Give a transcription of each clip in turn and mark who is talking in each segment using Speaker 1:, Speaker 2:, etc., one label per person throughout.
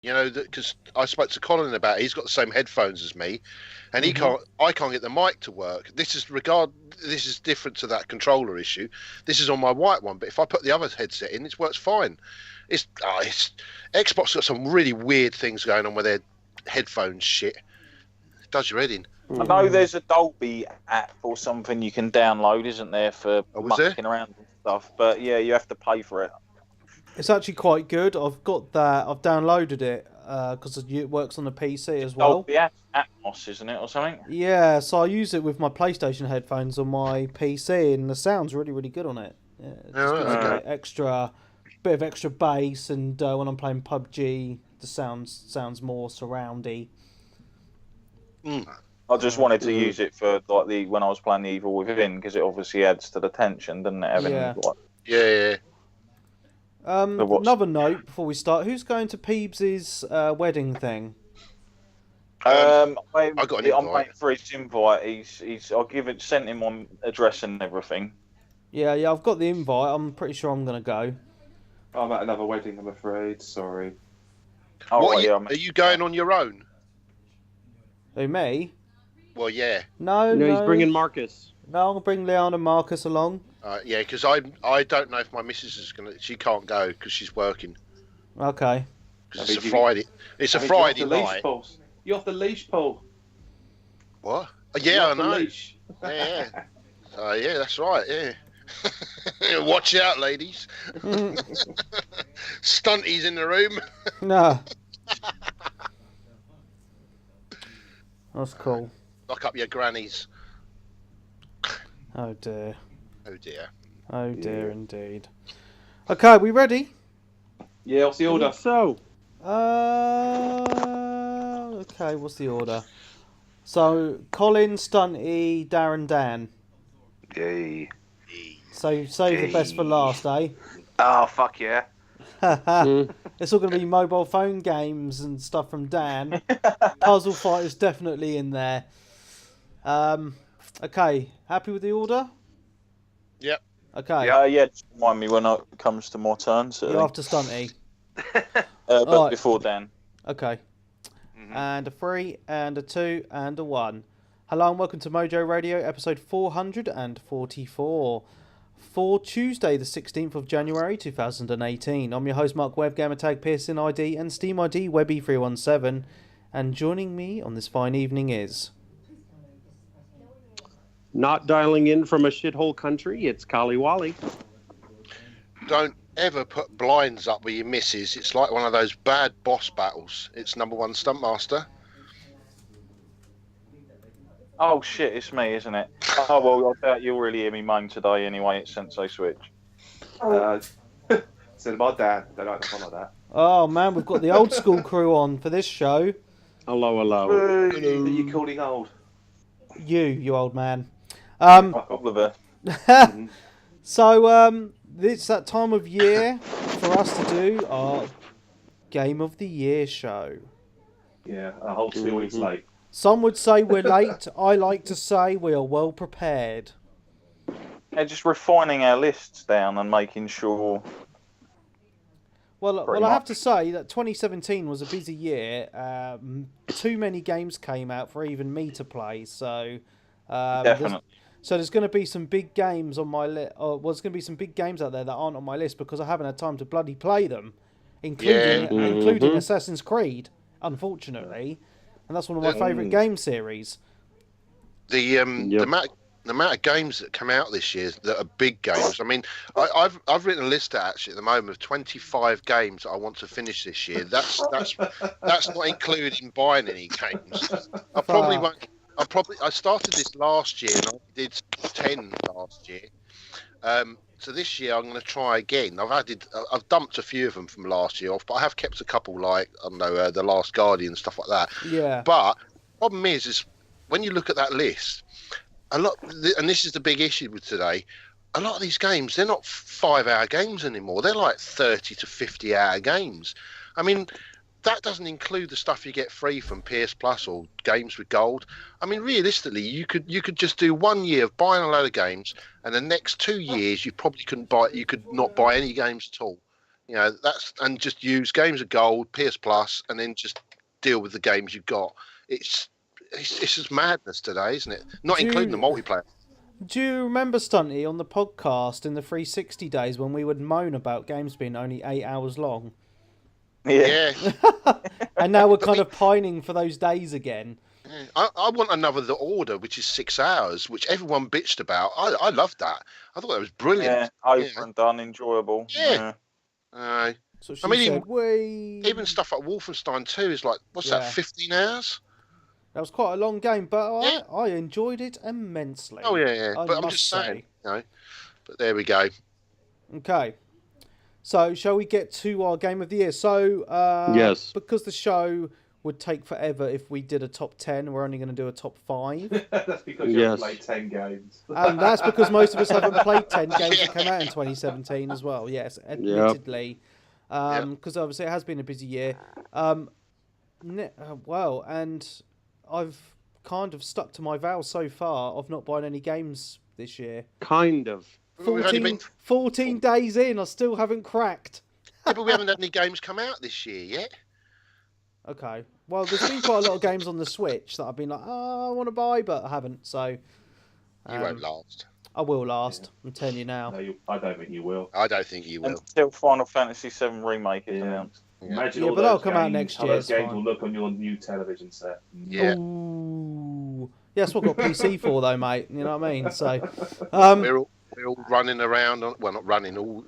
Speaker 1: You know, because I spoke to Colin about it. He's got the same headphones as me, and he can't. I can't get the mic to work. This is different to that controller issue. This is on my white one, but if I put the other headset in, it works fine. It's Xbox got some really weird things going on with their headphones. Shit, it does your head in.
Speaker 2: I know there's a Dolby app or something you can download, isn't there, for mucking around and stuff? But yeah, you have to pay for it.
Speaker 3: It's actually quite good. I've got that. I've downloaded it because it works on the PC as well.
Speaker 2: Dolby Atmos, isn't it, or something?
Speaker 3: Yeah, so I use it with my PlayStation headphones on my PC, and the sound's really, really good on it. Yeah, it just gives a bit of extra bass, and when I'm playing PUBG, the sounds more surroundy.
Speaker 2: I just wanted to use it for when I was playing the Evil Within, because it obviously adds to the tension, doesn't it?
Speaker 1: Yeah.
Speaker 3: Another note before we start: who's going to Peebs' wedding thing?
Speaker 2: I
Speaker 1: got an invite.
Speaker 2: I'm waiting for his invite. Sent him on address and everything.
Speaker 3: Yeah, I've got the invite. I'm pretty sure I'm gonna go.
Speaker 4: I'm at another wedding, I'm afraid. Sorry.
Speaker 1: Are you going on your own?
Speaker 3: Who, me?
Speaker 1: Well, yeah.
Speaker 3: No,
Speaker 5: he's bringing Marcus.
Speaker 3: No, I'm gonna bring Leon and Marcus along.
Speaker 1: Yeah, because I don't know if my missus is gonna. She can't go because she's working.
Speaker 3: Okay.
Speaker 1: Because it's a Friday. It's a Friday night.
Speaker 4: You're off the leash, Paul.
Speaker 1: What? Yeah, I know. Yeah. Yeah, that's right. Yeah. Watch out, ladies. Stunties in the room.
Speaker 3: No. That's cool.
Speaker 1: Lock up your grannies.
Speaker 3: Oh dear.
Speaker 1: Oh dear.
Speaker 3: Oh dear, indeed. Okay, we ready?
Speaker 4: Yeah, what's the order?
Speaker 5: So.
Speaker 3: Okay, what's the order? So, Colin, Stunty, Darren, Dan.
Speaker 6: Yay.
Speaker 3: So, save the best for last, eh?
Speaker 6: Oh, fuck yeah.
Speaker 3: It's all going to be mobile phone games and stuff from Dan. Puzzle Fight is definitely in there. Okay, happy with the order?
Speaker 1: Yep.
Speaker 3: Okay.
Speaker 2: Yeah, just remind me when it comes to my turn.
Speaker 3: You're after Stunty.
Speaker 2: But
Speaker 3: right.
Speaker 2: Before Dan.
Speaker 3: Okay. And a 3, and a 2, and a 1. Hello and welcome to Mojo Radio, episode 444. For Tuesday, the 16th of January 2018. I'm your host, Mark Webb, Gamertag Pearson ID, and Steam ID Webby317. And joining me on this fine evening is...
Speaker 5: Not dialing in from a shithole country, it's Kali Wally.
Speaker 1: Don't ever put blinds up with your missus. It's like one of those bad boss battles. It's #1 Stuntmaster.
Speaker 2: Oh shit, it's me, isn't it? Oh well, I doubt you'll really hear me moan today anyway. It's Sensei Switch.
Speaker 4: Said my dad. They like the fun like that.
Speaker 3: Oh man, we've got the old school crew on for this show.
Speaker 5: Hello.
Speaker 4: Hello. Are you calling old?
Speaker 3: You old man.
Speaker 2: Oliver.
Speaker 3: So, it's that time of year for us to do our Game of the Year show.
Speaker 4: Yeah, a whole 2 weeks late.
Speaker 3: Some would say we're late. I like to say we are well prepared.
Speaker 2: Yeah, just refining our lists down and making sure.
Speaker 3: Well, I have to say that 2017 was a busy year. Too many games came out for even me to play. So,
Speaker 2: Definitely.
Speaker 3: There's going to be some big games on my list. There's going to be some big games out there that aren't on my list because I haven't had time to bloody play them, including Assassin's Creed, unfortunately, and that's one of my favourite game series.
Speaker 1: The amount of games that come out this year that are big games. I mean, I've written a list actually at the moment of 25 games that I want to finish this year. That's not including buying any games. I probably won't. I started this last year and I did 10 last year. So this year I'm going to try again. I've dumped a few of them from last year off, but I have kept a couple like I don't know, The Last Guardian, stuff like that.
Speaker 3: Yeah.
Speaker 1: But the problem is when you look at that list, and this is the big issue with today. A lot of these games, they're not 5-hour games anymore. They're like 30 to 50-hour games. I mean, that doesn't include the stuff you get free from PS Plus or games with gold. I mean, realistically, you could just do 1 year of buying a load of games, and the next 2 years you probably couldn't buy. You could not buy any games at all. and just use Games of Gold, PS Plus, and then just deal with the games you've got. It's just madness today, isn't it? Not including the multiplayer.
Speaker 3: Do you remember, Stunty, on the podcast in the 360 days when we would moan about games being only 8 hours long?
Speaker 2: Yeah.
Speaker 3: And now we're kind of pining for those days again.
Speaker 1: I want another The Order, which is 6 hours, which everyone bitched about. I loved that. I thought that was brilliant.
Speaker 2: Yeah, over and done, enjoyable.
Speaker 1: Yeah.
Speaker 3: So
Speaker 1: I mean, even stuff like Wolfenstein 2 is like, what's that, 15 hours?
Speaker 3: That was quite a long game, but I enjoyed it immensely.
Speaker 1: Oh, yeah. But I'm just saying, But there we go.
Speaker 3: Okay. So, shall we get to our Game of the Year? So,
Speaker 5: yes.
Speaker 3: Because the show would take forever if we did a top 10, we're only going to do a top 5.
Speaker 4: That's because you haven't played 10 games.
Speaker 3: And that's because most of us haven't played 10 games that came out in 2017 as well, yes, admittedly. Because obviously it has been a busy year. And I've kind of stuck to my vows so far of not buying any games this year.
Speaker 5: Kind of.
Speaker 3: 14 days in, I still haven't cracked.
Speaker 1: Yeah, but we haven't had any games come out this year yet.
Speaker 3: Okay. Well, there's been quite a lot of games on the Switch that I've been like, I want to buy, but I haven't. So
Speaker 1: you won't last.
Speaker 3: I will last. I'm telling you now.
Speaker 4: No, I don't think you will.
Speaker 1: I don't think you will.
Speaker 2: Until Final Fantasy VII Remake is announced.
Speaker 4: Imagine
Speaker 3: but that'll come out next year.
Speaker 4: Those games will look on your new television set.
Speaker 1: Yeah.
Speaker 3: Ooh. Yeah, that's what I've got PC for, though, mate. You know what I mean? So
Speaker 1: we're all running around. Well, not running. All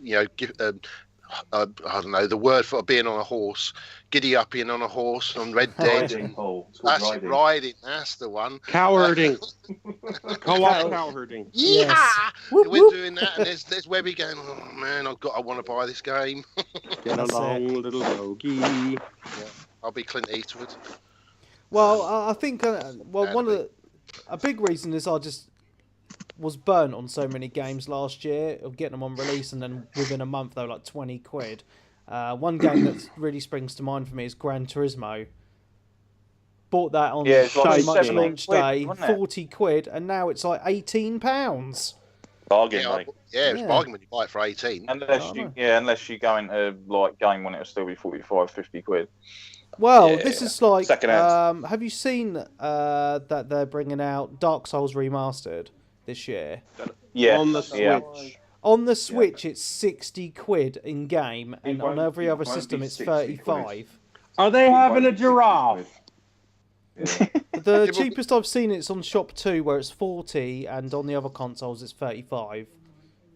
Speaker 1: I don't know the word for being on a horse. Giddy up in on a horse on Red Dead. Riding. That's the one.
Speaker 5: Cowherding. Co-op cowherding.
Speaker 1: Yeah,
Speaker 3: yes.
Speaker 1: We're doing that, and there's Webby going. Oh man, I want to buy this game.
Speaker 5: Get along, little doggy. Yeah.
Speaker 1: I'll be Clint Eastwood.
Speaker 3: Well, I think a big reason is I just was burnt on so many games last year of getting them on release, and then within a month they were like 20 quid. One game that really springs to mind for me is Gran Turismo. Bought that on so much launch day, 40 quid, and now it's like £18.
Speaker 2: Bargain, mate.
Speaker 1: Yeah, it was bargain when you buy it for 18.
Speaker 2: Unless you go into like game when it'll still be 45, 50 quid.
Speaker 3: Well, this is like
Speaker 2: second-hand.
Speaker 3: Have you seen that they're bringing out Dark Souls Remastered this year?
Speaker 2: Yeah,
Speaker 5: on the Switch.
Speaker 2: Yeah.
Speaker 3: On the Switch, it's 60 quid in game, and on every other system, it's 35.
Speaker 5: Are they having a giraffe?
Speaker 3: Yeah. The cheapest I've seen it's on Shop 2, where it's 40, and on the other consoles, it's 35.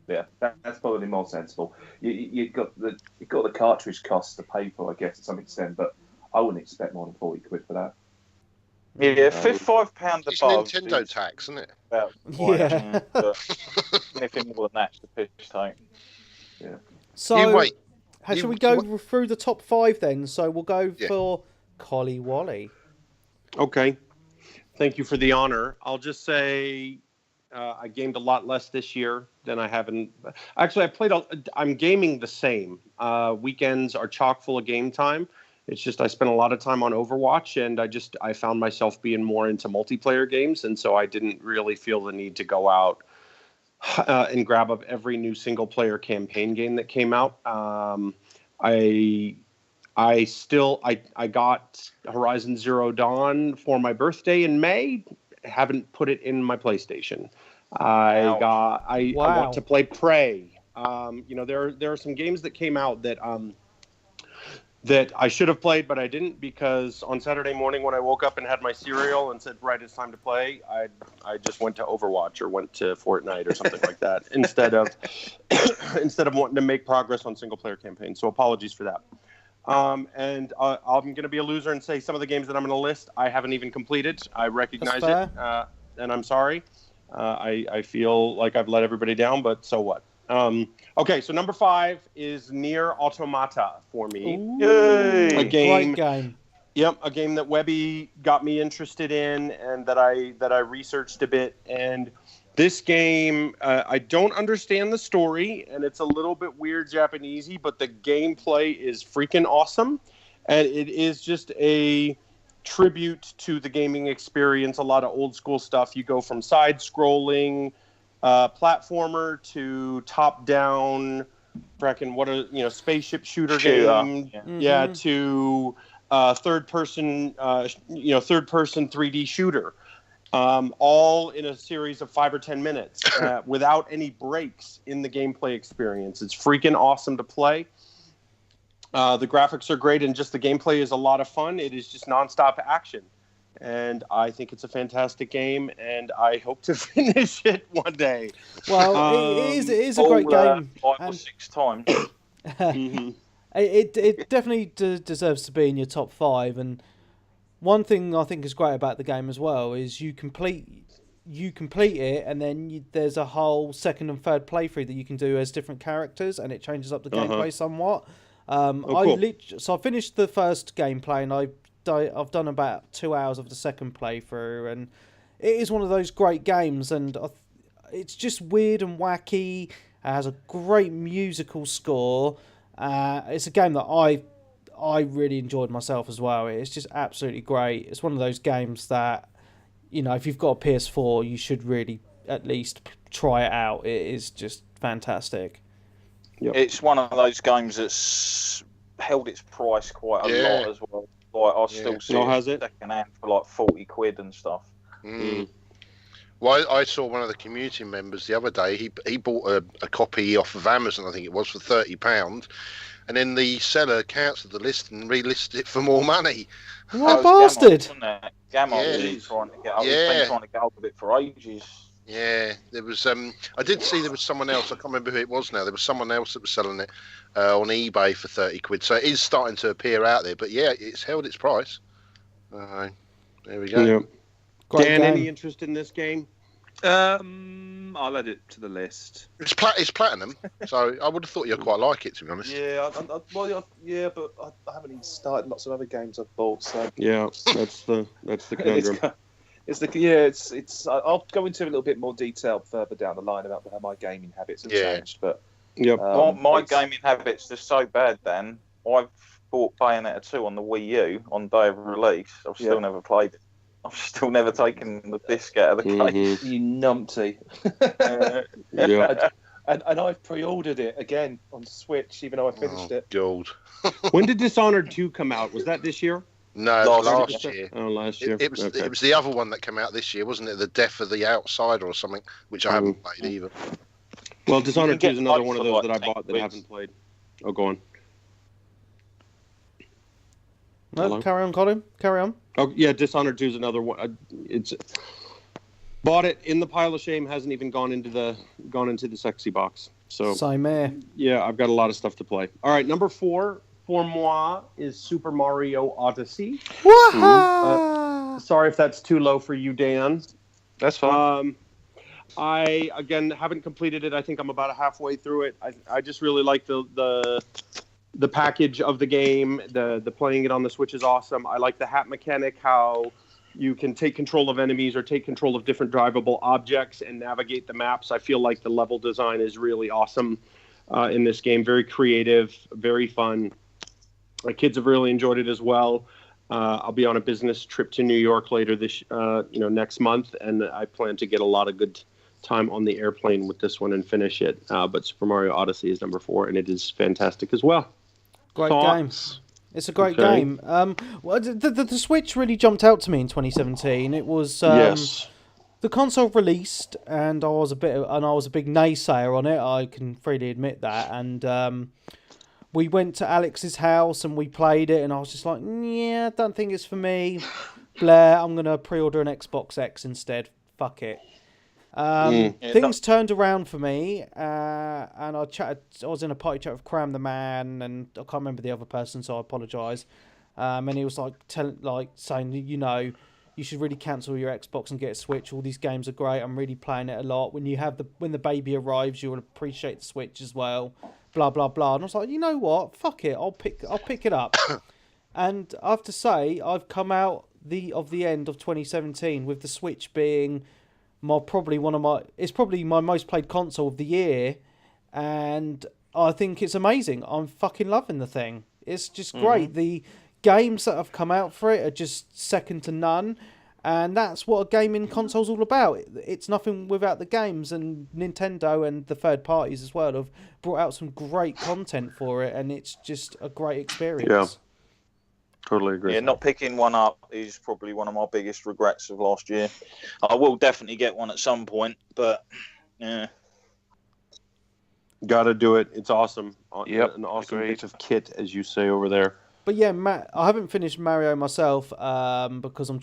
Speaker 4: Yeah, that's probably more sensible. You've got the cartridge costs to pay for, I guess, to some extent, but I wouldn't expect more than 40 quid for that.
Speaker 2: Yeah, £5 above.
Speaker 1: It's Nintendo tax, isn't it?
Speaker 3: Yeah.
Speaker 2: Anything more than that's the piss take.
Speaker 4: Yeah.
Speaker 3: So, shall we go through the top 5 then? So we'll go for Collie Wally.
Speaker 5: Okay. Thank you for the honor. I'll just say I gamed a lot less this year than I have in... Actually, I'm gaming the same. Weekends are chock full of game time. It's just I spent a lot of time on Overwatch, and I found myself being more into multiplayer games, and so I didn't really feel the need to go out and grab up every new single-player campaign game that came out. I got Horizon Zero Dawn for my birthday in May. Haven't put it in my PlayStation. I want to play Prey. There are some games that came out that I should have played, but I didn't, because on Saturday morning when I woke up and had my cereal and said, right, it's time to play, I just went to Overwatch or went to Fortnite or something like that instead of wanting to make progress on single-player campaigns. So apologies for that. I'm going to be a loser and say some of the games that I'm going to list I haven't even completed. I recognize it, and I'm sorry. I feel like I've let everybody down, but so what? Okay, so number 5 is Nier Automata for me.
Speaker 3: Yay!
Speaker 5: A game.
Speaker 3: Great game.
Speaker 5: Yep, a game that Webby got me interested in and that I researched a bit. And this game, I don't understand the story, and it's a little bit weird Japanesey, but the gameplay is freaking awesome. And it is just a tribute to the gaming experience, a lot of old school stuff. You go from side-scrolling platformer to top-down what a spaceship shooter game, to third person 3D shooter, all in a series of 5 or 10 minutes without any breaks in the gameplay experience. It's freaking awesome to play. The graphics are great, and just the gameplay is a lot of fun. It is just nonstop action. And I think it's a fantastic game, and I hope to finish it one day.
Speaker 3: Well, it is a great game.
Speaker 2: 5 or 6 times.
Speaker 5: Mm-hmm.
Speaker 3: It definitely deserves to be in your top 5. And one thing I think is great about the game as well is you complete it, and then there's a whole second and third playthrough that you can do as different characters, and it changes up the gameplay somewhat.
Speaker 5: Cool.
Speaker 3: So I finished the first gameplay, and I've done about 2 hours of the second playthrough, and it is one of those great games, and it's just weird and wacky. It has a great musical score. It's a game that I really enjoyed myself as well. It's just absolutely great. It's one of those games that, if you've got a PS4, you should really at least try it out. It is just fantastic.
Speaker 2: Yep. It's one of those games that's held its price quite a lot as well. Like, I still see it second hand for like 40 quid and stuff.
Speaker 1: Mm. Well, I saw one of the community members the other day. He bought a copy off of Amazon, I think it was, for £30, and then the seller cancelled the list and relisted it for more money.
Speaker 3: What bastard!
Speaker 2: Gamma was trying to get. I've been trying to get hold of it for ages.
Speaker 1: Yeah, there was. I did see there was someone else. I can't remember who it was now. There was someone else that was selling it on eBay for 30 quid. So it is starting to appear out there. But yeah, it's held its price. There we go.
Speaker 5: Yeah. Dan, any interest in this game?
Speaker 7: I'll add it to the list.
Speaker 1: It's platinum, so I would have thought you'd quite like it, to be honest.
Speaker 4: Yeah, but I haven't even started lots of other games I've bought. So
Speaker 5: yeah, that's the conundrum.
Speaker 4: I'll go into a little bit more detail further down the line about how my gaming habits have changed. But
Speaker 2: my gaming habits are so bad, Dan. I've bought Bayonetta 2 on the Wii U on day of release. I've still never played it. I've still never taken the disc out of the case.
Speaker 4: You numpty. And I've pre-ordered it again on Switch, even though I finished it.
Speaker 1: Gold.
Speaker 5: When did Dishonored 2 come out? Was that this year?
Speaker 1: No, last year.
Speaker 5: Oh, last year.
Speaker 1: It was the other one that came out this year, wasn't it? The Death of the Outsider or something, which I haven't played either.
Speaker 5: Well, Dishonored 2 is another one of those that I bought that I haven't played. Oh, go on.
Speaker 3: No, hello? Carry on, Colin. Carry on.
Speaker 5: Oh yeah, Dishonored 2 is another one. It's bought it in the pile of shame. Hasn't even gone into the sexy box. So
Speaker 3: same here.
Speaker 5: Yeah, I've got a lot of stuff to play. All right, number 4 for moi is Super Mario Odyssey. Sorry if that's too low for you, Dan.
Speaker 7: That's fine.
Speaker 5: I again haven't completed it. I think I'm about halfway through it. I just really like the package of the game. The playing it on the Switch is awesome. I like the hat mechanic, how you can take control of enemies or take control of different drivable objects and navigate the maps. I feel like the level design is really awesome in this game. Very creative, very fun. My kids have really enjoyed it as well. I'll be on a business trip to New York later next month, and I plan to get a lot of good time on the airplane with this one and finish it. But Super Mario Odyssey is number 4, and it is fantastic as well.
Speaker 3: Great game. It's a great game. Well, the Switch really jumped out to me in 2017. It was the console released, and I was a big naysayer on it. I can freely admit that. And we went to Alex's house and we played it, and I was just like, yeah, I don't think it's for me. Blair, I'm gonna pre-order an Xbox X instead. Fuck it. Things turned around for me, and I was in a party chat with Cram the Man, and I can't remember the other person, so I apologise. And he was saying, you should really cancel your Xbox and get a Switch. All these games are great. I'm really playing it a lot. When the baby arrives, you'll appreciate the Switch as well. Blah blah blah. And I was like, you know what? Fuck it. I'll pick it up. And I have to say, I've come out of the end of 2017 with the Switch being probably my most played console of the year, and I think it's amazing. I'm fucking loving the thing. It's just great. The games that have come out for it are just second to none, And that's what a gaming console's all about. It's nothing without the games, and Nintendo and the third parties as well have brought out some great content for it, and it's just a great experience.
Speaker 5: Yeah. Totally agree.
Speaker 2: Yeah, not picking one up is probably one of my biggest regrets of last year. I will definitely get one at some point, but yeah.
Speaker 5: Got to do it. It's awesome.
Speaker 6: Yep,
Speaker 5: An awesome
Speaker 6: agreed.
Speaker 5: bit of kit, as you say over there.
Speaker 3: But yeah, I haven't finished Mario myself because I'm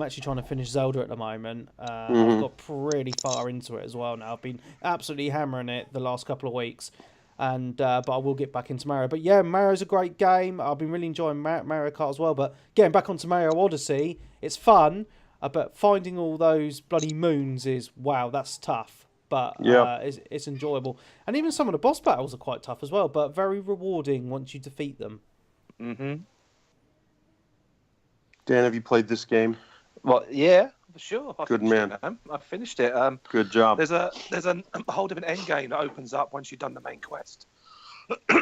Speaker 3: actually trying to finish Zelda at the moment. I've got pretty far into it as well now. I've been absolutely hammering it the last couple of weeks, and but I will get back into Mario. But yeah, Mario's a great game. I've been really enjoying Mario Kart as well. But getting back onto Mario Odyssey, it's fun. But finding all those bloody moons that's tough. But it's enjoyable, and even some of the boss battles are quite tough as well. But very rewarding once you defeat them.
Speaker 6: Mm-hmm.
Speaker 5: Dan, have you played this game?
Speaker 6: Well, yeah, for sure.
Speaker 5: Good man.
Speaker 6: I finished it.
Speaker 5: Good job.
Speaker 6: There's a whole different end game that opens up once you've done the main quest.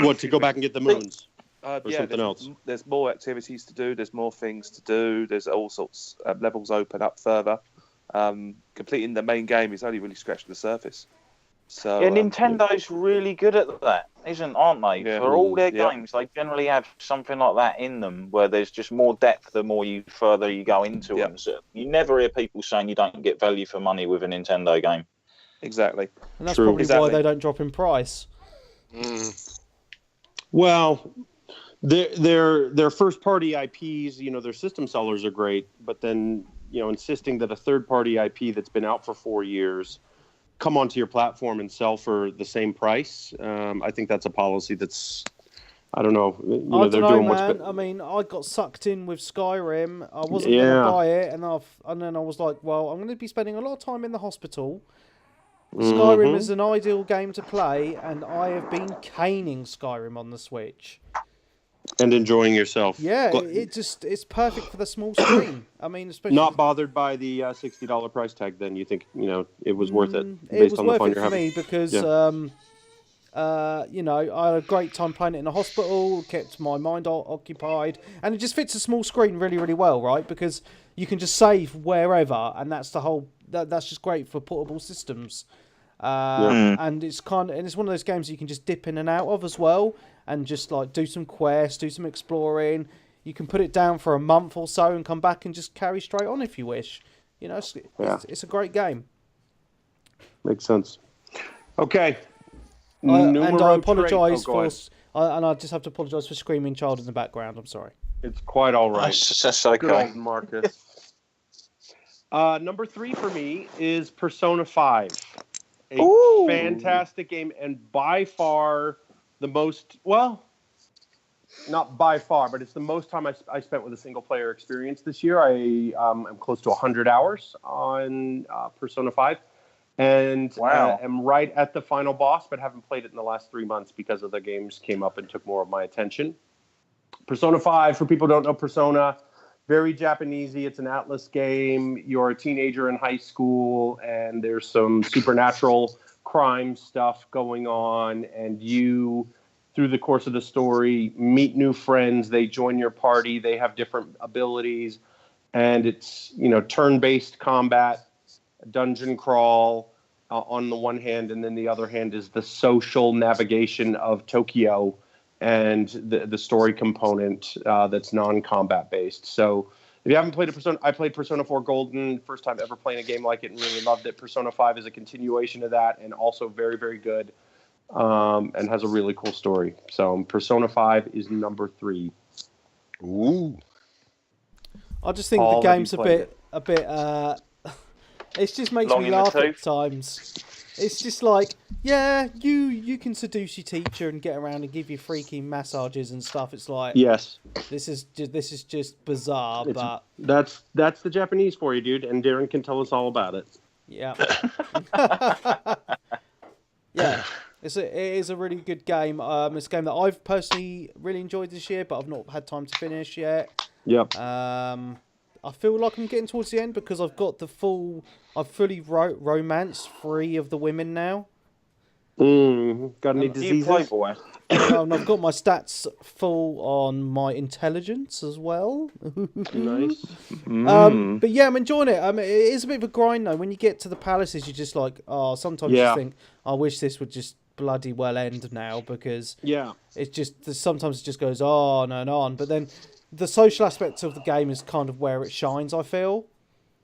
Speaker 5: What, to go back and get the moons? Or something else?
Speaker 6: There's more activities to do. There's more things to do. There's all sorts of levels open up further. Completing the main game is only really scratching the surface. So
Speaker 2: Nintendo's really good at that, aren't they?
Speaker 6: Yeah.
Speaker 2: For all their games, they generally have something like that in them, where there's just more depth the more further you go into them. So you never hear people saying you don't get value for money with a Nintendo game.
Speaker 6: Exactly.
Speaker 3: And that's probably why they don't drop in price.
Speaker 5: Well, their first party IPs, their system sellers are great, but then insisting that a third party IP that's been out for 4 years come onto your platform and sell for the same price. I think that's a policy that's, I don't know.
Speaker 3: They're doing man. I mean, I got sucked in with Skyrim. I wasn't going to buy it, and then I was like, well, I'm going to be spending a lot of time in the hospital. Skyrim is an ideal game to play, and I have been caning Skyrim on the Switch.
Speaker 5: And enjoying yourself.
Speaker 3: Yeah, it's perfect for the small screen. I mean, especially
Speaker 5: not bothered by the $60 price tag. Then you think it was worth it
Speaker 3: based on the fun you're having. It was worth it for me because I had a great time playing it in a hospital. Kept my mind occupied, and it just fits a small screen really, really well, right? Because you can just save wherever, and that's the whole. That's just great for portable systems. And it's one of those games you can just dip in and out of as well, and just like do some quests, do some exploring. You can put it down for a month or so and come back and just carry straight on if you wish. It's a great game.
Speaker 5: Makes sense. Okay.
Speaker 3: And I apologise and I just have to apologise for screaming child in the background. I'm sorry.
Speaker 5: It's quite all right.
Speaker 2: That's okay.
Speaker 5: Good old Marcus. Number 3 for me is Persona 5. A fantastic game, and by far the most, well, not by far, but it's the most time I spent with a single-player experience this year. I am close to 100 hours on Persona 5, and am right at the final boss, but haven't played it in the last 3 months because other games came up and took more of my attention. Persona 5, for people who don't know Persona, very Japanesey. It's an Atlas game. You're a teenager in high school, and there's some supernatural crime stuff going on, and you, through the course of the story, meet new friends. They join your party. They have different abilities, and it's turn-based combat, dungeon crawl on the one hand, and then the other hand is the social navigation of Tokyo and the story component that's non-combat based. So if you haven't played I played Persona 4 Golden, first time ever playing a game like it and really loved it. Persona 5 is a continuation of that and also very, very good and has a really cool story. So Persona 5 is number 3.
Speaker 1: Ooh.
Speaker 3: I just think the game's a bit it just makes me laugh at times. It's just like, yeah, you can seduce your teacher and get around and give you freaky massages and stuff. It's like,
Speaker 5: yes,
Speaker 3: this is just bizarre. But
Speaker 5: that's the Japanese for you, dude. And Darren can tell us all about it.
Speaker 3: Yeah, yeah. It is a really good game. It's a game that I've personally really enjoyed this year, but I've not had time to finish yet.
Speaker 5: Yep.
Speaker 3: I feel like I'm getting towards the end because I've fully romanced 3 of the women now.
Speaker 5: Got any
Speaker 2: Do you play,
Speaker 5: diseases?
Speaker 2: boy?
Speaker 3: And I've got my stats full on my intelligence as well.
Speaker 5: Nice.
Speaker 3: But yeah, I'm enjoying it. It is a bit of a grind though. When you get to the palaces, you're just like, oh, sometimes you think, I wish this would just bloody well end now, because it's just sometimes it just goes on and on. But then the social aspect of the game is kind of where it shines, I feel.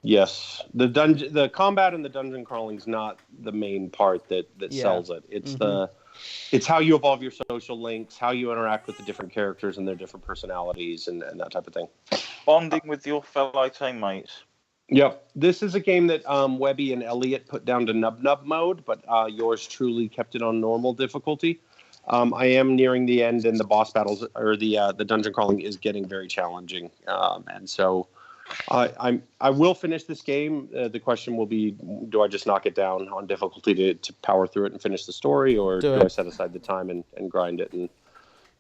Speaker 5: Yes, the combat and the dungeon crawling is not the main part that sells it. It's it's how you evolve your social links, how you interact with the different characters and their different personalities, and that type of thing.
Speaker 2: Bonding with your fellow teammates.
Speaker 5: Yep, this is a game that Webby and Elliot put down to nub mode, but yours truly kept it on normal difficulty. I am nearing the end, and the boss battles or the dungeon crawling is getting very challenging, and so. I will finish this game. The question will be, do I just knock it down on difficulty to power through it and finish the story, or do I set aside the time and grind it and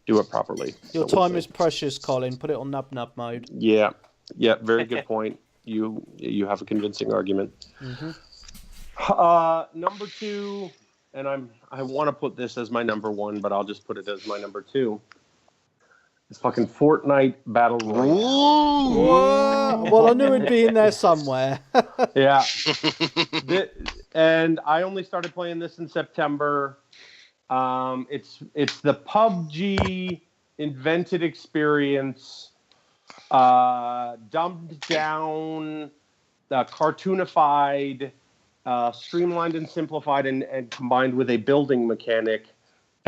Speaker 5: do it properly?
Speaker 3: Your time is precious, Colin. Put it on nub mode.
Speaker 5: Yeah, very good point. You have a convincing argument. Number 2, and I want to put this as my number 1, but I'll just put it as my number 2. It's fucking Fortnite Battle Royale.
Speaker 3: Well, I knew it'd be in there somewhere.
Speaker 5: Yeah. And I only started playing this in September. It's the PUBG invented experience, dumbed down, cartoonified, streamlined and simplified, and combined with a building mechanic.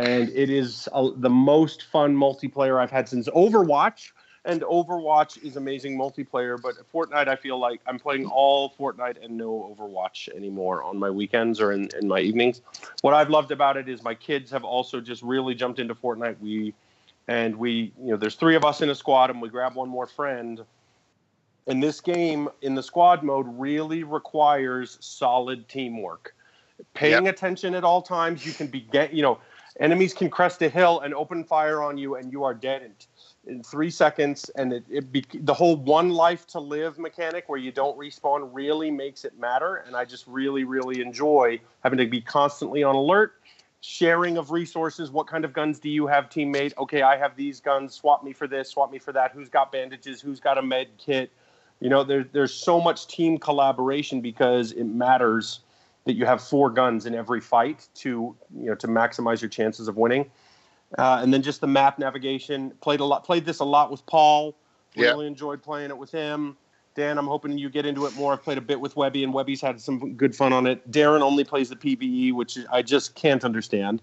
Speaker 5: And it is the most fun multiplayer I've had since Overwatch. And Overwatch is amazing multiplayer. But Fortnite, I feel like I'm playing all Fortnite and no Overwatch anymore on my weekends or in my evenings. What I've loved about it is my kids have also just really jumped into Fortnite. We there's 3 of us in a squad, and we grab one more friend. And this game in the squad mode really requires solid teamwork. Paying attention at all times. You can enemies can crest a hill and open fire on you, and you are dead in 3 seconds. And the whole one life to live mechanic where you don't respawn really makes it matter. And I just really, really enjoy having to be constantly on alert, sharing of resources. What kind of guns do you have, teammate? Okay, I have these guns. Swap me for this, swap me for that. Who's got bandages? Who's got a med kit? There's so much team collaboration because it matters that you have 4 guns in every fight to maximize your chances of winning. And then just the map navigation. Played this a lot with Paul. Really enjoyed playing it with him. Dan, I'm hoping you get into it more. I've played a bit with Webby, and Webby's had some good fun on it. Darren only plays the PvE, which I just can't understand.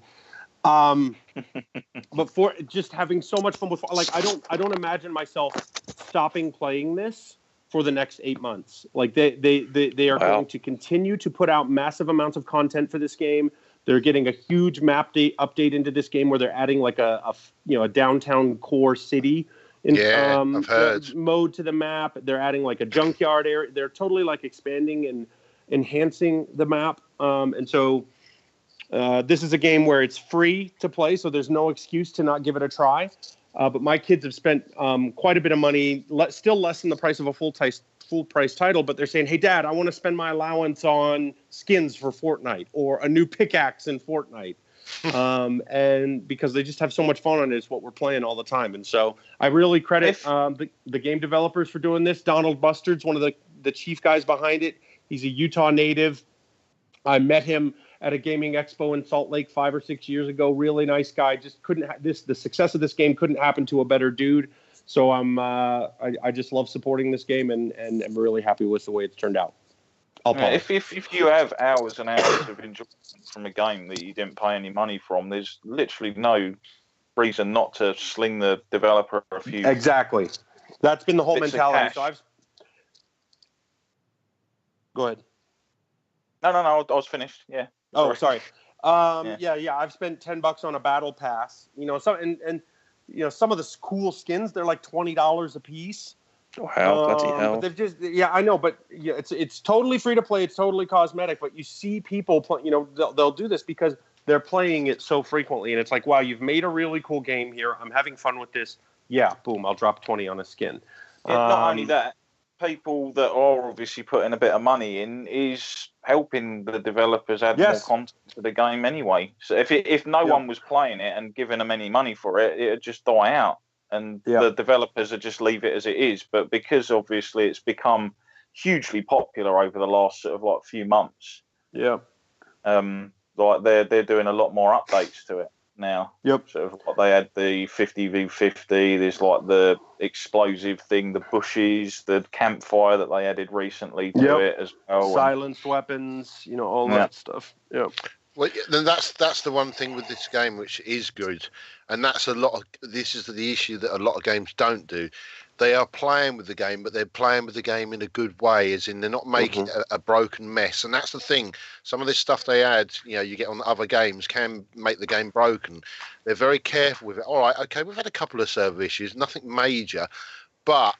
Speaker 5: But for just having so much fun with, I don't imagine myself stopping playing this for the next 8 months. Like they are going to continue to put out massive amounts of content for this game. They're getting a huge map update into this game where they're adding like a downtown core city
Speaker 1: I've heard.
Speaker 5: Mode to the map. They're adding like a junkyard area. They're totally like expanding and enhancing the map. And so this is a game where it's free to play, so there's no excuse to not give it a try. But my kids have spent quite a bit of money, still less than the price of a full price title. But they're saying, "Hey, Dad, I want to spend my allowance on skins for Fortnite or a new pickaxe in Fortnite." And because they just have so much fun on it, it's what we're playing all the time. And so I really credit the game developers for doing this. Donald Bustard's one of the chief guys behind it. He's a Utah native. I met him at a gaming expo in Salt Lake 5 or 6 years ago. Really nice guy. Just the success of this game couldn't happen to a better dude. So I just love supporting this game, and I'm really happy with the way it's turned out.
Speaker 2: If you have hours and hours of enjoyment from a game that you didn't pay any money from, there's literally no reason not to sling the developer a few.
Speaker 5: Exactly. That's been the whole mentality. So Go ahead.
Speaker 2: No, I was finished. Yeah.
Speaker 5: Oh, sorry. Yeah. I've spent $10 on a battle pass. Some of the cool skins, they're like $20 a piece.
Speaker 6: Oh, hell, bloody hell.
Speaker 5: But they've I know, but it's totally free to play. It's totally cosmetic. But you see people play. They'll do this because they're playing it so frequently, and it's like, wow, you've made a really cool game here. I'm having fun with this. Yeah, boom, I'll drop 20 on a skin.
Speaker 2: Not only that, people that are obviously putting a bit of money in is helping the developers add more content to the game anyway. So if no one was playing it and giving them any money for it, it'd just die out, and the developers would just leave it as it is. But because obviously it's become hugely popular over the last sort of like few months, like they're doing a lot more updates to it now. Sort of like they had the 50v50. There's like the explosive thing, the bushes, the campfire that they added recently to it as well.
Speaker 5: Silenced weapons, all that stuff.
Speaker 1: Well, then that's the one thing with this game which is good, and that's this is the issue that a lot of games don't do. They are playing with the game, but they're playing with the game in a good way, as in they're not making a broken mess. And that's the thing. Some of this stuff they add, you get on other games, can make the game broken. They're very careful with it. All right, okay, we've had a couple of server issues, nothing major, but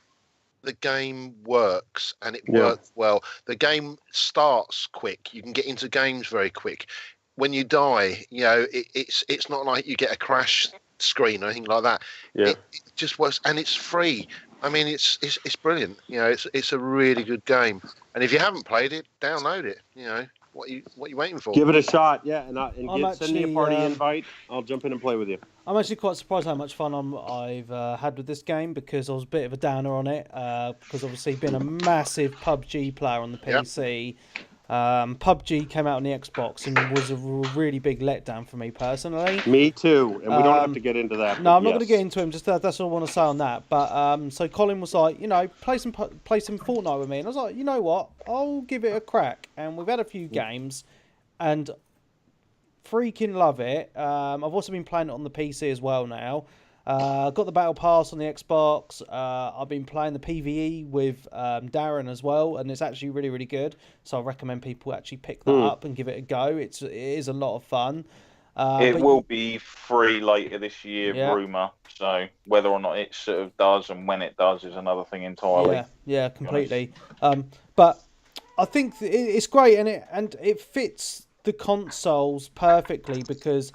Speaker 1: the game works, and it works well. The game starts quick. You can get into games very quick. When you die, it's not like you get a crash screen or anything like that. It just works, and it's free. I mean, it's brilliant. It's a really good game. And if you haven't played it, download it. What you waiting for?
Speaker 5: Give it a shot, send me a party invite. I'll jump in and play with you.
Speaker 3: I'm actually quite surprised how much fun I've had with this game, because I was a bit of a downer on it, because obviously being a massive PUBG player on the PC. PUBG came out on the Xbox and was a really big letdown for me personally.
Speaker 5: Me too, and we don't have to get into that.
Speaker 3: No, I'm not going to get into him. Just that's all I want to say on that. But so Colin was like, play some Fortnite with me, and I was like, you know what, I'll give it a crack. And we've had a few games, and freaking love it. I've also been playing it on the PC as well now. Got the Battle Pass on the Xbox. I've been playing the PvE with Darren as well, and it's actually really, really good. So I recommend people actually pick that up and give it a go. It is a lot of fun.
Speaker 2: It will be free later this year, rumour. So whether or not it sort of does and when it does is another thing entirely.
Speaker 3: Yeah, completely. But I think it's great, and it fits the consoles perfectly, because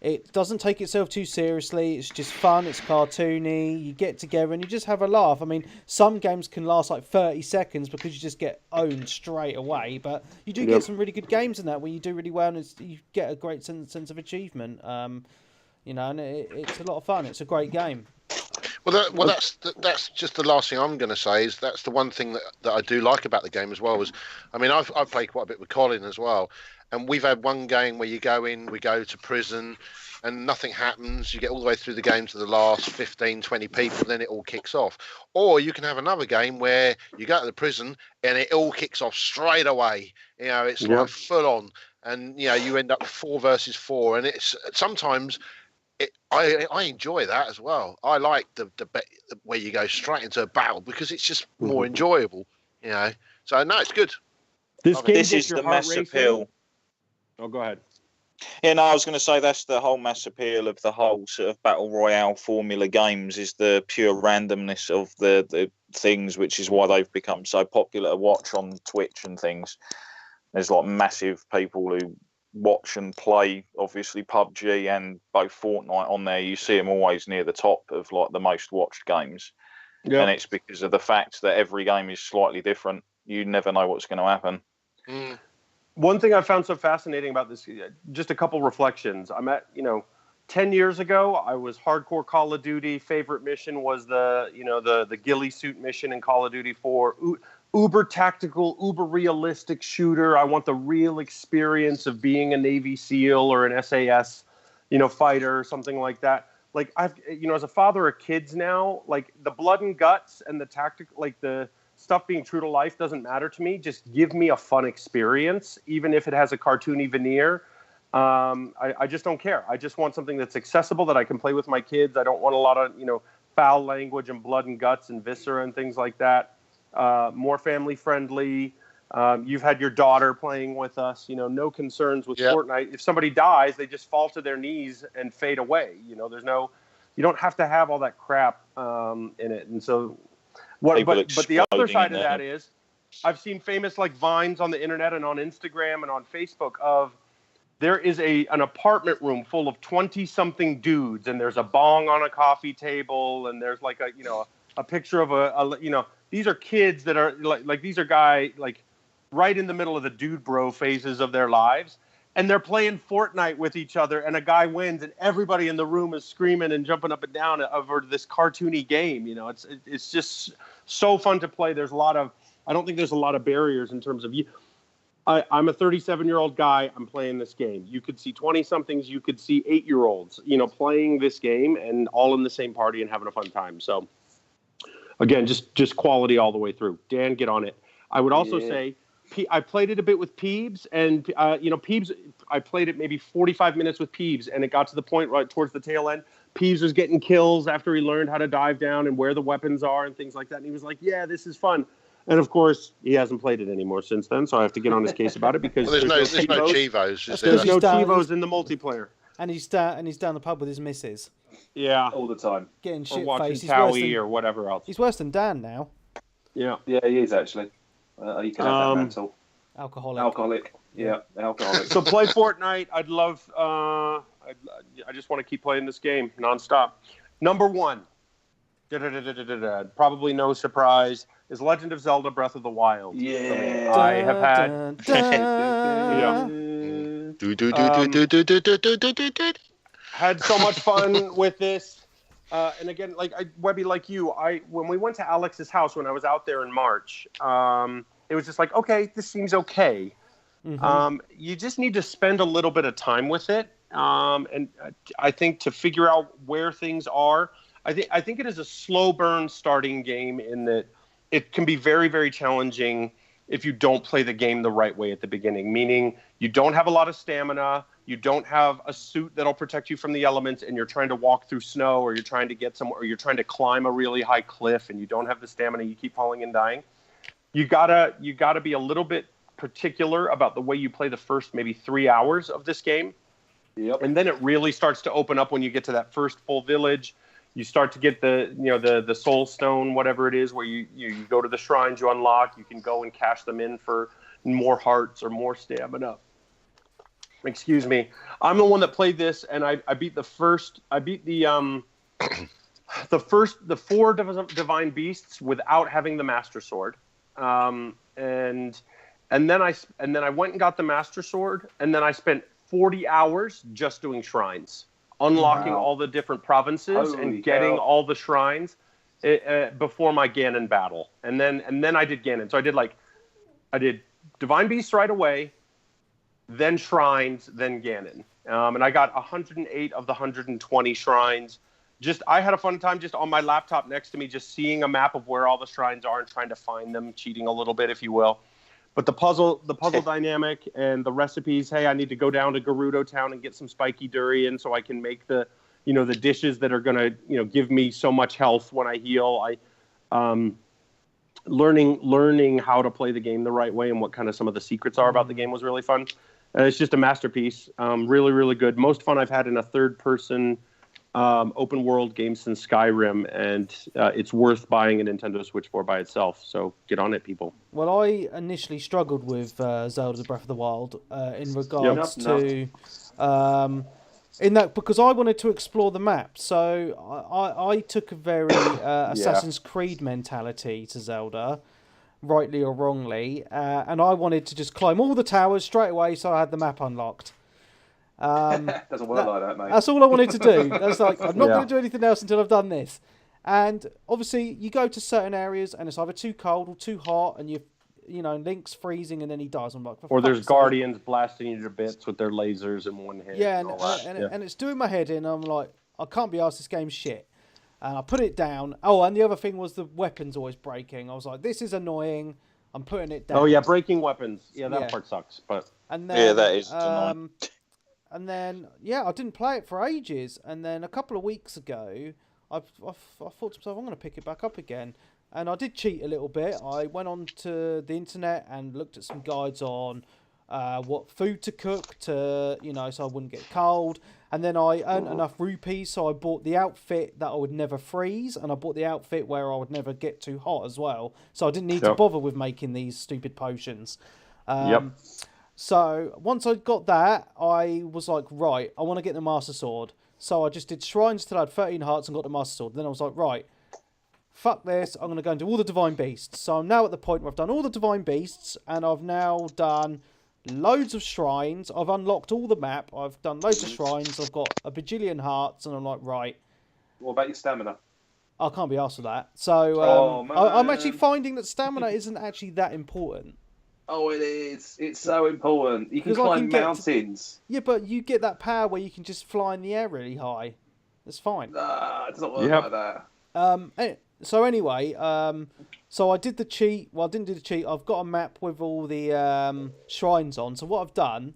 Speaker 3: it doesn't take itself too seriously. It's just fun. It's cartoony. You get together and you just have a laugh. I mean, some games can last like 30 seconds because you just get owned straight away. But you do get some really good games in that where you do really well, and you get a great sense of achievement. And it's a lot of fun. It's a great game.
Speaker 1: Well, that's just the last thing I'm going to say. Is that's the one thing that I do like about the game as well. I've played quite a bit with Colin as well, and we've had one game where you go in, we go to prison, and nothing happens. You get all the way through the game to the last 15, 20 people, and then it all kicks off. Or you can have another game where you go to the prison and it all kicks off straight away. It's like full on, and you end up 4 versus 4, and it's sometimes. I enjoy that as well. I like the where you go straight into a battle, because it's just more enjoyable, So no, it's good.
Speaker 2: This is the mass appeal.
Speaker 5: Oh, go ahead.
Speaker 2: Yeah, no, I was going to say that's the whole mass appeal of the whole sort of battle royale formula games, is the pure randomness of the things, which is why they've become so popular to watch on Twitch and things. There's like massive people who watch and play obviously PUBG and both Fortnite on there. You see them always near the top of like the most watched games, and it's because of the fact that every game is slightly different. You never know what's going to happen.
Speaker 5: One thing I found so fascinating about this, just a couple reflections. I'm at 10 years ago, I was hardcore Call of Duty. Favorite mission was the ghillie suit mission in Call of Duty 4. Uber tactical, uber realistic shooter. I want the real experience of being a Navy SEAL or an SAS, fighter or something like that. Like I've, as a father of kids now, like the blood and guts and the tactical, like the stuff being true to life doesn't matter to me. Just give me a fun experience, even if it has a cartoony veneer. I just don't care. I just want something that's accessible that I can play with my kids. I don't want a lot of, foul language and blood and guts and viscera and things like that. More family friendly. You've had your daughter playing with us, no concerns with Fortnite. If somebody dies, they just fall to their knees and fade away. You don't have to have all that crap in it. And so but the other side of that is I've seen famous like vines on the internet and on Instagram and on Facebook of there is an apartment room full of 20-something dudes, and there's a bong on a coffee table, and there's like a picture of these are kids that are like these are guys like right in the middle of the dude bro phases of their lives, and they're playing Fortnite with each other, and a guy wins, and everybody in the room is screaming and jumping up and down over this cartoony game. You know, it's just so fun to play. I don't think there's a lot of barriers in terms of you. I'm a 37-year-old guy. I'm playing this game. You could see 20-somethings. You could see 8-year-olds, playing this game and all in the same party and having a fun time. So, again, just quality all the way through. Dan, get on it. I would also say I played it a bit with Peebs, and Peebs. I played it maybe 45 minutes with Peebs, and it got to the point right towards the tail end. Peebs was getting kills after he learned how to dive down and where the weapons are and things like that. And he was like, "Yeah, this is fun." And of course, he hasn't played it anymore since then, so I have to get on his case about it because
Speaker 1: there's no Chivos.
Speaker 5: There's no Chivos in the multiplayer.
Speaker 3: And he's down the pub with his missus.
Speaker 5: Yeah,
Speaker 4: all the time.
Speaker 3: Getting shit faced.
Speaker 5: Watching Towie or whatever else.
Speaker 3: He's worse than Dan now.
Speaker 4: Yeah, he is actually. You can have that mental.
Speaker 3: Alcoholic.
Speaker 4: Yeah, alcoholic.
Speaker 5: So play Fortnite. I'd love. I just want to keep playing this game nonstop. Number 1. Probably no surprise. Is Legend of Zelda: Breath of the Wild.
Speaker 4: Yeah.
Speaker 5: I have had had so much fun with this. And again, Webby, like you, when we went to Alex's house when I was out there in March, it was just like, okay, this seems okay. Mm-hmm. You just need to spend a little bit of time with it. And I think to figure out where things are, I think it is a slow burn starting game in that it can be very, very challenging if you don't play the game the right way at the beginning, meaning you don't have a lot of stamina, you don't have a suit that'll protect you from the elements, and you're trying to walk through snow, or you're trying to get somewhere, or you're trying to climb a really high cliff and you don't have the stamina, you keep falling and dying. You gotta be a little bit particular about the way you play the first maybe 3 hours of this game.
Speaker 4: Yep.
Speaker 5: And then it really starts to open up when you get to that first full village. You start to get the soul stone, whatever it is, where you go to the shrines you unlock. You can go and cash them in for more hearts or more stamina. Excuse me. I'm the one that played this, and I beat the 4 divine beasts without having the master sword. And then I went and got the master sword, and then I spent 40 hours just doing shrines, unlocking all the different provinces and getting all the shrines before my Ganon battle. And then I did Ganon. So I did divine beasts right away, then shrines, then Ganon. And I got 108 of the 120 shrines. I had a fun time just on my laptop next to me, just seeing a map of where all the shrines are and trying to find them, cheating a little bit, if you will. But the puzzle dynamic and the recipes, hey, I need to go down to Gerudo Town and get some spiky durian so I can make the dishes that are going to, give me so much health when I heal. Learning how to play the game the right way and what kind of some of the secrets are about the game was really fun. It's just a masterpiece. Really, really good. Most fun I've had in a third-person open world game since Skyrim, and it's worth buying a Nintendo Switch for by itself. So get on it, people.
Speaker 3: Well, I initially struggled with Zelda: Breath of the Wild in regards to in that because I wanted to explore the map. So I took a very Assassin's Creed mentality to Zelda, rightly or wrongly, and I wanted to just climb all the towers straight away, so I had the map unlocked.
Speaker 4: Doesn't work like that, mate.
Speaker 3: That's all I wanted to do. That's like, I'm not going to do anything else until I've done this. And obviously, you go to certain areas and it's either too cold or too hot, and Link's freezing and then he dies. I'm like,
Speaker 5: or there's guardians blasting you to bits with their lasers in one hand.
Speaker 3: Yeah, and it's doing my head in. I'm like, I can't be arsed. This game's shit. And I put it down. Oh, and the other thing was the weapons always breaking. I was like, this is annoying. I'm putting it down.
Speaker 5: Oh yeah, breaking weapons. Yeah, that part sucks. But
Speaker 2: that is annoying.
Speaker 3: And then, I didn't play it for ages. And then a couple of weeks ago, I thought to myself, I'm going to pick it back up again. And I did cheat a little bit. I went on to the internet and looked at some guides on what food to cook to, so I wouldn't get cold. And then I earned enough rupees, so I bought the outfit that I would never freeze. And I bought the outfit where I would never get too hot as well. So I didn't need to bother with making these stupid potions. So once I got that, I was like, right, I want to get the Master Sword. So I just did shrines till I had 13 hearts and got the Master Sword. Then I was like, right, fuck this, I'm going to go and do all the Divine Beasts. So I'm now at the point where I've done all the Divine Beasts, and I've now done loads of shrines. I've unlocked all the map. I've done loads of shrines. I've got a bajillion hearts, and I'm like, right.
Speaker 6: What about your stamina?
Speaker 3: I can't be asked for that. So I'm actually finding that stamina isn't actually that important.
Speaker 6: Oh, it is. It's so important. You can climb mountains.
Speaker 3: Yeah, but you get that power where you can just fly in the air really high. That's fine.
Speaker 6: Nah, it doesn't work like that.
Speaker 3: So anyway, so I did the cheat. Well, I didn't do the cheat. I've got a map with all the shrines on. So what I've done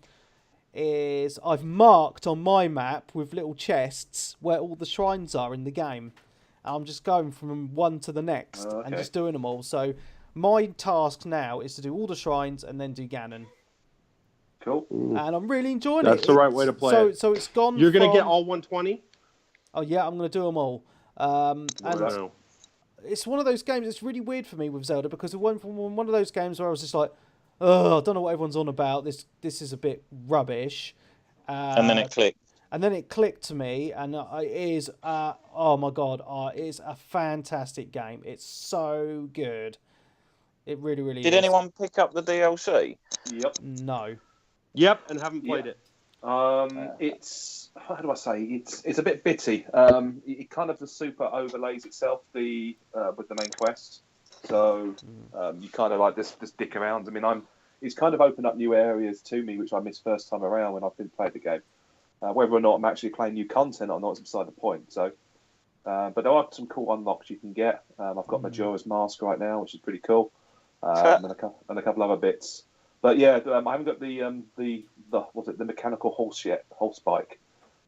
Speaker 3: is I've marked on my map with little chests where all the shrines are in the game. I'm just going from one to the next and just doing them all. So my task now is to do all the shrines and then do Ganon.
Speaker 6: Cool.
Speaker 3: And I'm really enjoying it.
Speaker 5: That's the right way to play it.
Speaker 3: So it's gone.
Speaker 5: You're going to get all 120?
Speaker 3: Oh, yeah, I'm going to do them all. And it's one of those games, it's really weird for me with Zelda because it went from one of those games where I was just like, oh, I don't know what everyone's on about. This is a bit rubbish.
Speaker 2: And then it clicked.
Speaker 3: And then it clicked to me, and it is, oh my God, it is a fantastic game. It's so good. It really, really is.
Speaker 2: Did anyone pick up the DLC?
Speaker 6: Yep.
Speaker 3: No.
Speaker 5: Yep, and haven't played it.
Speaker 6: It's, how do I say, it's a bit bitty. It kind of the super overlays itself with the main quest. So you kind of like this dick around. I mean, it's kind of opened up new areas to me, which I missed first time around when I've been playing the game. Whether or not I'm actually playing new content or not is beside the point. So, but there are some cool unlocks you can get. I've got Majora's Mask right now, which is pretty cool, and a couple other bits. But yeah, I haven't got the mechanical horse bike.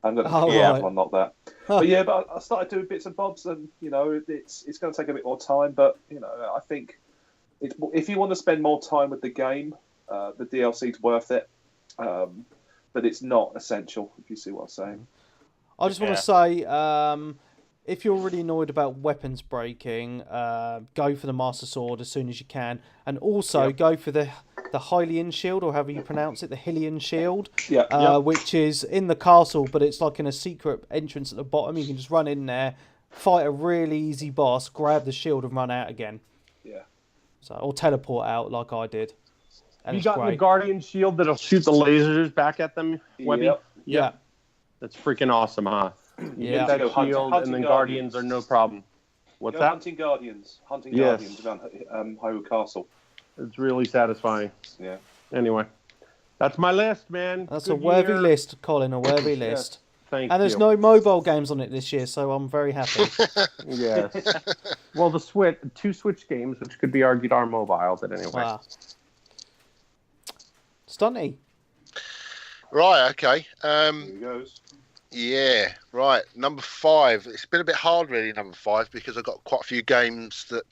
Speaker 6: I haven't got to unlock that. But yeah, but I started doing bits and bobs, and it's going to take a bit more time. But I think if you want to spend more time with the game, the DLC's worth it. But it's not essential, if you see what I'm saying.
Speaker 3: I just want to say, if you're really annoyed about weapons breaking, go for the Master Sword as soon as you can. And also go for the Hylian Shield, or however you pronounce it, the Hylian Shield, which is in the castle, but it's like in a secret entrance at the bottom. You can just run in there, fight a really easy boss, grab the shield and run out again.
Speaker 6: Yeah.
Speaker 3: So, or teleport out like I did. And
Speaker 5: you got the Guardian Shield that'll shoot the lasers back at them, Webby?
Speaker 6: Yep.
Speaker 3: Yeah.
Speaker 5: That's freaking awesome, huh?
Speaker 3: You
Speaker 5: get that shield, and then Guardians are no problem. What's that?
Speaker 6: Hunting Guardians around Hyrule Castle.
Speaker 5: It's really satisfying.
Speaker 6: Yeah.
Speaker 5: Anyway, that's my list, man.
Speaker 3: That's a worthy list, Colin, a worthy list.
Speaker 5: Thank you.
Speaker 3: And there's no mobile games on it this year, so I'm very happy.
Speaker 5: Yes. Well, two Switch games, which could be argued are mobile, but anyway.
Speaker 3: Wow. Stunty.
Speaker 1: Right, okay.
Speaker 6: Here he goes.
Speaker 1: Yeah, right. Number 5. It's been a bit hard, really, number 5, because I've got quite a few games that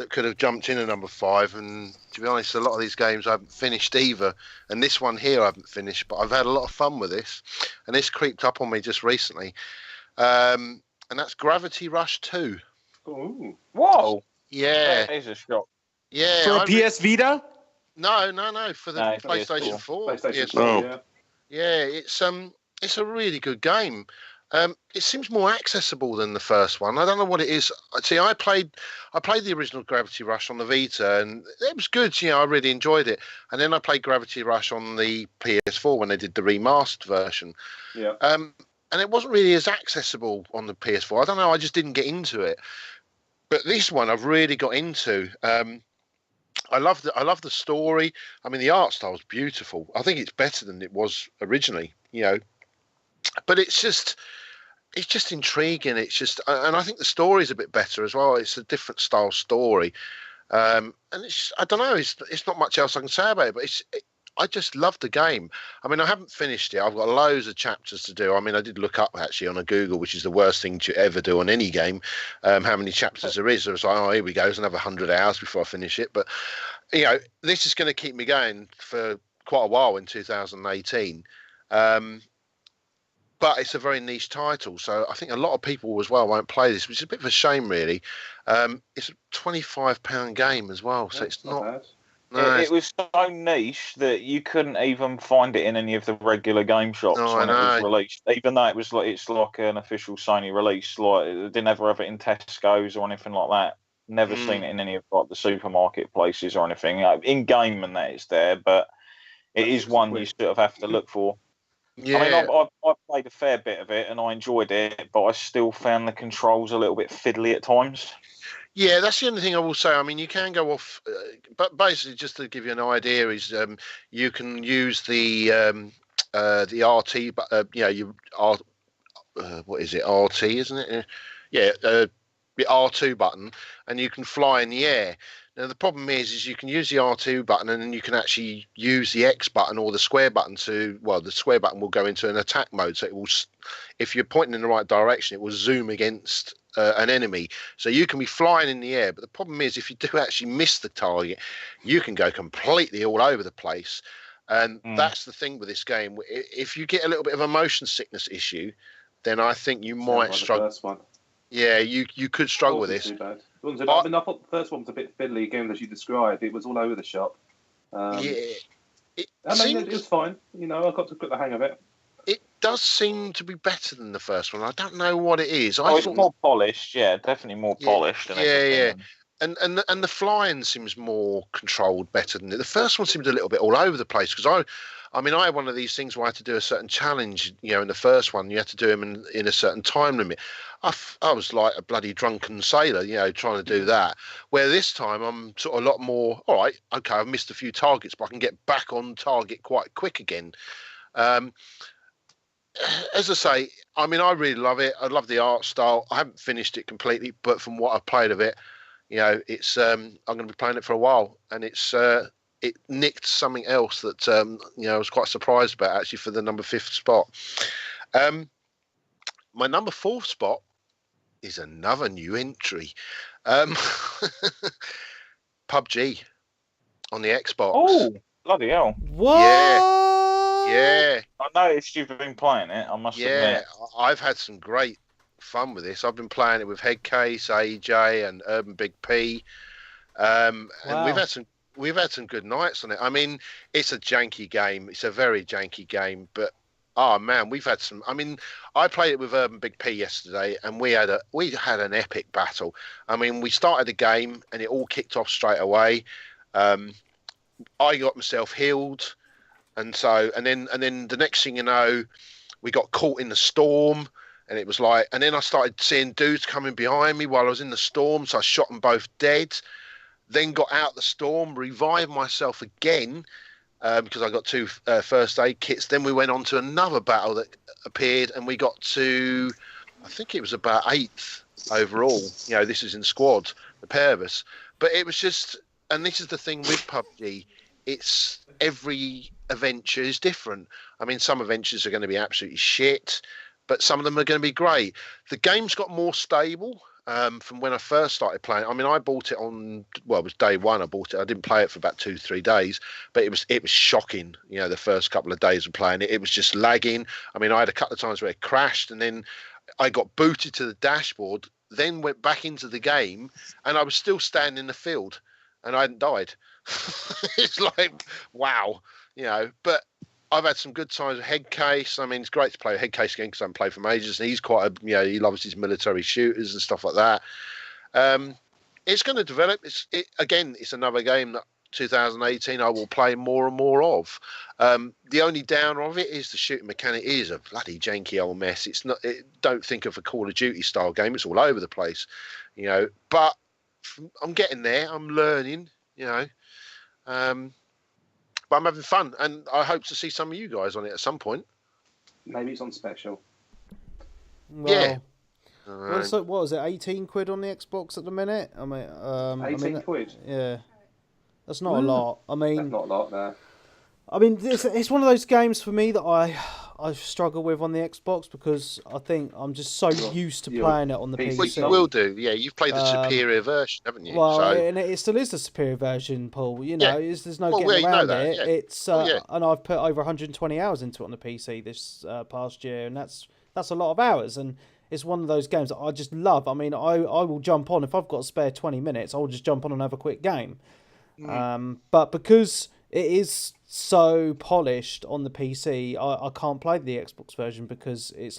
Speaker 1: could have jumped in at number 5. And to be honest, a lot of these games I haven't finished either. And this one here I haven't finished, but I've had a lot of fun with this. And this creeped up on me just recently. And that's Gravity Rush 2.
Speaker 6: Ooh.
Speaker 2: Whoa.
Speaker 1: Yeah.
Speaker 2: That is a shock.
Speaker 1: Yeah.
Speaker 5: For a PS Vita?
Speaker 1: No, for the PlayStation 4.
Speaker 6: PlayStation 4, yeah.
Speaker 1: Yeah, it's a really good game. It seems more accessible than the first one. I don't know what it is. See, I played the original Gravity Rush on the Vita, and it was good. I really enjoyed it. And then I played Gravity Rush on the PS4 when they did the remastered version.
Speaker 6: Yeah.
Speaker 1: And it wasn't really as accessible on the PS4. I don't know. I just didn't get into it. But this one I've really got into. I love the story. I mean, the art style is beautiful. I think it's better than it was originally, But it's just intriguing. It's just, and I think the story's a bit better as well. It's a different style story, and it's, I don't know. It's not much else I can say about it. But I just love the game. I mean, I haven't finished it. I've got loads of chapters to do. I mean, I did look up actually on a Google, which is the worst thing to ever do on any game, how many chapters there is. I was like, oh, here we go. There's another 100 hours before I finish it. But, this is going to keep me going for quite a while in 2018. But it's a very niche title. So I think a lot of people as well won't play this, which is a bit of a shame, really. It's a £25 game as well. So it's not
Speaker 2: It was so niche that you couldn't even find it in any of the regular game shops when it was released. Even though it's like an official Sony release, like it didn't ever have it in Tesco's or anything like that. Never seen it in any of like the supermarket places or anything. In game and that it's there, but it is one you sort of have to look for. Yeah. I mean, I played a fair bit of it and I enjoyed it, but I still found the controls a little bit fiddly at times.
Speaker 1: Yeah, that's the only thing I will say. I mean, you can go off, but basically, just to give you an idea, is you can use the RT, but what is it? RT, isn't it? Yeah, the R2 button, and you can fly in the air. Now the problem is you can use the R2 button, and then you can actually use the X button or the square button the square button will go into an attack mode. So it will, if you're pointing in the right direction, it will zoom against an enemy. So you can be flying in the air, but the problem is if you do actually miss the target, you can go completely all over the place. And that's the thing with this game. If you get a little bit of a motion sickness issue, then I think you might struggle. Yeah, you could struggle with this.
Speaker 6: Too bad. I thought the first one was a bit fiddly, again, as you described. It was all over the shop.
Speaker 1: It
Speaker 6: was fine. You know, I got to get the hang of it.
Speaker 1: It does seem to be better than the first one. I don't know what it is.
Speaker 2: It's more polished. Yeah, definitely more polished.
Speaker 1: Yeah. And the flying seems more controlled better than the first one. Seemed a little bit all over the place because I had one of these things where I had to do a certain challenge. You know, in the first one, you had to do them in a certain time limit. I was like a bloody drunken sailor, you know, trying to do that. Where this time I'm sort of a lot more. All right, okay, I've missed a few targets, but I can get back on target quite quick again. As I say, I mean, I really love it. I love the art style. I haven't finished it completely, but from what I've played of it, you know, it's I'm going to be playing it for a while, and it nicked something else that I was quite surprised about actually for the number 5th spot. My number 4th spot is another new entry, PUBG on the Xbox.
Speaker 2: Oh, bloody hell!
Speaker 3: What?
Speaker 1: Yeah.
Speaker 2: I noticed you've been playing it. I must admit.
Speaker 1: Yeah, I've had some great fun with this. I've been playing it with Headcase, AJ, and Urban Big P, and we've had some good nights on it. I mean, it's a janky game. It's a very janky game, but oh man, we've had some. I mean, I played it with Urban Big P yesterday, and we had an epic battle. I mean, we started the game, and it all kicked off straight away. I got myself healed. And then the next thing you know, we got caught in the storm, and it was like, and then I started seeing dudes coming behind me while I was in the storm, so I shot them both dead. Then got out the storm, revived myself again because I got 2 first aid kits. Then we went on to another battle that appeared, and we got to, I think it was about 8th overall. You know, this is in squad, the pair of us. But it was just, and this is the thing with PUBG, it's every adventure is different. I mean, some adventures are going to be absolutely shit, but some of them are going to be great. The game's got more stable from when I first started playing. I mean, I bought it it was day one. I bought it. I didn't play it for about 2-3 days, but it was shocking. You know, the first couple of days of playing it, it was just lagging. I mean, I had a couple of times where it crashed, and then I got booted to the dashboard, then went back into the game, and I was still standing in the field, and I hadn't died. It's like, wow, you know, but I've had some good times with Headcase. I mean, it's great to play with Headcase again because I haven't played for him ages, and he's he loves his military shooters and stuff like that. It's going to develop. It's another game that 2018 I will play more and more of. The only downer of it is the shooting mechanic is a bloody janky old mess. It's not. Don't think of a Call of Duty style game. It's all over the place, you know. But I'm getting there. I'm learning, you know. But I'm having fun, and I hope to see some of you guys on it at some point.
Speaker 6: Maybe it's on special.
Speaker 3: Well, yeah. What was it? 18 quid on the Xbox at the minute. I mean,
Speaker 6: 18 quid.
Speaker 3: Yeah, that's not a lot. I mean,
Speaker 6: that's not a lot there.
Speaker 3: I mean, it's one of those games for me that I struggle with on the Xbox because I think I'm just so used to playing it on the PC.
Speaker 1: Well, you will do, yeah. You've played the superior version, haven't you?
Speaker 3: Well, and it still is the superior version, Paul. You know, there's no getting around it. Yeah. It's and I've put over 120 hours into it on the PC this past year, and that's a lot of hours. And it's one of those games that I just love. I mean, I will jump on if I've got a spare 20 minutes. I'll just jump on and have a quick game. But because it is so polished on the PC, I can't play the Xbox version because it's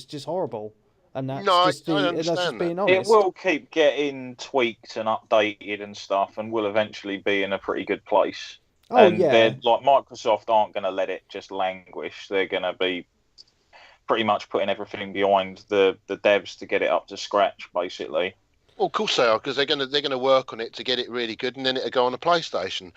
Speaker 3: just horrible. And that's
Speaker 1: I
Speaker 3: just
Speaker 1: understand
Speaker 3: being
Speaker 1: that.
Speaker 3: honest.
Speaker 2: It will keep getting tweaked and updated and stuff, and will eventually be in a pretty good place.
Speaker 3: Oh,
Speaker 2: and
Speaker 3: yeah.
Speaker 2: they're like Microsoft aren't going to let it just languish. They're going to be pretty much putting everything behind the devs to get it up to scratch, basically.
Speaker 1: Well, of course they are, because they're gonna work on it to get it really good, and then it'll go on a PlayStation.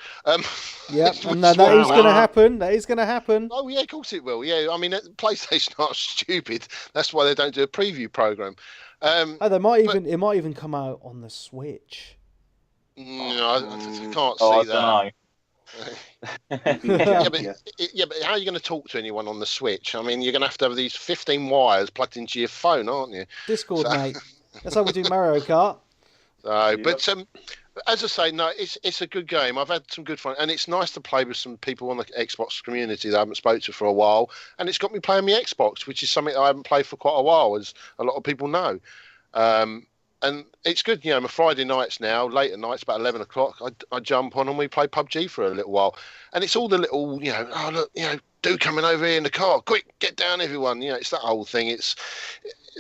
Speaker 3: Yep, and that is going to happen. That is going to happen.
Speaker 1: Oh yeah, of course it will. Yeah, I mean, PlayStation aren't stupid. That's why they don't do a preview program.
Speaker 3: It might even come out on the Switch.
Speaker 1: No, I can't
Speaker 2: I
Speaker 1: see that.
Speaker 2: don't know.
Speaker 1: But how are you going to talk to anyone on the Switch? I mean, you're going to have these 15 wires plugged into your phone, aren't you?
Speaker 3: Discord, mate. That's how we do Mario Kart.
Speaker 1: But as I say, no, it's a good game. I've had some good fun, and it's nice to play with some people on the Xbox community that I haven't spoken to for a while, and it's got me playing my Xbox, which is something I haven't played for quite a while, as a lot of people know. And it's good, my Friday nights now, late at nights, about 11 o'clock, I jump on and we play PUBG for a little while. And it's all the little, oh, look, dude coming over here in the car, quick, get down, everyone. It's that whole thing.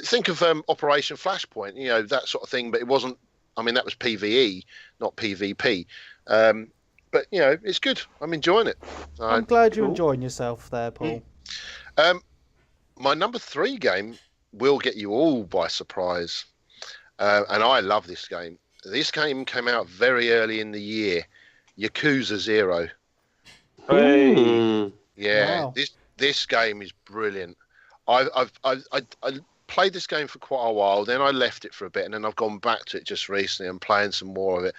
Speaker 1: Think of Operation Flashpoint, that sort of thing, but it wasn't, that was PvE, not PvP. But, it's good. I'm enjoying it.
Speaker 3: I'm glad you're enjoying yourself there, Paul.
Speaker 1: My number 3 game will get you all by surprise. And I love this game. This game came out very early in the year. Yakuza 0.
Speaker 2: Hey.
Speaker 1: Yeah,
Speaker 3: Wow.
Speaker 1: This game is brilliant. I played this game for quite a while, then I left it for a bit, and then I've gone back to it just recently and playing some more of it.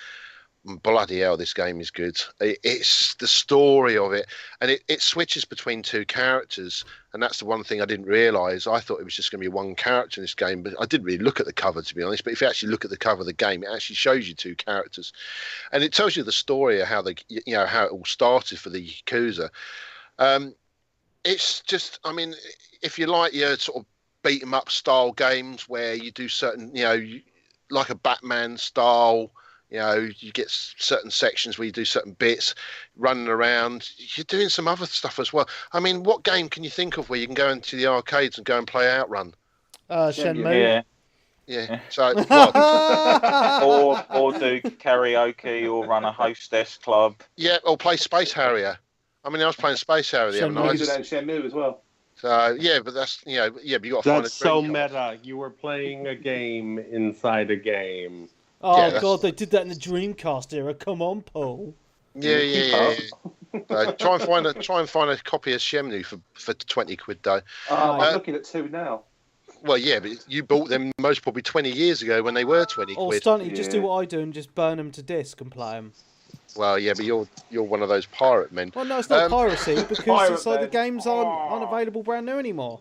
Speaker 1: Bloody hell, this game is good. It's the story of it, and it switches between 2 characters, and that's the one thing I didn't realise. I thought it was just going to be one character in this game, but I didn't really look at the cover, to be honest. But if you actually look at the cover of the game, it actually shows you 2 characters, and it tells you the story of how how it all started for the Yakuza. It's just, if you like your sort of beat 'em up style games where you do certain, like a Batman style. You get certain sections where you do certain bits, running around. You're doing some other stuff as well. What game can you think of where you can go into the arcades and go and play Outrun?
Speaker 3: Shenmue.
Speaker 1: Yeah. So,
Speaker 2: or do karaoke or run a hostess club.
Speaker 1: Yeah, or play Space Harrier. I was playing Space Harrier the other night.
Speaker 6: Shenmue as well.
Speaker 1: So yeah, but that's but you got to find a
Speaker 5: That's so
Speaker 1: dream
Speaker 5: meta.
Speaker 1: car.
Speaker 5: You were playing a game inside a game.
Speaker 3: Oh,
Speaker 1: Yeah,
Speaker 3: God, they did that in the Dreamcast era. Come on, Paul.
Speaker 1: Yeah. Try and find a copy of Shenmue for 20 quid though.
Speaker 6: I'm looking at 2 now.
Speaker 1: Well, yeah, but you bought them most probably 20 years ago when they were 20
Speaker 3: Or
Speaker 1: quid.
Speaker 3: Stunty, just do what I do and just burn them to disc and play them.
Speaker 1: Well, yeah, but you're one of those pirate men.
Speaker 3: Well, no, it's not piracy because it's like the
Speaker 6: men.
Speaker 3: games aren't available brand new anymore.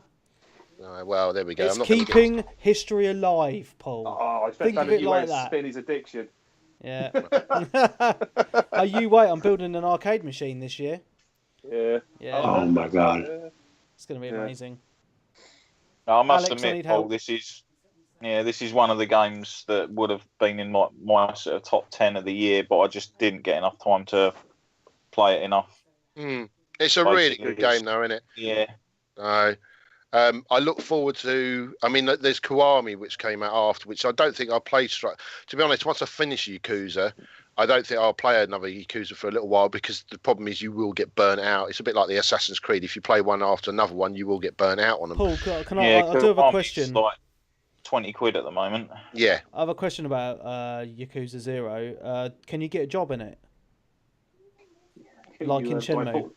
Speaker 1: Well, there we go.
Speaker 3: It's
Speaker 1: I'm not gonna
Speaker 3: keeping history alive, Paul.
Speaker 6: I
Speaker 3: Think of it like that.
Speaker 6: Spin his addiction.
Speaker 3: Yeah. I'm building an arcade machine this year.
Speaker 6: Yeah.
Speaker 3: Yeah.
Speaker 5: Oh my god.
Speaker 3: It's going to be amazing.
Speaker 2: I must
Speaker 3: Alex, I
Speaker 2: admit,
Speaker 3: need
Speaker 2: Paul,
Speaker 3: help.
Speaker 2: this is one of the games that would have been in my sort of top 10 of the year, but I just didn't get enough time to play it enough.
Speaker 1: It's a really good game, though, isn't it?
Speaker 2: Yeah.
Speaker 1: I look forward to. There's Kiwami, which came out after, which I don't think I'll play straight. To be honest, once I finish Yakuza, I don't think I'll play another Yakuza for a little while because the problem is you will get burnt out. It's a bit like the Assassin's Creed. If you play one after another one, you will get burnt out on them.
Speaker 3: Paul, I do have a question.
Speaker 2: It's like 20 quid at the moment.
Speaker 1: Yeah.
Speaker 3: I have a question about Yakuza 0. Can you get a job in it? Like in Shenmue?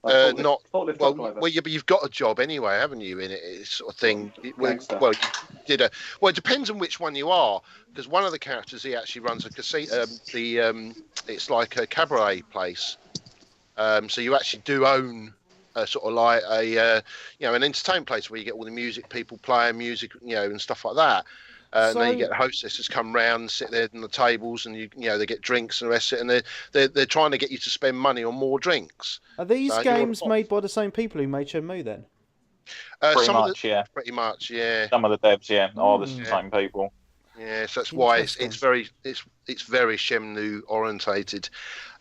Speaker 1: You've got a job anyway, haven't you? In it, it's sort of thing. It depends on which one you are, because one of the characters he actually runs a casino. It's like a cabaret place. So you actually do own sort of like an entertainment place where you get all the music people playing music, and stuff like that. And then you get the hostesses come round and sit there on the tables, and they get drinks and the rest of it, and they're trying to get you to spend money on more drinks.
Speaker 3: Are these games made by the same people who made Shenmue then?
Speaker 2: Pretty much, yeah.
Speaker 1: Pretty much, yeah.
Speaker 2: Some of the devs, are the same people.
Speaker 1: Yeah, so that's why it's very Shenmue orientated.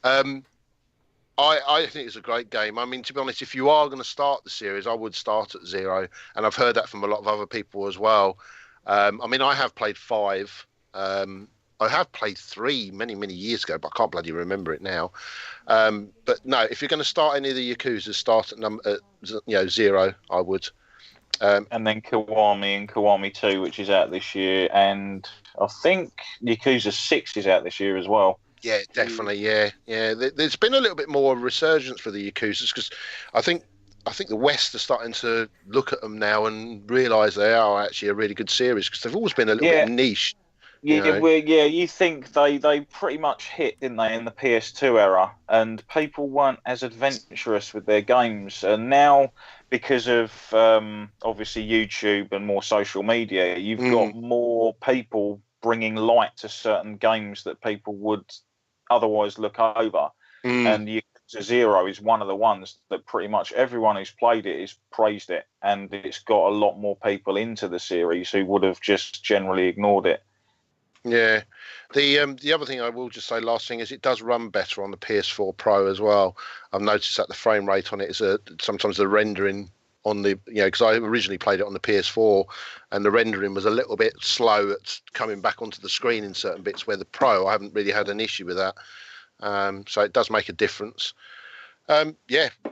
Speaker 1: I think it's a great game. I mean, to be honest, if you are going to start the series, I would start at 0, and I've heard that from a lot of other people as well. I mean, I have played 5. I have played 3 many, many years ago, but I can't bloody remember it now. But no, if you're going to start any of the Yakuza, start at 0. I would.
Speaker 2: And then Kiwami and Kiwami 2, which is out this year, and I think Yakuza 6 is out this year as well.
Speaker 1: Yeah, definitely. Yeah. There's been a little bit more resurgence for the Yakuzas because I think the West are starting to look at them now and realise they are actually a really good series because they've always been a little bit niche.
Speaker 2: You think they pretty much hit, didn't they, in the PS2 era, and people weren't as adventurous with their games, and now because of obviously YouTube and more social media, you've got more people bringing light to certain games that people would otherwise look over, and Yakuza 0 is one of the ones that pretty much everyone who's played it has praised it, and it's got a lot more people into the series who would have just generally ignored it.
Speaker 1: Yeah, the other thing I will just say, last thing, is it does run better on the PS4 Pro as well. I've noticed that the frame rate on it is sometimes the rendering on the because I originally played it on the PS4 and the rendering was a little bit slow at coming back onto the screen in certain bits. Where the Pro, I haven't really had an issue with that, so it does make a difference.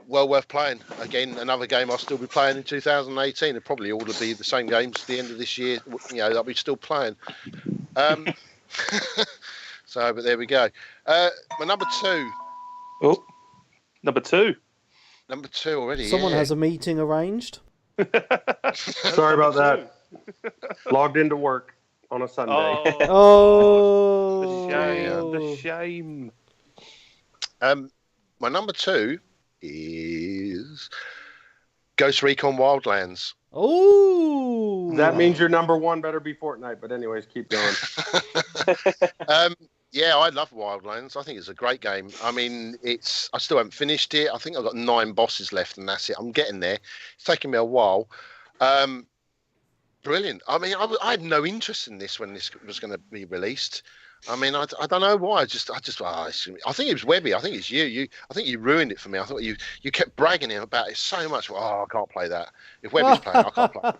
Speaker 1: Well worth playing. Again, another game I'll still be playing in 2018. It'll probably all be the same games at the end of this year. That I'll be still playing. So, but there we go. My number 2.
Speaker 5: Oh, number 2.
Speaker 1: Number 2 already.
Speaker 3: Someone has a meeting arranged.
Speaker 5: Sorry about that. Logged into work on a Sunday.
Speaker 3: Oh,
Speaker 5: the shame.
Speaker 1: My number 2 is Ghost Recon Wildlands.
Speaker 3: Oh,
Speaker 5: that means your number 1 better be Fortnite. But anyways, keep going.
Speaker 1: Yeah, I love Wildlands. I think it's a great game. I mean, I still haven't finished it. I think I've got 9 bosses left, and that's it. I'm getting there. It's taking me a while. Brilliant. I mean, I had no interest in this when this was going to be released. I mean, I don't know why. I think it was Webby. I think it's you. I think you ruined it for me. I thought you kept bragging about it so much. I can't play that. If Webby's playing, I can't play it.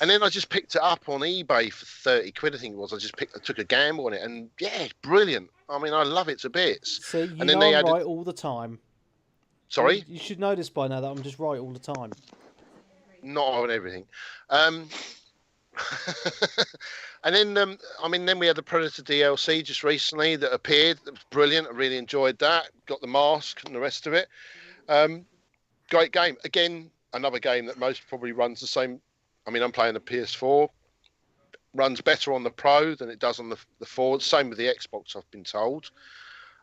Speaker 1: And then I just picked it up on eBay for 30 quid, I think it was. I took a gamble on it, and yeah, it's brilliant. I mean, I love it to bits.
Speaker 3: See, I'm right all the time.
Speaker 1: Sorry?
Speaker 3: You should know this by now that I'm just right all the time.
Speaker 1: Not on everything. And then, then we had the Predator DLC just recently that appeared. It was brilliant. I really enjoyed that. Got the mask and the rest of it. Great game. Again, another game that most probably runs the same. I mean, I'm playing the PS4. Runs better on the Pro than it does on the 4. Same with the Xbox, I've been told.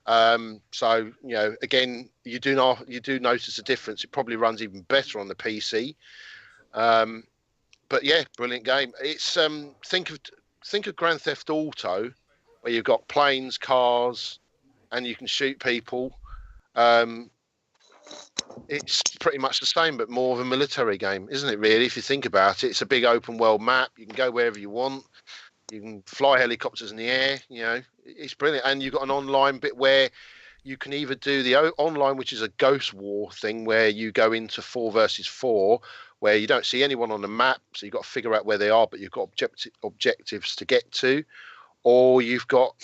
Speaker 1: So, again, you do notice a difference. It probably runs even better on the PC. But yeah, brilliant game. It's think of Grand Theft Auto, where you've got planes, cars, and you can shoot people. It's pretty much the same, but more of a military game, isn't it, really? If you think about it, it's a big open world map. You can go wherever you want. You can fly helicopters in the air. It's brilliant. And you've got an online bit where you can either do the online, which is a ghost war thing, where you go into 4 versus 4, where you don't see anyone on the map, so you've got to figure out where they are, but you've got objectives to get to. Or you've got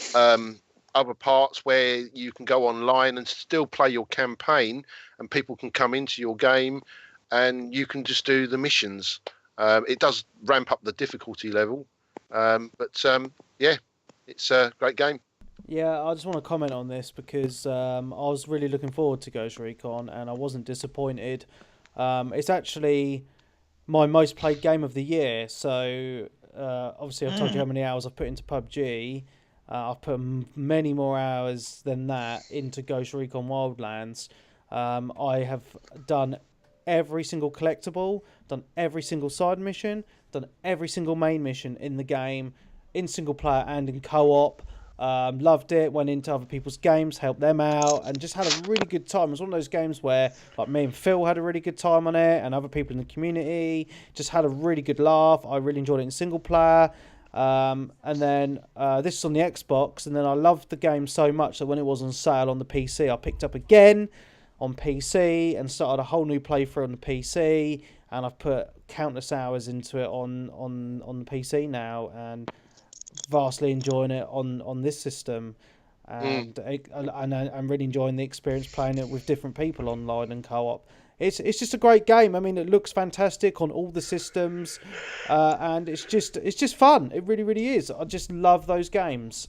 Speaker 1: other parts where you can go online and still play your campaign, and people can come into your game and you can just do the missions. It does ramp up the difficulty level, but it's a great game.
Speaker 3: Yeah, I just want to comment on this because I was really looking forward to Ghost Recon and I wasn't disappointed. It's actually my most played game of the year, so obviously I've told you how many hours I've put into PUBG. I've put many more hours than that into Ghost Recon Wildlands. I have done every single collectible, done every single side mission, done every single main mission in the game, in single player and in co-op. Loved it, went into other people's games, helped them out, and just had a really good time. It was one of those games where like me and Phil had a really good time on it, and other people in the community just had a really good laugh. I really enjoyed it in single player. And then this is on the Xbox, and then I loved the game so much that when it was on sale on the PC, I picked up again on PC and started a whole new playthrough on the PC, and I've put countless hours into it on the PC now, and vastly enjoying it on this system. And I'm really enjoying the experience playing it with different people online and co-op. It's just a great game. I mean, it looks fantastic on all the systems, and it's just fun. It really, really is. I just love those games.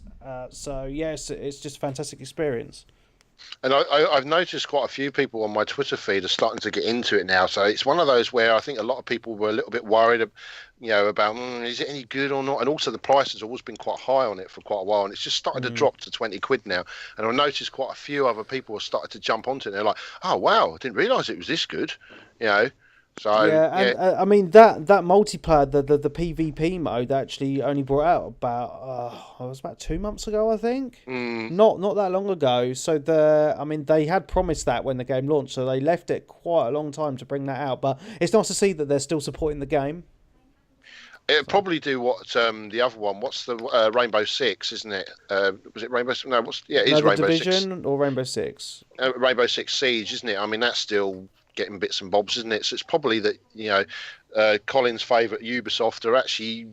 Speaker 3: So yes, it's just a fantastic experience.
Speaker 1: And I've noticed quite a few people on my Twitter feed are starting to get into it now. So it's one of those where I think a lot of people were a little bit worried, about is it any good or not? And also the price has always been quite high on it for quite a while, and it's just started to drop to 20 quid now. And I've noticed quite a few other people have started to jump onto it. And they're like, oh wow, I didn't realise it was this good, So
Speaker 3: yeah, and I mean that multiplayer, the PvP mode actually only brought out about it was about 2 months ago, I think. Not that long ago. So they had promised that when the game launched, so they left it quite a long time to bring that out. But it's nice to see that they're still supporting the game.
Speaker 1: It'll probably do what the other one. What's the Rainbow Six, isn't it? Was it Rainbow? No, it is Rainbow
Speaker 3: Division
Speaker 1: Six
Speaker 3: or Rainbow Six.
Speaker 1: Rainbow Six Siege, isn't it? I mean, that's still getting bits and bobs, isn't it? So it's probably that Colin's favourite Ubisoft are actually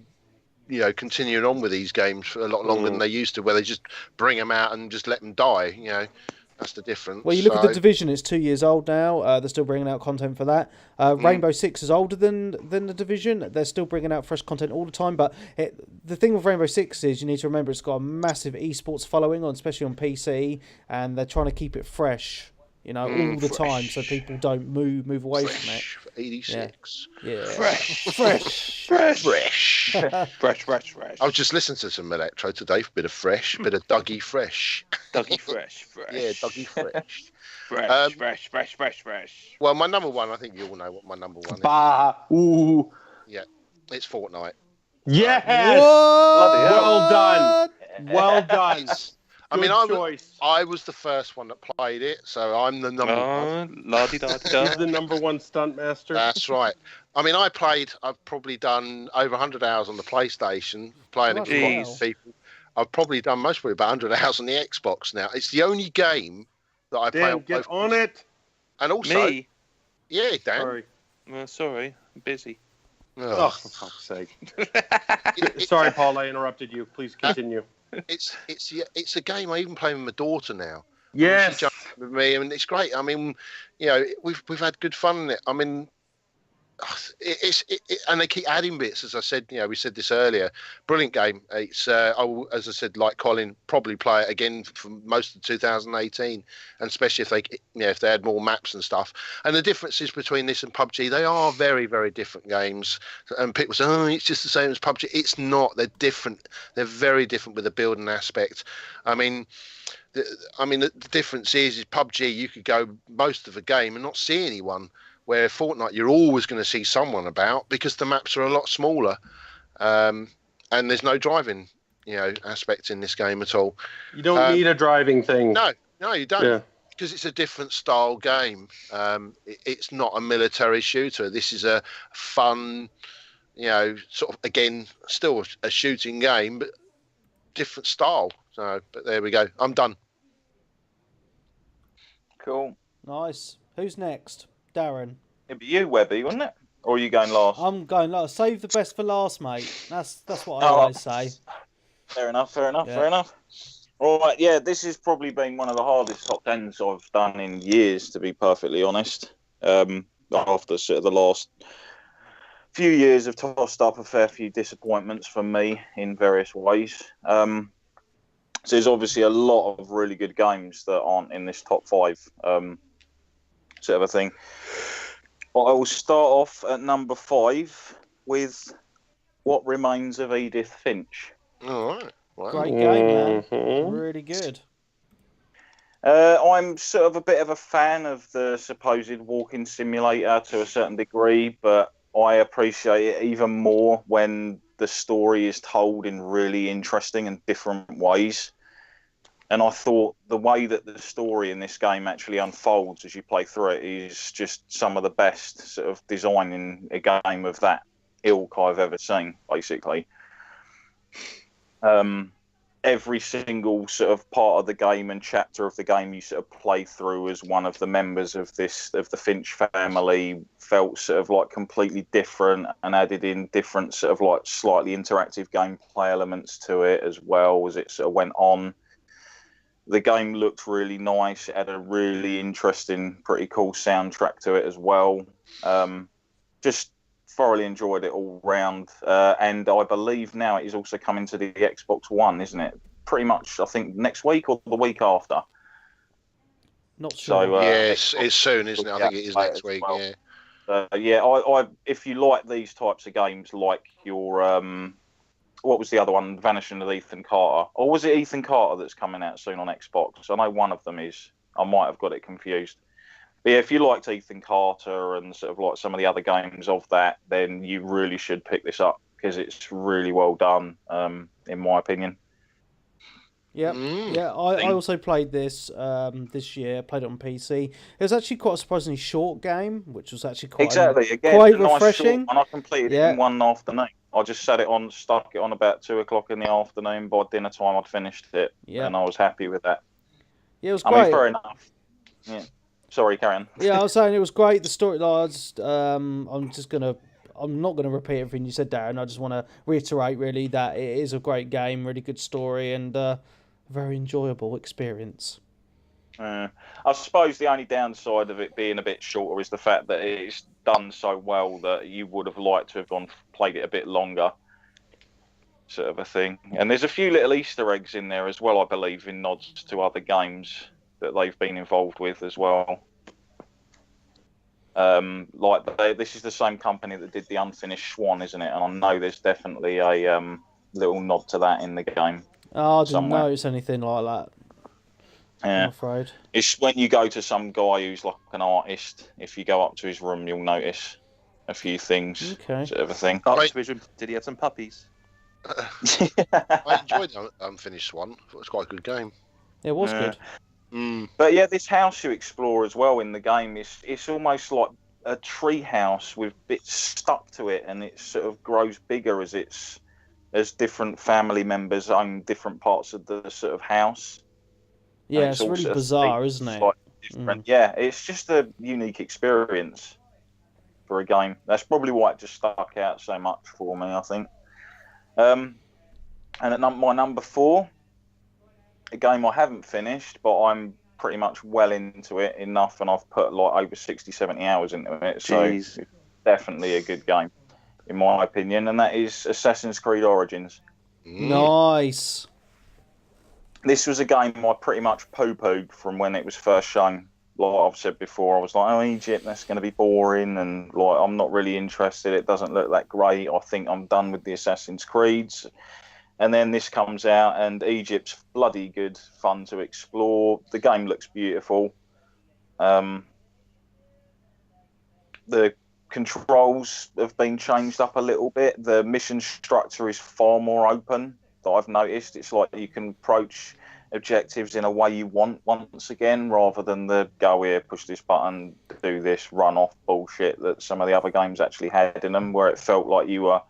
Speaker 1: continuing on with these games for a lot longer than they used to, where they just bring them out and just let them die. That's the difference.
Speaker 3: Well, you look at the Division; it's 2 years old now. They're still bringing out content for that. Rainbow Six is older than the Division. They're still bringing out fresh content all the time. But the thing with Rainbow Six is you need to remember it's got a massive esports following especially on PC, and they're trying to keep it fresh. All the time, so people don't move away from it.
Speaker 1: 86.
Speaker 3: Yeah.
Speaker 1: Fresh. I was just listening to some electro today, a bit of fresh, bit of Dougie Fresh.
Speaker 7: Dougie Fresh.
Speaker 1: Yeah, Dougie Fresh.
Speaker 7: Fresh.
Speaker 1: Well, my number one, I think you all know what my number one is.
Speaker 5: Ooh.
Speaker 1: Yeah, it's Fortnite.
Speaker 5: Yes!
Speaker 3: What?
Speaker 5: Well done.
Speaker 1: I mean, I was the first one that played it, so I'm the number one.
Speaker 5: He's the number one stunt master.
Speaker 1: That's right. I mean, I've probably done over 100 hours on the PlayStation, playing it with people. I've probably done probably about 100 hours on the Xbox now. It's the only game that I play on
Speaker 5: get on it.
Speaker 1: And also...
Speaker 7: Me?
Speaker 1: Yeah, Dan.
Speaker 5: Sorry.
Speaker 7: Sorry, I'm busy.
Speaker 5: Oh, for fuck's sake. Sorry, Paul, I interrupted you. Please continue.
Speaker 1: It's a game I even play with my daughter now.
Speaker 5: Yes.
Speaker 1: She jumps with me, and it's great. I mean, we've had good fun in it. I mean, and they keep adding bits. As I said, we said this earlier. Brilliant game. It's as I said, like Colin, probably play it again for most of 2018, and especially if they had more maps and stuff. And the differences between this and PUBG, they are very, very different games. And people say, oh, it's just the same as PUBG. It's not. They're different. They're very different with the building aspect. I mean, the difference is PUBG. You could go most of the game and not see anyone. Where Fortnite, you're always going to see someone about because the maps are a lot smaller, and there's no driving, aspect in this game at all.
Speaker 5: You don't need a driving thing.
Speaker 1: No, you don't, because it's a different style game. It's not a military shooter. This is a fun, sort of again, still a shooting game, but different style. So, but there we go. I'm done.
Speaker 2: Cool.
Speaker 3: Nice. Who's next? Darren.
Speaker 2: It'd be you, Webby, wouldn't it? Or are you going last?
Speaker 3: I'm going last. Save the best for last, mate. That's what I always say.
Speaker 2: Fair enough. All right, yeah, this has probably been one of the hardest top tens I've done in years, to be perfectly honest. After sort of the last few years have tossed up a fair few disappointments for me in various ways. So there's obviously a lot of really good games that aren't in this top five. Sort of a thing. But I will start off at number 5 with What Remains of Edith Finch.
Speaker 1: All right. Wow.
Speaker 3: Great game, man. Really good.
Speaker 2: I'm sort of a bit of a fan of the supposed walking simulator to a certain degree, but I appreciate it even more when the story is told in really interesting and different ways. And I thought the way that the story in this game actually unfolds as you play through it is just some of the best sort of design in a game of that ilk I've ever seen, basically. Every single sort of part of the game and chapter of the game you sort of play through as one of the members of the Finch family felt sort of like completely different and added in different sort of like slightly interactive gameplay elements to it as well as it sort of went on. The game looked really nice. It had a really interesting, pretty cool soundtrack to it as well. Just thoroughly enjoyed it all round, and I believe now it is also coming to the Xbox One, isn't it? Pretty much, I think next week or the week after.
Speaker 3: Not sure.
Speaker 2: So,
Speaker 1: yes, it's soon, isn't it? I think it is next week.
Speaker 2: Well.
Speaker 1: Yeah.
Speaker 2: I if you like these types of games, like your what was the other one? Vanishing of Ethan Carter, or was it Ethan Carter that's coming out soon on Xbox? I know one of them is. I might have got it confused. But yeah, if you liked Ethan Carter and sort of like some of the other games of that, then you really should pick this up because it's really well done, in my opinion.
Speaker 3: Yeah, yeah. I also played this this year. Played it on PC. It was actually quite a surprisingly short game, which was actually quite quite refreshing.
Speaker 2: And I completed it in one afternoon. I just sat it on, stuck it on about 2:00 in the afternoon. By dinner time, I'd finished it, and I was happy with that.
Speaker 3: Yeah, it was great.
Speaker 2: I mean, fair enough. Yeah. Sorry, Karen.
Speaker 3: Yeah, I was saying it was great. The storylines. I'm not gonna repeat everything you said, Darren. I just want to reiterate really that it is a great game, really good story, and very enjoyable experience.
Speaker 2: I suppose the only downside of it being a bit shorter is the fact that it's done so well that you would have liked to have played it a bit longer, sort of a thing. And there's a few little Easter eggs in there as well, I believe, in nods to other games that they've been involved with as well. This is the same company that did the Unfinished Swan, isn't it? And I know there's definitely a little nod to that in the game.
Speaker 3: Oh, I didn't notice anything like that.
Speaker 2: Yeah.
Speaker 3: I'm afraid.
Speaker 2: It's when you go to some guy who's like an artist, if you go up to his room, you'll notice a few things, sort of a thing.
Speaker 6: Did he have some puppies?
Speaker 1: I enjoyed the Unfinished Swan. It was quite a good game.
Speaker 3: It was good.
Speaker 2: But yeah, this house you explore as well in the game it's almost like a tree house with bits stuck to it, and it sort of grows bigger as different family members own different parts of the sort of house.
Speaker 3: Yeah, it's really bizarre, isn't it?
Speaker 2: Yeah, it's just a unique experience for a game. That's probably why it just stuck out so much for me, I think. And at my number 4, a game I haven't finished, but I'm pretty much well into it enough, and I've put like over 60, 70 hours into it. So it's definitely a good game, in my opinion, and that is Assassin's Creed Origins.
Speaker 3: Nice.
Speaker 2: This was a game I pretty much poo-pooed from when it was first shown. Like I've said before, I was like, oh, Egypt, that's going to be boring, and like I'm not really interested. It doesn't look that great. I think I'm done with the Assassin's Creeds. And then this comes out, and Egypt's bloody good fun to explore. The game looks beautiful. The controls have been changed up a little bit. The mission structure is far more open, that I've noticed. It's like you can approach objectives in a way you want once again, rather than the go here, push this button, do this, run off bullshit that some of the other games actually had in them, where it felt like you were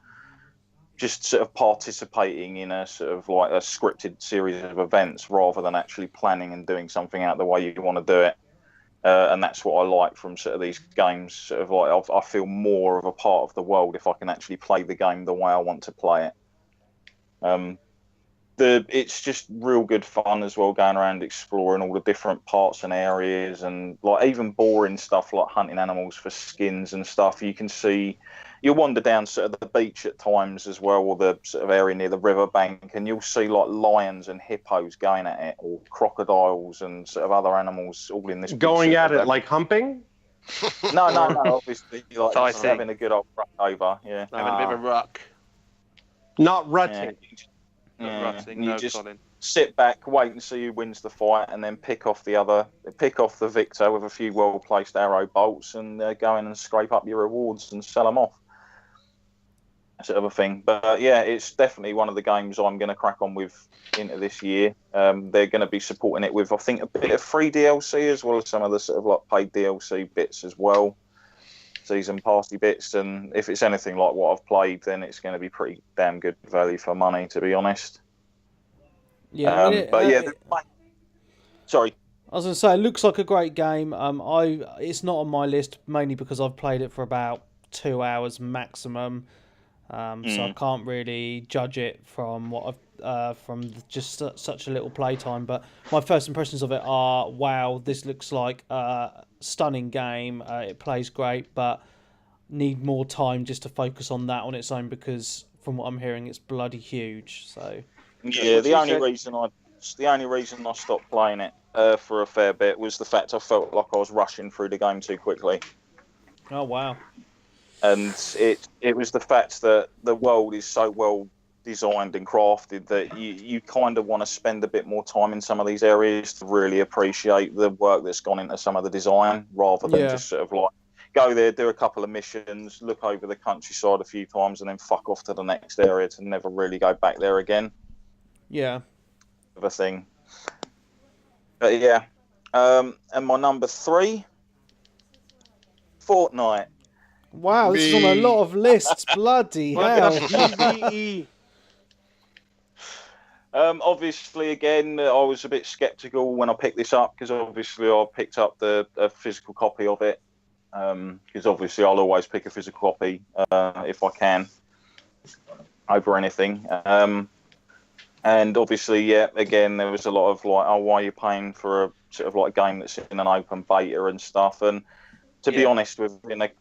Speaker 2: just sort of participating in a sort of like a scripted series of events rather than actually planning and doing something out the way you want to do it. And that's what I like from sort of these games. Sort of like I feel more of a part of the world if I can actually play the game the way I want to play it. It's just real good fun as well, going around exploring all the different parts and areas, and like even boring stuff like hunting animals for skins and stuff. You can see, you'll wander down sort of the beach at times as well, or the sort of area near the riverbank, and you'll see like lions and hippos going at it, or crocodiles and sort of other animals all in this.
Speaker 5: Going at it like humping?
Speaker 2: No, obviously like having a good old ruck over, yeah.
Speaker 6: Having a bit of a ruck.
Speaker 5: Not rutting.
Speaker 2: You just sit back, wait and see who wins the fight, and then pick off the victor with a few well-placed arrow bolts, and go in and scrape up your rewards and sell them off. Sort of a thing. But yeah, it's definitely one of the games I'm going to crack on with into this year. They're going to be supporting it with, I think, a bit of free DLC as well as some of the sort of like paid DLC bits as well. season passy bits, and if it's anything like what I've played, then it's going to be pretty damn good value for money, to be honest.
Speaker 3: Yeah,
Speaker 2: sorry.
Speaker 3: I was going to say, it looks like a great game. It's not on my list mainly because I've played it for about 2 hours maximum, so I can't really judge it from what I've from just such a little playtime. But my first impressions of it are, wow, this looks like a stunning game. It plays great, but need more time just to focus on that on its own, because from what I'm hearing, it's bloody huge. So
Speaker 2: yeah, the only reason I stopped playing it for a fair bit was the fact I felt like I was rushing through the game too quickly.
Speaker 3: Oh wow!
Speaker 2: And it was the fact that the world is so well designed and crafted that you kind of want to spend a bit more time in some of these areas to really appreciate the work that's gone into some of the design, rather than just sort of like go there, do a couple of missions, look over the countryside a few times, and then fuck off to the next area to never really go back there again.
Speaker 3: Yeah.
Speaker 2: Of a thing. But yeah. And my number 3, Fortnite.
Speaker 3: Wow, this is on a lot of lists. Bloody hell.
Speaker 2: Obviously, again, I was a bit sceptical when I picked this up, because obviously I picked up a physical copy of it. Because obviously I'll always pick a physical copy if I can over anything. And obviously, yeah, again, there was a lot of like, oh, why are you paying for a sort of like game that's in an open beta and stuff? And to be honest,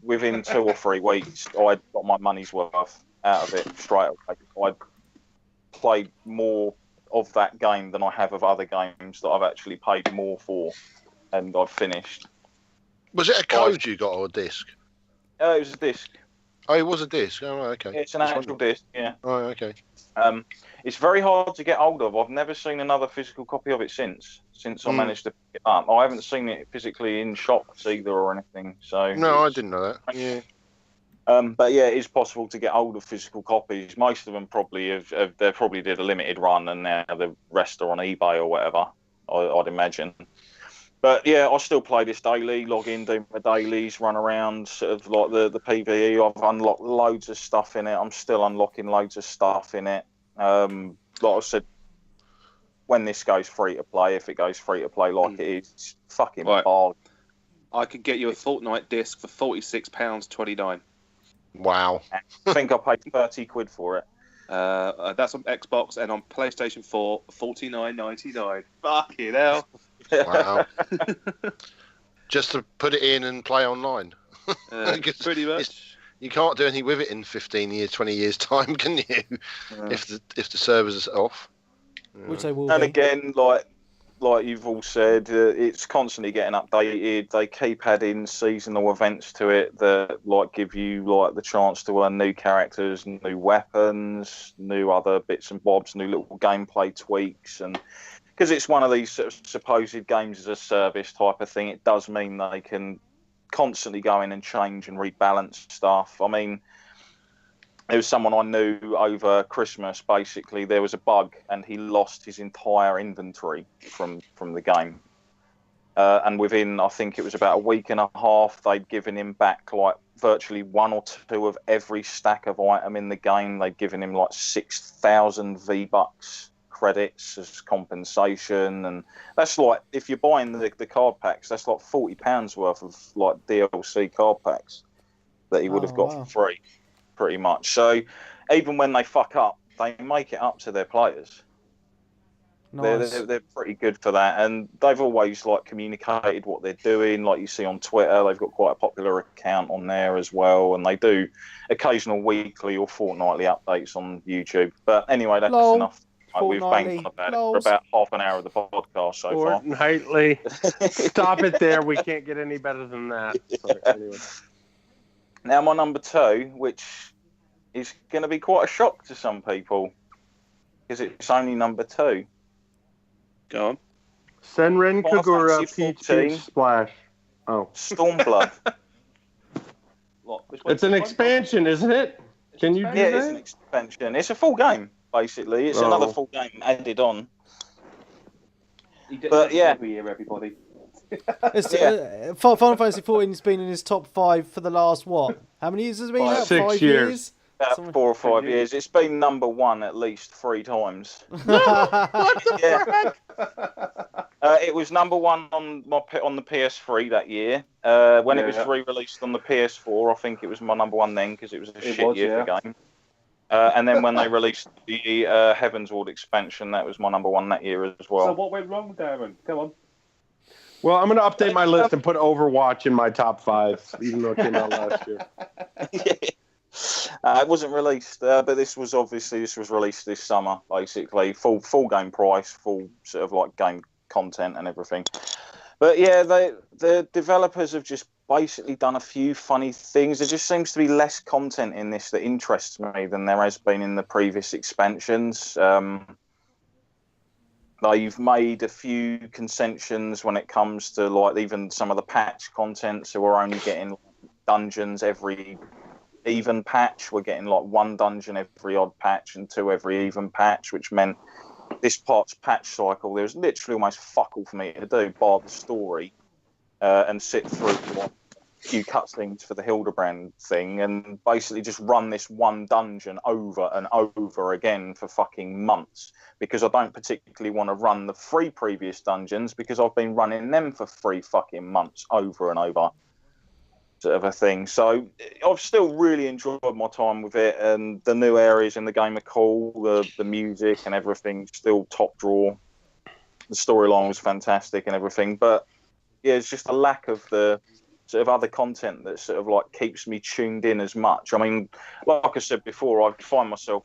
Speaker 2: within 2 or 3 weeks, I got my money's worth out of it straight away. I played more of that game than I have of other games that I've actually paid more for, and I've finished.
Speaker 1: Was it a code you got or a disc?
Speaker 2: It was a disc.
Speaker 1: Oh, it was a disc. Oh, okay.
Speaker 2: It's an actual disc, yeah.
Speaker 1: Oh, okay.
Speaker 2: It's very hard to get hold of. I've never seen another physical copy of it since I managed to pick it up. I haven't seen it physically in shops either or anything. So
Speaker 1: no, I didn't know that. Yeah.
Speaker 2: But yeah, it is possible to get hold of physical copies. Most of them probably they probably did a limited run, and now the rest are on eBay or whatever, I'd imagine. But yeah, I still play this daily, log in, do my dailies, run around, sort of like the PvE. I've unlocked loads of stuff in it. I'm still unlocking loads of stuff in it. Like I said, when this goes free to play, if it goes free to play like it is, it's fucking bargain.
Speaker 6: I could get you a Fortnite disc for £46.29.
Speaker 1: Wow.
Speaker 2: I think I paid 30 quid for it.
Speaker 6: That's on Xbox, and on PlayStation 4, $49.99. Fucking hell.
Speaker 1: Wow. Just to put it in and play online.
Speaker 6: Pretty much.
Speaker 1: You can't do anything with it in 15 years, 20 years time, can you? If the servers are off.
Speaker 3: Which they will
Speaker 2: and
Speaker 3: be.
Speaker 2: Again, like you've all said, it's constantly getting updated. They keep adding seasonal events to it that like give you like the chance to earn new characters, new weapons, new other bits and bobs, new little gameplay tweaks. And because it's one of these sort of supposed games as a service type of thing, it does mean they can constantly go in and change and rebalance stuff. I mean, there was someone I knew over Christmas, basically, there was a bug and he lost his entire inventory from the game. And within, I think it was about a week and a half, they'd given him back like virtually 1 or 2 of every stack of item in the game. They'd given him like 6,000 V-Bucks credits as compensation. And that's like, if you're buying the card packs, that's like £40 worth of like DLC card packs that he would have got for free. Pretty much. So even when they fuck up, they make it up to their players. Nice. They're pretty good for that, and they've always like communicated what they're doing. Like you see on Twitter, they've got quite a popular account on there as well, and they do occasional weekly or fortnightly updates on YouTube. But anyway, that's enough. We've banged on about it for about half an hour of the podcast so far.
Speaker 5: Fortnightly. Stop it there. We can't get any better than that. So, anyway.
Speaker 2: Now, my number 2, which is going to be quite a shock to some people, because it's only number 2.
Speaker 6: Go on.
Speaker 5: Senran Kagura Peach Splash. Oh.
Speaker 2: Stormblood.
Speaker 5: It's an expansion, isn't it? Can you do that?
Speaker 2: Yeah, it's an expansion. It's a full game, basically. It's another full game added on.
Speaker 6: But yeah, every year, everybody.
Speaker 3: Final Fantasy 14 has been in his top 5 for the last, what? How many years has it been out?
Speaker 5: 6 years.
Speaker 2: About 4 or 5 years. It's been number 1 at least 3 times.
Speaker 5: What the
Speaker 2: frick? It was number 1 on the PS3 that year. When it was re-released on the PS4, I think it was my number 1 then because it was a shit year for game. And then when they released the Heavensward expansion, that was my number 1 that year as well.
Speaker 6: So what went wrong, Darren? Come on.
Speaker 5: Well, I'm going to update my list and put Overwatch in my top 5, even though it came out last year.
Speaker 2: It wasn't released, but this was released this summer, basically. Full game price, full sort of like game content and everything. But yeah, the developers have just basically done a few funny things. There just seems to be less content in this that interests me than there has been in the previous expansions. They've made a few concessions when it comes to like even some of the patch content, so we're only getting dungeons every even patch. We're getting like 1 dungeon every odd patch and 2 every even patch, which meant this part's patch cycle there was literally almost fuck all for me to do bar the story and sit through like a few cutscenes for the Hildebrand thing and basically just run this 1 dungeon over and over again for fucking months, because I don't particularly want to run the 3 previous dungeons because I've been running them for 3 fucking months over and over, sort of a thing. So I've still really enjoyed my time with it, and the new areas in the game are cool. The music and everything still top draw. The storyline was fantastic and everything, but yeah, it's just a lack of the sort of other content that sort of like keeps me tuned in as much. I mean, like I said before, I find myself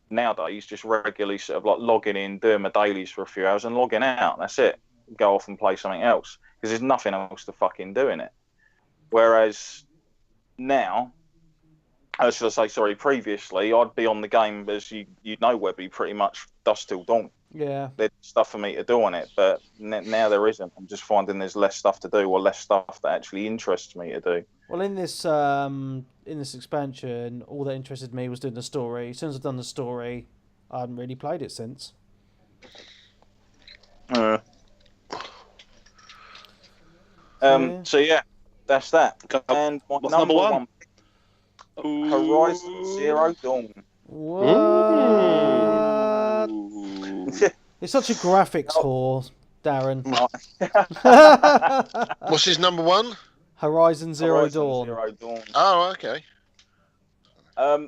Speaker 2: nowadays just regularly sort of like logging in, doing my dailies for a few hours and logging out. That's it. Go off and play something else because there's nothing else to fucking do in it. Whereas now, should I say, sorry, previously, I'd be on the game, as you know, Webby, pretty much dusk till dawn.
Speaker 3: Yeah.
Speaker 2: There's stuff for me to do on it, but now there isn't. I'm just finding there's less stuff to do, or less stuff that actually interests me to do.
Speaker 3: Well, in this expansion, all that interested me was doing the story. As soon as I've done the story, I haven't really played it since.
Speaker 2: So yeah, that's that. And my number one, Horizon Zero Dawn.
Speaker 3: What? It's such a graphics whore, Darren.
Speaker 1: What's his number 1?
Speaker 3: Horizon Zero Dawn.
Speaker 1: Oh, okay.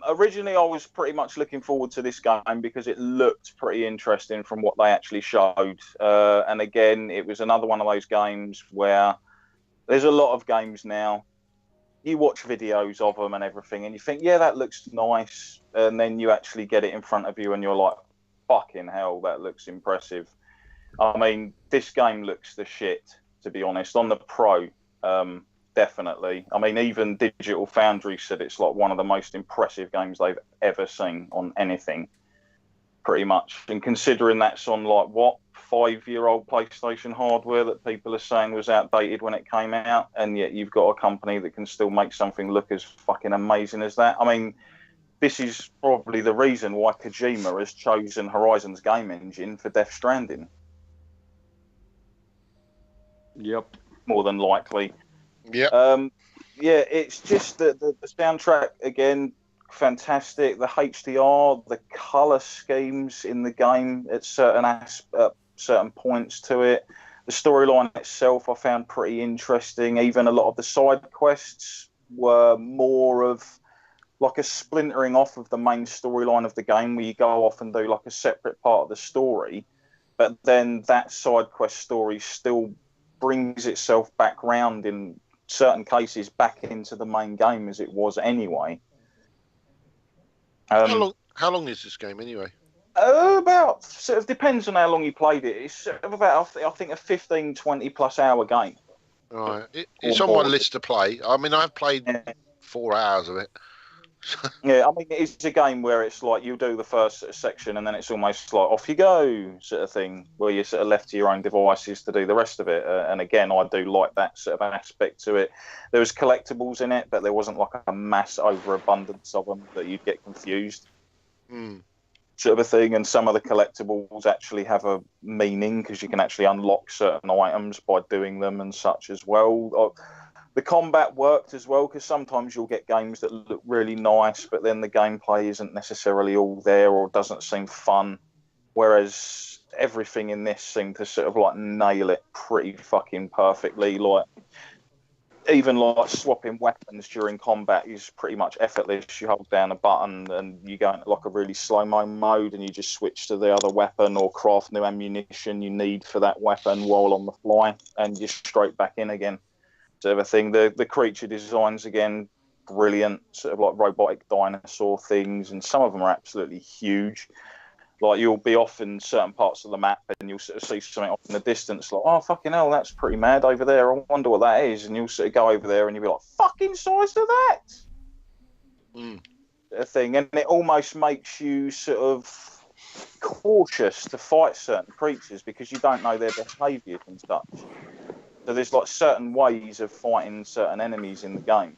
Speaker 2: Originally, I was pretty much looking forward to this game because it looked pretty interesting from what they actually showed. And again, it was another one of those games where there's a lot of games now. You watch videos of them and everything, and you think, yeah, that looks nice. And then you actually get it in front of you, and you're like, fucking hell, that looks impressive. I mean, this game looks the shit, to be honest. On the Pro, definitely. I mean, even Digital Foundry said it's like one of the most impressive games they've ever seen on anything, pretty much. And considering that's on like what 5-year-old PlayStation hardware that people are saying was outdated when it came out, and yet you've got a company that can still make something look as fucking amazing as that. I mean, this is probably the reason why Kojima has chosen Horizon's game engine for Death Stranding.
Speaker 5: Yep.
Speaker 2: More than likely.
Speaker 1: Yeah.
Speaker 2: Yeah, it's just the soundtrack, again, fantastic. The HDR, the colour schemes in the game at certain points to it. The storyline itself I found pretty interesting. Even a lot of the side quests were more of like a splintering off of the main storyline of the game, where you go off and do like a separate part of the story, but then that side quest story still brings itself back round in certain cases back into the main game as it was anyway.
Speaker 1: How long is this game anyway?
Speaker 2: About, sort of depends on how long you played it. It's sort of about, I think, a 15, 20 plus hour game.
Speaker 1: Right. It's on my list to play. I mean, I've played 4 hours of it.
Speaker 2: Yeah, I mean, it's a game where it's like you do the first section and then it's almost like off you go sort of thing, where you're sort of left to your own devices to do the rest of it. And again, I do like that sort of aspect to it. There was collectibles in it, but there wasn't like a mass overabundance of them that you'd get confused. sort of a thing. And some of the collectibles actually have a meaning because you can actually unlock certain items by doing them and such as well. The combat worked as well because sometimes you'll get games that look really nice, but then the gameplay isn't necessarily all there or doesn't seem fun. Whereas everything in this seemed to sort of like nail it pretty fucking perfectly. Like even like swapping weapons during combat is pretty much effortless. You hold down a button and you go into like a really slow-mo mode and you just switch to the other weapon or craft new ammunition you need for that weapon while on the fly and you're straight back in again. Sort of a thing. The creature designs again, brilliant, sort of like robotic dinosaur things, and some of them are absolutely huge. Like you'll be off in certain parts of the map and you'll sort of see something off in the distance like, oh, fucking hell, that's pretty mad over there. I wonder what that is. And you'll sort of go over there and you'll be like, fucking size of that. A thing. And it almost makes you sort of cautious to fight certain creatures because you don't know their behaviours and such. So there's like certain ways of fighting certain enemies in the game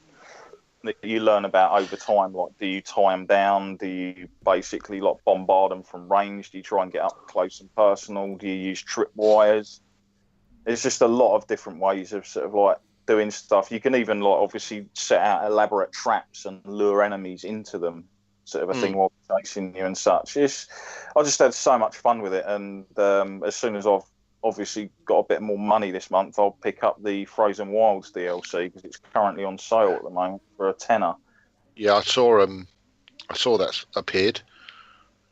Speaker 2: that you learn about over time. Like, do you tie them down? Do you basically like bombard them from range? Do you try and get up close and personal? Do you use tripwires? There's just a lot of different ways of sort of like doing stuff. You can even like obviously set out elaborate traps and lure enemies into them, sort of a thing while chasing you and such. I just had so much fun with it, and as soon as I've obviously got a bit more money this month, I'll pick up the Frozen Wilds DLC because it's currently on sale at the moment for a £10.
Speaker 1: Yeah, I saw that's appeared.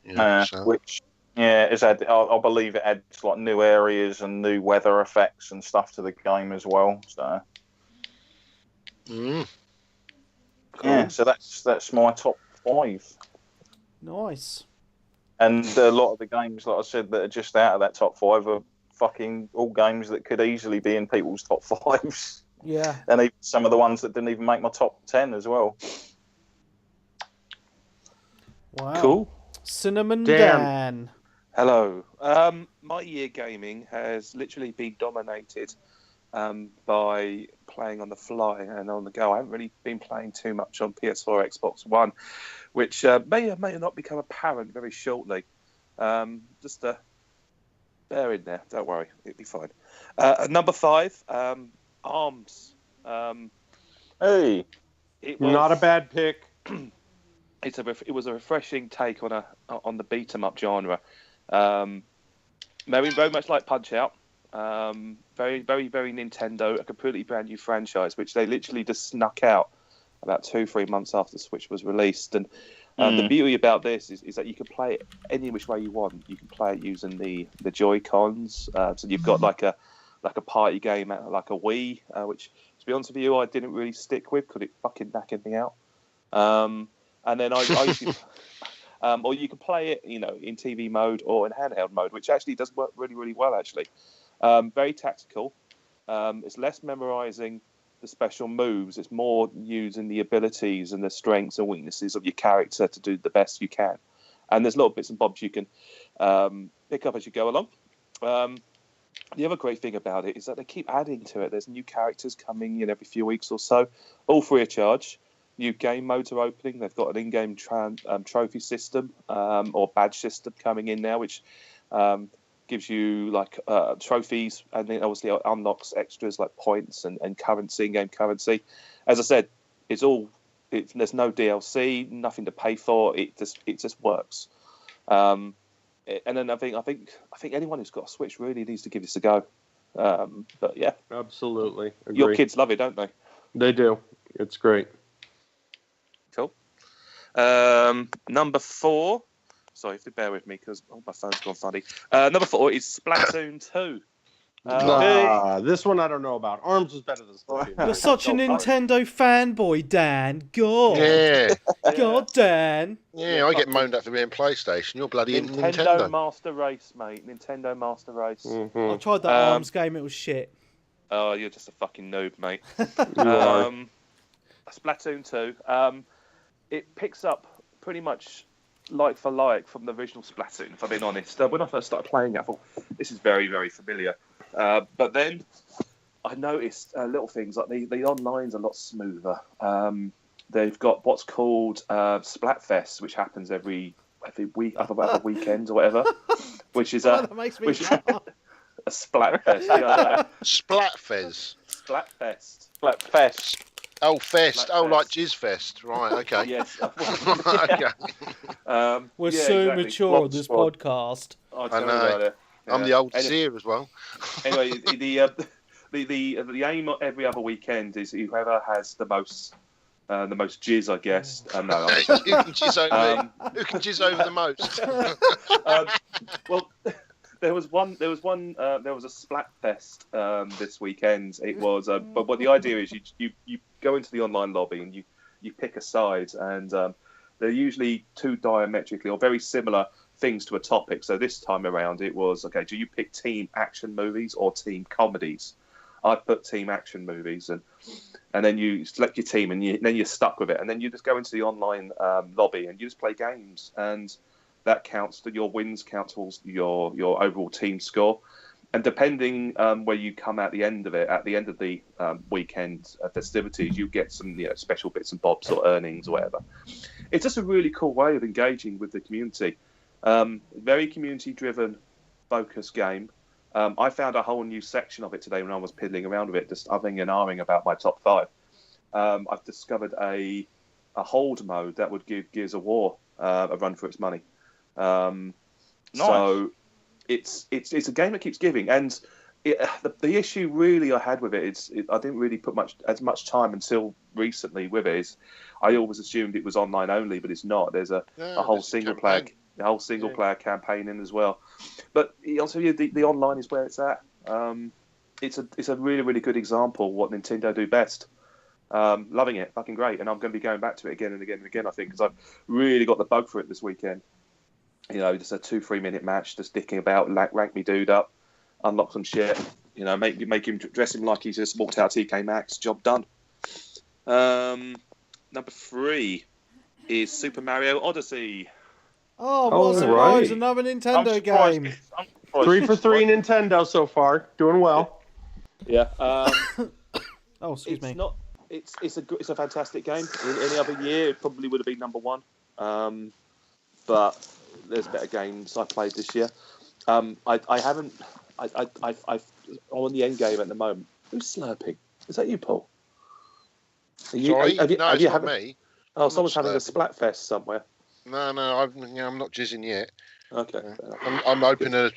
Speaker 2: Which is I believe it adds like new areas and new weather effects and stuff to the game as well. So
Speaker 1: cool.
Speaker 2: Yeah, so that's my top 5.
Speaker 3: Nice.
Speaker 2: And a lot of the games, like I said, that are just out of that top 5 are fucking all games that could easily be in people's top 5s.
Speaker 3: Yeah.
Speaker 2: And even some of the ones that didn't even make my top 10 as well.
Speaker 3: Wow.
Speaker 7: Cool.
Speaker 3: Cinnamon Dan.
Speaker 7: Hello. My year gaming has literally been dominated by playing on the fly and on the go. I haven't really been playing too much on PS4, Xbox One, which may or may not become apparent very shortly. Just bear in there. Don't worry. It'll be fine. Number 5, ARMS.
Speaker 2: Hey.
Speaker 5: Not a bad pick.
Speaker 7: It was a refreshing take on the beat 'em up genre. Very much like Punch Out. Very, very, very Nintendo. A completely brand new franchise, which they literally just snuck out about 2-3 months after Switch was released. And the beauty about this is that you can play it any which way you want. You can play it using the Joy-Cons. So you've got like a party game, like a Wii, which, to be honest with you, I didn't really stick with because it fucking knackered me out. And then I usually, or you can play it, in TV mode or in handheld mode, which actually does work really, really well. Actually, very tactical. It's less memorizing the special moves. It's more using the abilities and the strengths and weaknesses of your character to do the best you can. And there's little bits and bobs you can pick up as you go along. The other great thing about it is that they keep adding to it. There's new characters coming in every few weeks or so, all free of charge. New game modes are opening. They've got an in-game trophy system or badge system coming in now, which gives you like trophies, and then obviously it unlocks extras like points and currency, in-game currency. As I said, there's no DLC, nothing to pay for. It just works. And then I think anyone who's got a Switch really needs to give this a go. But yeah,
Speaker 5: absolutely. Agree.
Speaker 7: Your kids love it, don't they?
Speaker 5: They do. It's great.
Speaker 7: Cool. Number 4. Sorry, if you bear with me because my phone's gone funny. Number 4 is Splatoon 2.
Speaker 5: This one I don't know about. ARMS is better than Splatoon.
Speaker 3: You're such a Nintendo fanboy, Dan. God.
Speaker 1: Yeah.
Speaker 3: God, Dan.
Speaker 1: Yeah, I get moaned at for being PlayStation. You're bloody
Speaker 7: Nintendo Master Race, mate. Nintendo Master Race.
Speaker 5: Mm-hmm.
Speaker 3: I tried that ARMS game. It was shit.
Speaker 7: Oh, you're just a fucking noob, mate. Splatoon 2. It picks up pretty much like for like from the original Splatoon, if I'm being honest. When I first started playing it, I thought, this is very, very familiar. But then I noticed little things, like the online's a lot smoother. They've got what's called Splatfest, which happens every every week, other weekends or whatever, which is
Speaker 3: that makes me laugh.
Speaker 7: a Splatfest. Yeah,
Speaker 1: Splatfest.
Speaker 7: Splatfest.
Speaker 2: Splatfest.
Speaker 1: Oh, fest.
Speaker 7: Splatfest.
Speaker 1: Like Jizz Fest. Right, okay.
Speaker 7: Yes.
Speaker 1: Okay.
Speaker 3: We're
Speaker 7: yeah,
Speaker 3: so
Speaker 7: exactly.
Speaker 3: mature on this
Speaker 2: Squad.
Speaker 3: podcast.
Speaker 7: I'll
Speaker 1: I
Speaker 7: tell you
Speaker 1: know.
Speaker 7: about it.
Speaker 1: I'm the old seer as well.
Speaker 7: Anyway, the aim of every other weekend is whoever has the most jizz, I guess. No,
Speaker 1: Who can jizz over Who can jizz over the most?
Speaker 7: well, there was a Splatfest this weekend. It was, but what the idea is, you go into the online lobby and you pick a side, and they're usually two diametrically or very similar things to a topic. So this time around, it was okay. Do you pick team action movies or team comedies? I put team action movies, and then you select your team, and then you're stuck with it, and then you just go into the online lobby and you just play games, and that counts. Your wins count towards your overall team score, and depending where you come at the end of the weekend festivities, you get some special bits and bobs or earnings or whatever. It's just a really cool way of engaging with the community. Very community-driven, focused game. I found a whole new section of it today when I was piddling around with it, just umming and ahhing about my top 5. I've discovered a hold mode that would give Gears of War a run for its money. Nice. So it's a game that keeps giving, and the issue really I had with it is I didn't really put as much time until recently with it. I always assumed it was online only, but it's not. There's a whole single player. The whole single-player campaign in as well, but also the online is where it's at. It's a really, really good example of what Nintendo do best. Loving it, fucking great, and I'm going to be going back to it again and again and again. I think because I've really got the bug for it this weekend. Just a 2-3 minute match, just dicking about, rank me dude up, unlock some shit. Make him dress him like he's just walked out TK Maxx. Job done. Number 3 is Super Mario Odyssey.
Speaker 3: Oh, what a surprise! Another Nintendo game.
Speaker 5: 3 for 3 Nintendo so far, doing well.
Speaker 7: Yeah.
Speaker 3: Oh, excuse me.
Speaker 7: It's a fantastic game. In any other year, it probably would have been number 1. But there's better games I played this year. I'm on the end game at the moment. Who's slurping? Is that you, Paul?
Speaker 1: Sorry, no, it's not me.
Speaker 7: Oh, someone's having a Splatfest somewhere.
Speaker 1: No, I'm not jizzing yet.
Speaker 7: Okay.
Speaker 1: I'm opening an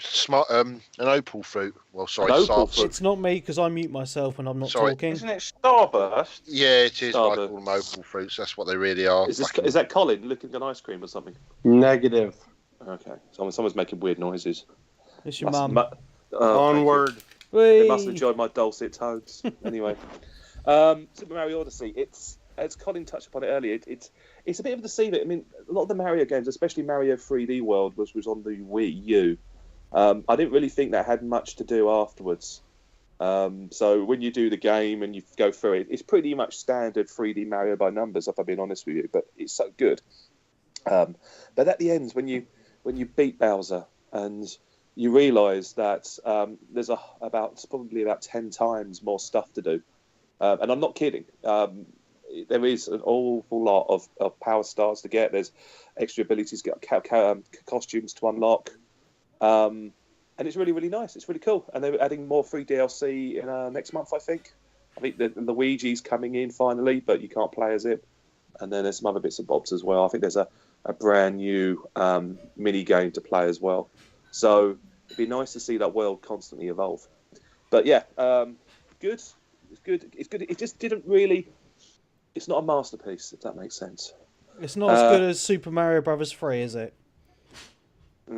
Speaker 1: opal fruit. Well, sorry,
Speaker 7: opal fruit.
Speaker 3: It's not me because I mute myself when I'm not talking.
Speaker 2: Isn't it Starburst?
Speaker 1: Yeah, it is. I call them opal fruits. That's what they really are.
Speaker 7: Is that Colin licking an ice cream or something?
Speaker 5: Negative.
Speaker 7: Okay. Someone's making weird noises.
Speaker 3: It's your mum.
Speaker 5: Onward.
Speaker 7: They must enjoy my dulcet tones. Anyway, Super Mario Odyssey. As Colin touched upon it earlier, it's a bit of a deceiver. I mean, a lot of the Mario games, especially Mario 3D World, was on the Wii U. I didn't really think that had much to do afterwards. So when you do the game and you go through it, it's pretty much standard 3D Mario by numbers, if I'm being honest with you. But it's so good. But at the end, when you beat Bowser and you realise that there's probably about 10 times more stuff to do, and I'm not kidding. There is an awful lot of power stars to get. There's extra abilities to get, costumes to unlock. And it's really, really nice. It's really cool. And they're adding more free DLC in next month, I think. I think the Luigi's coming in finally, but you can't play as it. And then there's some other bits and bobs as well. I think there's a brand new mini game to play as well. So it'd be nice to see that world constantly evolve. But yeah, good. It's good. It's good. It just didn't really... It's not a masterpiece, if that makes sense.
Speaker 3: It's not as good as Super Mario Brothers 3, is it?
Speaker 5: It's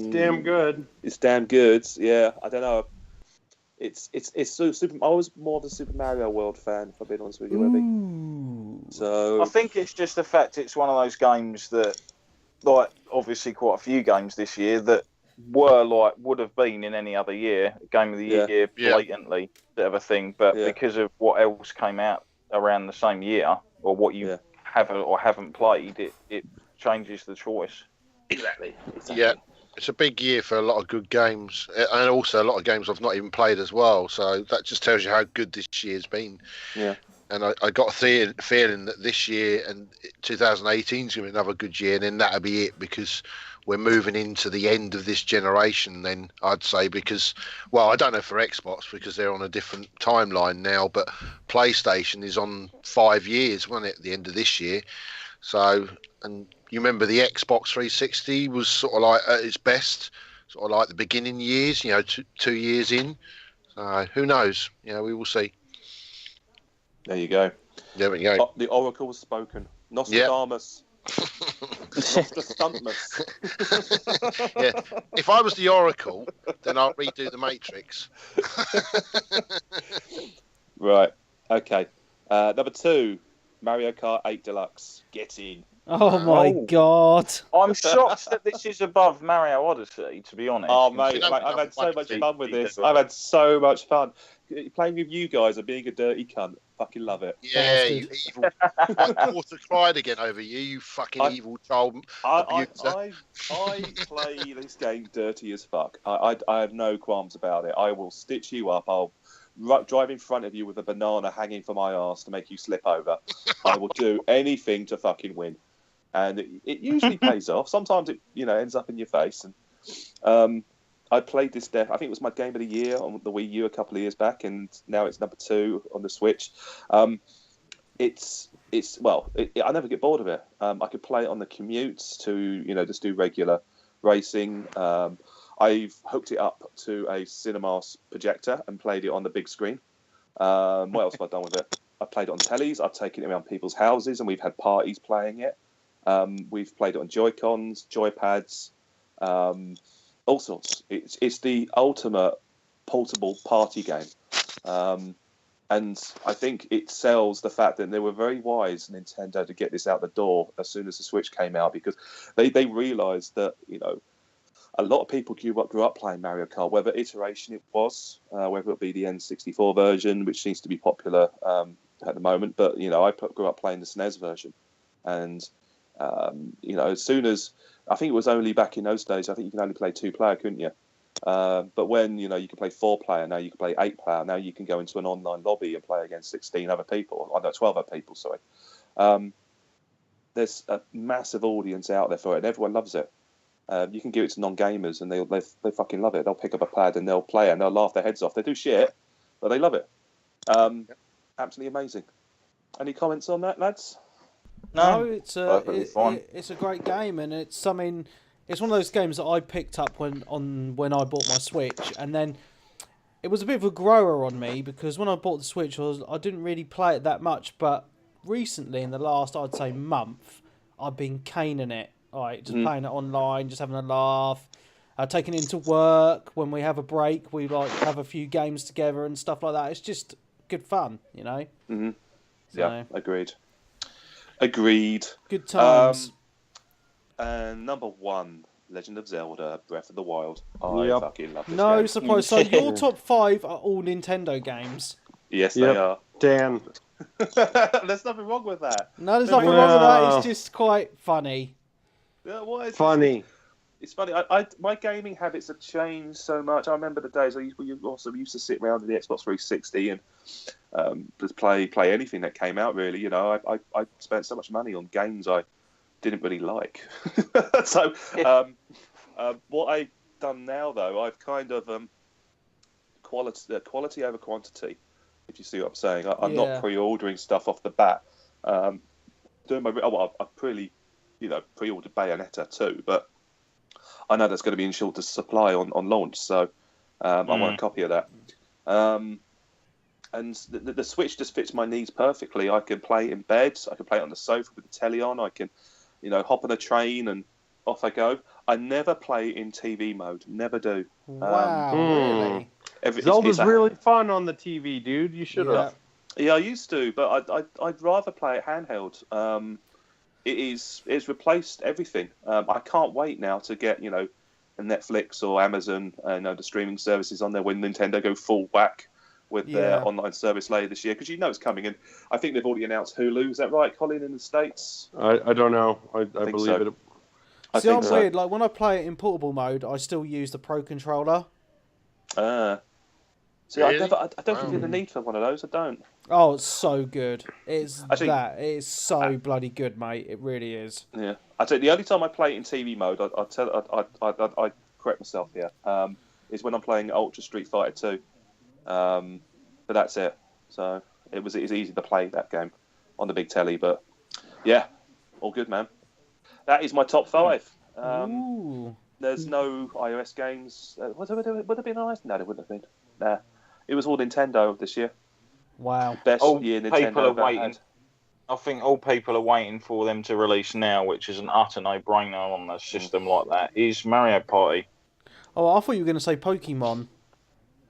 Speaker 5: damn good.
Speaker 7: It's damn good. Yeah, I don't know. It's super. I was more of a Super Mario World fan, if I'm being honest with you, Webby. So
Speaker 2: I think it's just the fact it's one of those games that, like, obviously quite a few games this year that would have been in any other year, game of the year, blatantly, bit of a thing. But because of what else came out around the same year, or what you haven't or haven't played, it changes the choice.
Speaker 7: Exactly.
Speaker 1: Yeah, it's a big year for a lot of good games, and also a lot of games I've not even played as well. So that just tells you how good this year's been.
Speaker 7: Yeah.
Speaker 1: And I got a feeling that this year and 2018 is going to be another good year, and then that'll be it, because we're moving into the end of this generation then, I'd say, because, well, I don't know for Xbox because they're on a different timeline now, but PlayStation is on 5 years, wasn't it, at the end of this year? So, and you remember the Xbox 360 was sort of like at its best, sort of like the beginning years, 2 years in. So who knows? We will see.
Speaker 7: There you go.
Speaker 1: There we go.
Speaker 7: The oracle was spoken. Nostradamus. Nostradamus.
Speaker 1: Yeah. If I was the oracle, then I'll redo the Matrix.
Speaker 7: Right. Okay. Number 2, Mario Kart 8 Deluxe. Get in.
Speaker 3: Oh my God!
Speaker 2: I'm shocked that this is above Mario Odyssey, to be honest.
Speaker 7: Oh mate, I've had so much fun with this. I've had so much fun playing with you guys and being a dirty cunt. Fucking love it.
Speaker 1: Yeah, you evil. My daughter cried again over you. You fucking evil child abuser.
Speaker 7: I play this game dirty as fuck. I have no qualms about it. I will stitch you up. I'll drive in front of you with a banana hanging from my arse to make you slip over. I will do anything to fucking win. And it usually pays off. Sometimes it ends up in your face. And I played this I think it was my game of the year on the Wii U a couple of years back, and now it's number 2 on the Switch. I never get bored of it. I could play it on the commutes to just do regular racing. I've hooked it up to a cinema projector and played it on the big screen. What else have I done with it? I've played it on tellies. I've taken it around people's houses, and we've had parties playing it. We've played it on Joy-Cons, Joypads, all sorts. It's the ultimate portable party game. And I think it sells the fact that they were very wise, Nintendo, to get this out the door as soon as the Switch came out, because they realised that, a lot of people grew up playing Mario Kart, whether iteration it was, whether it be the N64 version, which seems to be popular at the moment. But, I grew up playing the SNES version. And as soon as, I think it was only back in those days, I think you can only play 2-player, couldn't you? But when, you can play 4-player, now you can play 8-player, now you can go into an online lobby and play against 16 other people, 12 other people, sorry. There's a massive audience out there for it, and everyone loves it. You can give it to non-gamers, and they fucking love it. They'll pick up a pad and they'll play it, and they'll laugh their heads off. They do shit, but they love it. Absolutely amazing. Any comments on that, lads?
Speaker 3: No, it's a great game, and it's something. It's one of those games that I picked up when I bought my Switch, and then it was a bit of a grower on me, because when I bought the Switch, I didn't really play it that much, but recently, in the last, I'd say, month, I've been caning it. Just playing it online, just having a laugh, taking it into work. When we have a break, we have a few games together and stuff like that. It's just good fun,
Speaker 7: Mm-hmm.
Speaker 3: So,
Speaker 7: yeah, agreed.
Speaker 3: Good times.
Speaker 7: And number 1, Legend of Zelda: Breath of the Wild. I fucking love this
Speaker 3: No
Speaker 7: game.
Speaker 3: surprise. So your top 5 are all Nintendo games.
Speaker 7: Yes, they are.
Speaker 5: Dan.
Speaker 7: There's nothing wrong with that.
Speaker 3: No, there's nothing wrong with that. It's just quite funny.
Speaker 7: Yeah, what is
Speaker 5: funny?
Speaker 7: It's funny. My gaming habits have changed so much. I remember the days we used to sit around the Xbox 360 and just play anything that came out. Really, I spent so much money on games I didn't really like. So, what I've done now, though, I've kind of quality over quantity. If you see what I'm saying, I'm not pre-ordering stuff off the bat. Doing I've pretty. Pre-ordered Bayonetta 2, but I know that's going to be in short supply on launch, so I want a copy of that. And the Switch just fits my needs perfectly. I can play it in bed, I can play it on the sofa with the telly on, I can, hop on a train and off I go. I never play in TV mode, never do.
Speaker 3: Wow, really?
Speaker 5: Zelda's really fun on the TV, dude. You should have.
Speaker 7: Yeah, I used to, but I'd rather play it handheld. It's replaced everything. I can't wait now to get a Netflix or Amazon, the streaming services on there when Nintendo go full whack with their online service later this year, because it's coming. And I think they've already announced Hulu. Is that right, Colin, in the States?
Speaker 5: I don't know. I believe
Speaker 7: so.
Speaker 5: it.
Speaker 3: See, I'm weird. Like when I play it in portable mode, I still use the Pro controller.
Speaker 7: See,
Speaker 1: Really?
Speaker 7: I don't think there's a need for one of those. I don't.
Speaker 3: Oh, it's so good. It's
Speaker 7: Actually,
Speaker 3: it's so bloody good, mate. It really is.
Speaker 7: Yeah, I tell you, the only time I play it in TV mode, I correct myself here, is when I'm playing Ultra Street Fighter 2. But that's it. So it was easy to play that game on the big telly. But yeah, all good, man. That is my top 5.
Speaker 3: Ooh.
Speaker 7: There's no iOS games. Would there have been iOS? No, there wouldn't have been. Nah, it was all Nintendo this year.
Speaker 3: Wow.
Speaker 7: Best
Speaker 2: All
Speaker 7: year
Speaker 2: people
Speaker 7: Nintendo
Speaker 2: are
Speaker 7: ever
Speaker 2: waiting.
Speaker 7: had.
Speaker 2: I think all people are waiting for them to release now, which is an utter no-brainer on a system like that, is Mario Party.
Speaker 3: Oh, I thought you were going to say Pokemon.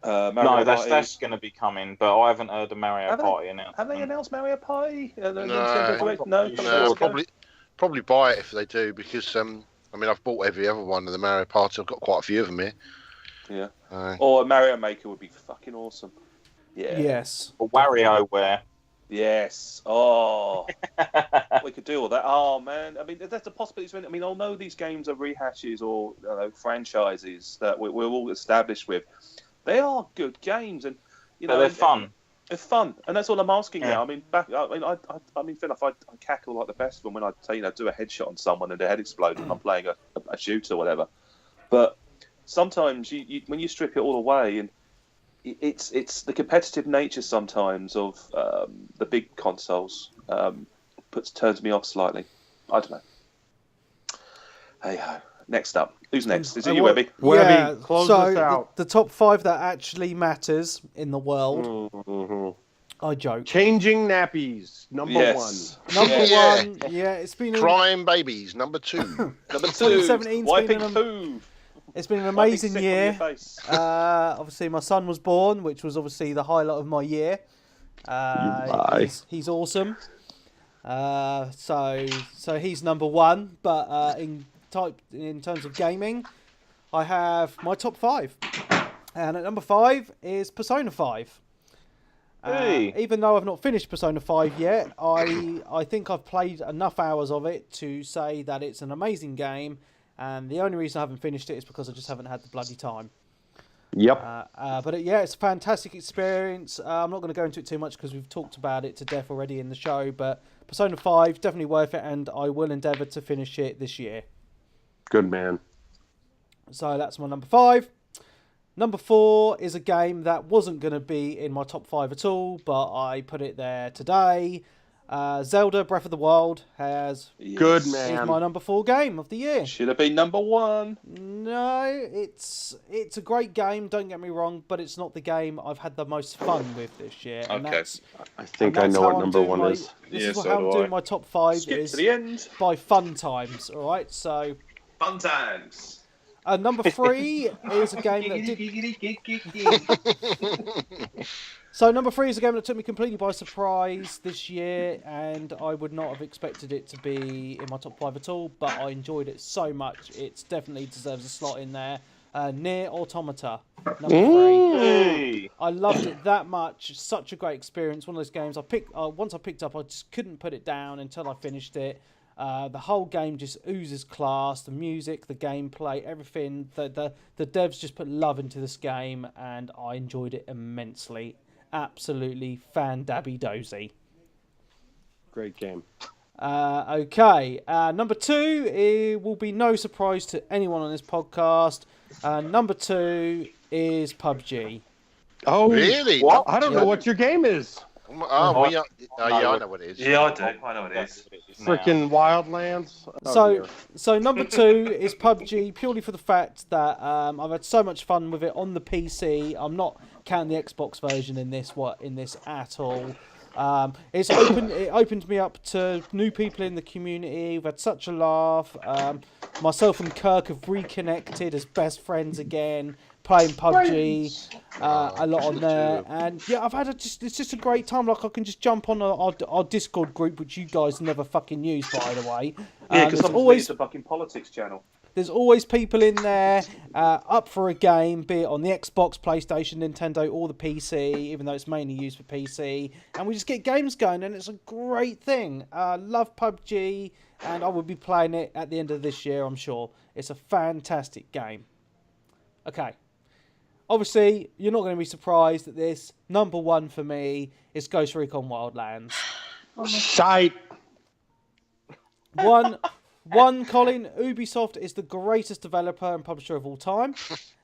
Speaker 7: Mario
Speaker 2: No,
Speaker 7: Party.
Speaker 2: that's going to be coming, but I haven't heard of Mario Party announcement.
Speaker 7: Have they announced Mario Party?
Speaker 1: No, probably buy it if they do, because I mean, I've bought every other one of the Mario Party. I've got quite a few of them here.
Speaker 7: Yeah. Or a Mario Maker would be fucking awesome. Yeah.
Speaker 3: Yes.
Speaker 2: Or WarioWare.
Speaker 7: Yes. Oh, we could do all that. Oh man, I mean, that's a possibility. I mean, although these games are rehashes or franchises that we're all established with, they are good games, and
Speaker 2: But they're fun.
Speaker 7: They're fun, and that's all I'm asking
Speaker 2: Yeah.
Speaker 7: now. I mean, I mean, Phil, if I cackle like the best of them when I say, do a headshot on someone and their head explodes and I'm playing a shooter or whatever. But sometimes you when you strip it all away, and it's the competitive nature sometimes of the big consoles turns me off slightly. I don't know. Hey ho. Next up, who's next? Is it you, Webby?
Speaker 3: Yeah,
Speaker 5: close
Speaker 3: so
Speaker 5: us out.
Speaker 3: the top 5 that actually matters in the world.
Speaker 5: Mm-hmm.
Speaker 3: I joke.
Speaker 5: Changing nappies, number
Speaker 7: Yes.
Speaker 5: one.
Speaker 3: Number one, yeah, it's been
Speaker 1: Crying babies, number 2.
Speaker 7: Number 2,
Speaker 3: 2017 's
Speaker 7: wiping
Speaker 3: been
Speaker 7: poo.
Speaker 3: It's been an
Speaker 7: Wiping
Speaker 3: amazing
Speaker 7: sick on your
Speaker 3: year.
Speaker 7: face.
Speaker 3: Obviously, my son was born, which was obviously the highlight of my year. He's awesome. So he's number 1. But in terms of gaming, I have my top 5, and at number 5 is Persona 5.
Speaker 2: Hey.
Speaker 3: Even though I've not finished Persona 5 yet, I think I've played enough hours of it to say that it's an amazing game. And the only reason I haven't finished it is because I just haven't had the bloody time.
Speaker 5: Yep.
Speaker 3: But it's a fantastic experience. I'm not going to go into it too much because we've talked about it to death already in the show. But Persona 5, definitely worth it, and I will endeavour to finish it this year.
Speaker 5: Good man.
Speaker 3: So that's my number 5. Number 4 is a game that wasn't going to be in my top 5 at all, but I put it there today. Zelda Breath of the Wild
Speaker 5: Good
Speaker 3: is
Speaker 5: man.
Speaker 3: my number 4 game of the year.
Speaker 7: Should have been number 1.
Speaker 3: No, it's a great game, don't get me wrong, but it's not the game I've had the most fun with this year. And
Speaker 7: Okay.
Speaker 5: I think I know what number 1 is.
Speaker 3: This
Speaker 7: Yeah,
Speaker 3: is
Speaker 7: so
Speaker 3: how
Speaker 7: do
Speaker 3: I'm
Speaker 7: I.
Speaker 3: doing my top 5
Speaker 7: Skip
Speaker 3: is
Speaker 7: to the end.
Speaker 3: by fun times, alright? So,
Speaker 7: Fun times.
Speaker 3: number 3 is a game that did... So number 3 is a game that took me completely by surprise this year, and I would not have expected it to be in my top 5 at all, but I enjoyed it so much, it definitely deserves a slot in there. Nier Automata, number 3.
Speaker 2: Hey.
Speaker 3: I loved it that much, such a great experience, one of those games once I picked up, I just couldn't put it down until I finished it. The whole game just oozes class, the music, the gameplay, everything. The devs just put love into this game, and I enjoyed it immensely. Absolutely fan-dabby-dozy.
Speaker 5: Great game.
Speaker 3: Okay, number 2, it will be no surprise to anyone on this podcast. Number 2 is PUBG.
Speaker 5: Oh,
Speaker 1: Really?
Speaker 2: What?
Speaker 5: I don't know what your game is.
Speaker 1: Yeah, I know what it is.
Speaker 6: Yeah, I do. I know what it is.
Speaker 5: Freaking Wildlands. Oh, dear.
Speaker 3: So number 2 is PUBG, purely for the fact that I've had so much fun with it on the PC. I'm not counting the Xbox version in this at all. It opened me up to new people in the community. We've had such a laugh. Myself and Kirk have reconnected as best friends again, playing PUBG a lot on there, and yeah, I've had it's just a great time. Like, I can just jump on our Discord group, which you guys never fucking use, by the way.
Speaker 6: Yeah, because
Speaker 3: there's always
Speaker 6: the fucking politics channel.
Speaker 3: there's always people in there up for a game, be it on the Xbox, PlayStation, Nintendo, or the PC, even though it's mainly used for PC, and we just get games going, and it's a great thing. Love PUBG, and I will be playing it at the end of this year, I'm sure. It's a fantastic game. Okay. obviously, you're not going to be surprised that this number one for me is Ghost Recon Wildlands.
Speaker 5: Shite.
Speaker 3: One, Colin, Ubisoft is the greatest developer and publisher of all time.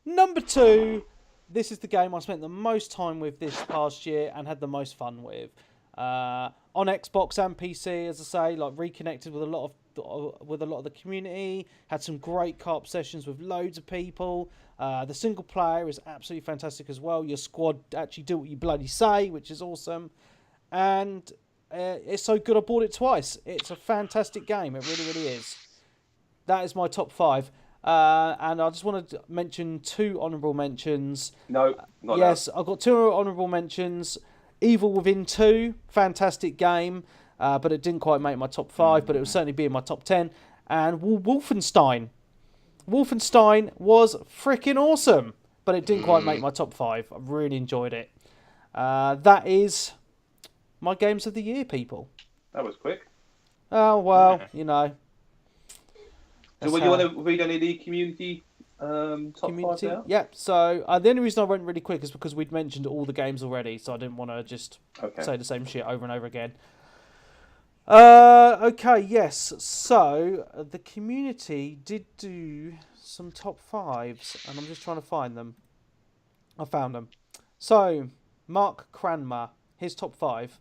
Speaker 3: Number 2, this is the game I spent the most time with this past year and had the most fun with. On Xbox and PC, as I say, like reconnected with a lot of the community. Had some great co-op sessions with loads of people. The single player is absolutely fantastic as well. Your squad actually do what you bloody say, which is awesome. And it's so good I bought it twice. It's a fantastic game. It really, really is. That is my top 5. And I just want to mention 2 honourable mentions.
Speaker 6: No, not
Speaker 3: yes, I've got 2 honourable mentions. Evil Within 2, fantastic game, but it didn't quite make my top 5, but it will certainly be in my top 10. And Wolfenstein. Wolfenstein was freaking awesome, but it didn't quite make my top 5. I really enjoyed it. That is my games of the year, people.
Speaker 6: That was quick.
Speaker 3: Oh, well, you know.
Speaker 6: So, would you want to read any of the community top 5 now?
Speaker 3: Yep. So, the only reason I went really quick is because we'd mentioned all the games already, so I didn't want to just say the same shit over and over again. Okay, yes. So, the community did do some top 5s, and I'm just trying to find them. I found them. So, Mark Cranmer, his top 5.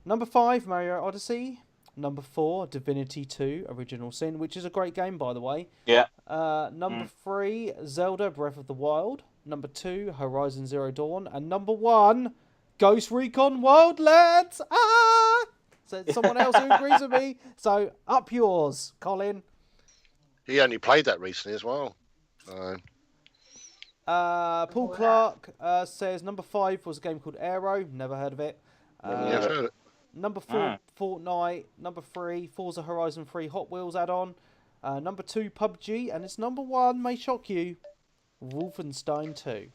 Speaker 3: Number 5, Mario Odyssey. Number 4, Divinity 2, Original Sin, which is a great game, by the way.
Speaker 2: Yeah.
Speaker 3: Number 3, Zelda Breath of the Wild. Number 2, Horizon Zero Dawn. And number 1, Ghost Recon Wildlands. So it's someone else who agrees with me. So up yours, Colin.
Speaker 1: He only played that recently as well.
Speaker 3: Paul Clark says number 5 was a game called Aero. Never heard of it.
Speaker 1: I've heard it.
Speaker 3: Number 4, Fortnite. Number 3, Forza Horizon 3 Hot Wheels add-on. Number 2, PUBG. And it's number 1, may shock you, Wolfenstein 2.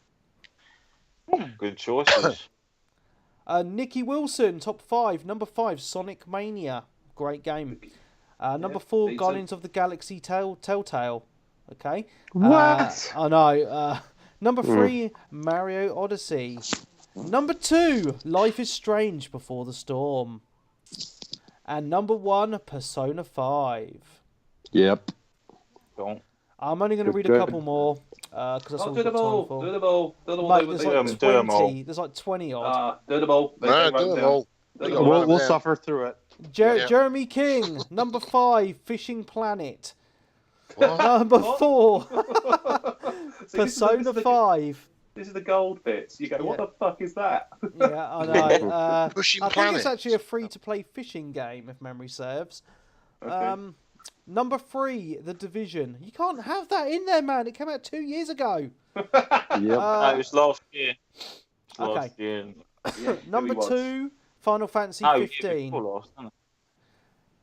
Speaker 2: Good choices.
Speaker 3: Nicky Wilson, top 5. Number 5, Sonic Mania. Great game. Number 4, Guardians of the Galaxy Telltale. Okay.
Speaker 5: What?
Speaker 3: I know. Number 3, Mario Odyssey. Number 2, Life is Strange Before the Storm. And number 1, Persona 5.
Speaker 5: Yep.
Speaker 3: I'm only going to read a couple more. Because that's all we've got time for.
Speaker 6: Do them all.
Speaker 3: Mate, there's like 20. There's like 20 odd.
Speaker 6: Do them all.
Speaker 1: No, do them all.
Speaker 5: We'll suffer through it.
Speaker 3: Jeremy King, number 5, Fishing Planet. Number 4, Persona 5.
Speaker 6: This is the gold bits. You go, what the fuck is that?
Speaker 3: Yeah, I know. I
Speaker 1: Fishing
Speaker 3: think it's
Speaker 1: Planet.
Speaker 3: actually a free-to-play fishing game, if memory serves.
Speaker 6: Okay.
Speaker 3: Number 3, The Division. You can't have that in there, man. It came out 2 years ago.
Speaker 5: Yep.
Speaker 2: No, it was last year.
Speaker 3: Okay.
Speaker 6: Yeah,
Speaker 3: Number
Speaker 6: really was.
Speaker 3: 2, Final Fantasy
Speaker 2: No,
Speaker 3: 15.
Speaker 2: before last, wasn't it?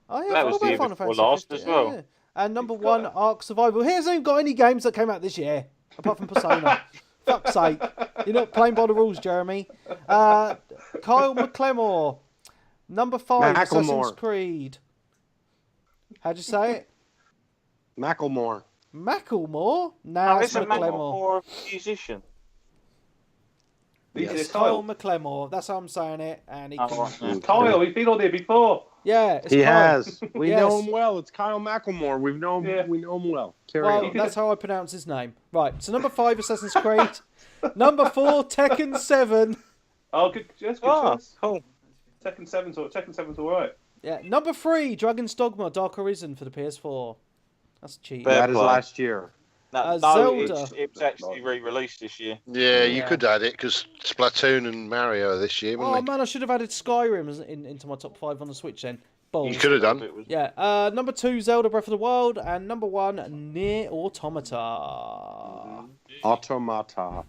Speaker 3: Oh yeah,
Speaker 2: That was the year
Speaker 3: Final
Speaker 2: before
Speaker 3: Fantasy
Speaker 2: last
Speaker 3: 15.
Speaker 2: as well.
Speaker 3: Yeah. And number 1, Ark Survival. He hasn't even got any games that came out this year, apart from Persona. Fuck's sake. You're not playing by the rules, Jeremy. Kyle McClemore. Number 5, Assassin's Creed. How'd you say it?
Speaker 5: Macklemore.
Speaker 3: Macklemore? Nah, it's
Speaker 2: Isn't
Speaker 3: McClemore.
Speaker 2: a musician?
Speaker 3: It's Kyle McClemore. That's how I'm saying it. And he can...
Speaker 6: Kyle, we've been on here before.
Speaker 3: Yeah, it's
Speaker 5: He
Speaker 3: Kyle.
Speaker 5: has. We know him well. It's Kyle McLemore. We know him well. Carry
Speaker 3: Well,
Speaker 5: on.
Speaker 3: that's how I pronounce his name. Right, so number 5, Assassin's Creed. Number 4, Tekken 7.
Speaker 6: Oh, good. Yes, good choice.
Speaker 2: Cool.
Speaker 6: Tekken 7's all right.
Speaker 3: Yeah, number 3, Dragon's Dogma, Dark Arisen for the PS4. That's cheap.
Speaker 5: That is last year.
Speaker 2: No,
Speaker 3: Zelda.
Speaker 2: it was actually re-released this year.
Speaker 1: Yeah, you could add it because Splatoon and Mario are this year,
Speaker 3: Oh
Speaker 1: wouldn't
Speaker 3: man, I should have added Skyrim into my top 5 on the Switch then. Balls.
Speaker 1: You could have done.
Speaker 3: Yeah. Number 2, Zelda Breath of the Wild, and number 1, Nier Automata.
Speaker 5: Automata.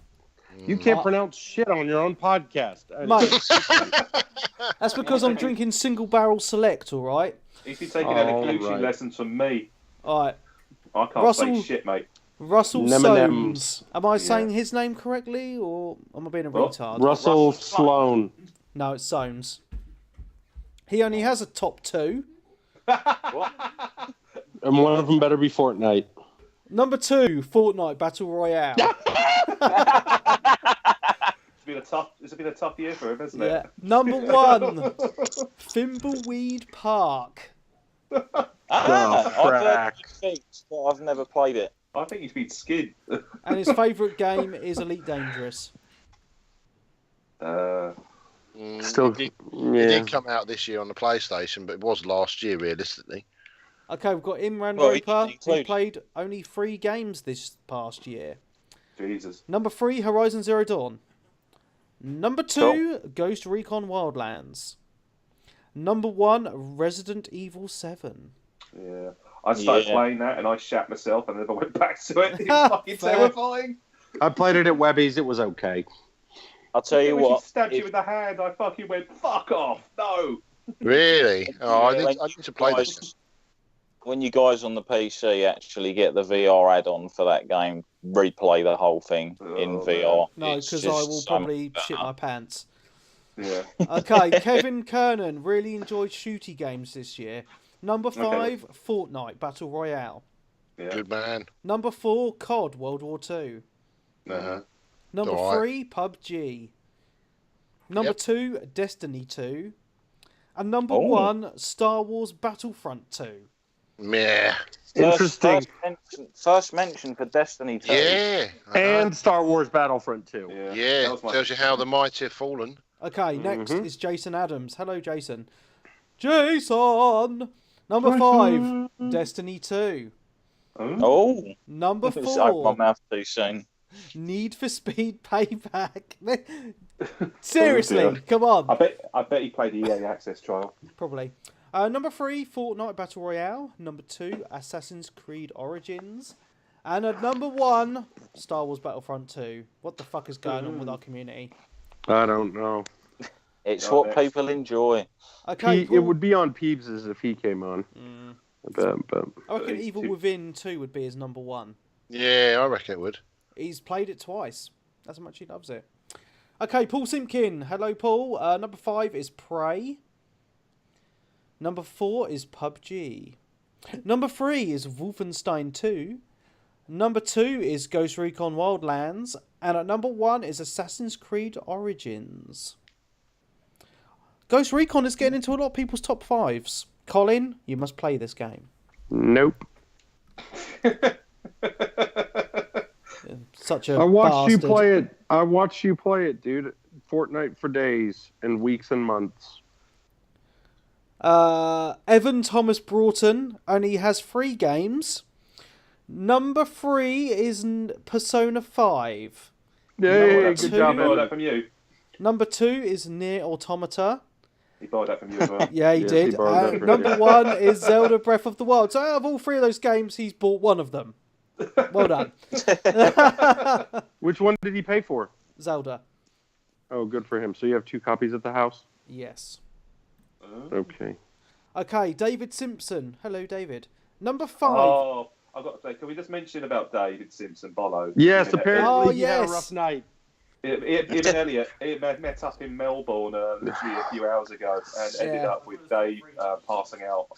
Speaker 5: You can't pronounce shit on your own podcast.
Speaker 3: Mate, that's because I'm drinking Single Barrel Select, all right?
Speaker 6: He's been taking elocution lessons from me.
Speaker 3: All right.
Speaker 6: I can't say shit, mate.
Speaker 3: Russell Soames. Am I saying his name correctly, or am I being a retard?
Speaker 5: Russell Sloan.
Speaker 3: No, it's Soames. He only has a top 2.
Speaker 2: What?
Speaker 5: And one of them better be Fortnite.
Speaker 3: Number 2, Fortnite Battle Royale.
Speaker 6: It's been a tough year for him, hasn't
Speaker 3: Yeah.
Speaker 6: it?
Speaker 3: Number 1, Thimbleweed Park.
Speaker 2: I've heard good things, but I've never played it.
Speaker 6: I think he's been skinned.
Speaker 3: And his favourite game is Elite Dangerous.
Speaker 1: It did come out this year on the PlayStation, but it was last year, realistically.
Speaker 3: Okay, we've got Imran Roper, who played only 3 games this past year.
Speaker 6: Jesus.
Speaker 3: Number 3, Horizon Zero Dawn. Number 2, Ghost Recon Wildlands. Number 1, Resident Evil 7.
Speaker 6: Yeah. I started playing that and I shat myself and never went back to it. It was fucking terrifying.
Speaker 5: I played it at Webby's. It was okay.
Speaker 2: I'll tell you what.
Speaker 6: She stabbed you with the hand. I fucking went, fuck off. No.
Speaker 1: Really? Oh, I need to play this.
Speaker 2: When you guys on the PC actually get the VR add-on for that game, replay the whole thing in VR.
Speaker 3: No, because I will probably shit my pants.
Speaker 6: Yeah.
Speaker 3: Okay, Kevin Kernan really enjoyed shooty games this year. Number 5, Fortnite Battle Royale.
Speaker 1: Yeah. Good man.
Speaker 3: Number 4, COD World War 2.
Speaker 1: Uh-huh.
Speaker 3: Number 3, PUBG. Number 2, Destiny 2. And number 1, Star Wars Battlefront 2.
Speaker 1: Yeah.
Speaker 5: Interesting.
Speaker 2: First mention for Destiny 2.
Speaker 1: Yeah.
Speaker 5: And Star Wars Battlefront 2.
Speaker 1: Yeah. Tells you how the mighty have fallen.
Speaker 3: Okay, next is Jason Adams. Hello, Jason. Jason! Number 5, Destiny 2.
Speaker 2: Oh.
Speaker 3: Number 4.
Speaker 2: Open my mouth too soon.
Speaker 3: Need for Speed Payback. Seriously, come on.
Speaker 6: I bet he played the EA Access trial.
Speaker 3: Probably. Number 3, Fortnite Battle Royale. Number 2, Assassin's Creed Origins. And at number 1, Star Wars Battlefront 2. What the fuck is going on with our community?
Speaker 5: I don't know.
Speaker 2: It's what people enjoy.
Speaker 3: Okay,
Speaker 5: it would be on Peebs' if he came on. But
Speaker 3: I reckon Evil Within 2 would be his number 1.
Speaker 1: Yeah, I reckon it would.
Speaker 3: He's played it twice. That's how much he loves it. Okay, Paul Simpkin. Hello, Paul. Number 5 is Prey. Number 4 is PUBG. Number 3 is Wolfenstein 2. Number 2 is Ghost Recon Wildlands. And at number 1 is Assassin's Creed Origins. Ghost Recon is getting into a lot of people's top 5s. Colin, you must play this game.
Speaker 5: Nope.
Speaker 3: Such a
Speaker 5: I watched you
Speaker 3: bastard.
Speaker 5: play it. I watched you play it, dude. Fortnite for days and weeks and months.
Speaker 3: Evan Thomas Broughton only has 3 games. Number 3 is Persona 5.
Speaker 5: Yay, good job,
Speaker 6: He borrowed that from you.
Speaker 3: Number 2 is Nier Automata.
Speaker 6: He borrowed that from you as well.
Speaker 3: Yeah, he did.
Speaker 5: He borrowed that from
Speaker 3: Number
Speaker 5: you.
Speaker 3: 1 is Zelda Breath of the Wild. So out of all 3 of those games, he's bought one of them. Well done.
Speaker 5: Which one did he pay for?
Speaker 3: Zelda.
Speaker 5: Oh, good for him. So you have 2 copies at the house?
Speaker 3: Yes.
Speaker 5: Okay.
Speaker 3: Okay, David Simpson. Hello, David. Number 5.
Speaker 6: Oh, I've got to say, can we just mention about David Simpson, Bollo?
Speaker 5: Yes, apparently
Speaker 3: Oh,
Speaker 5: he had
Speaker 3: yes.
Speaker 5: a rough night.
Speaker 6: Him and Elliot met up in Melbourne literally a few hours ago and ended up with Dave passing out.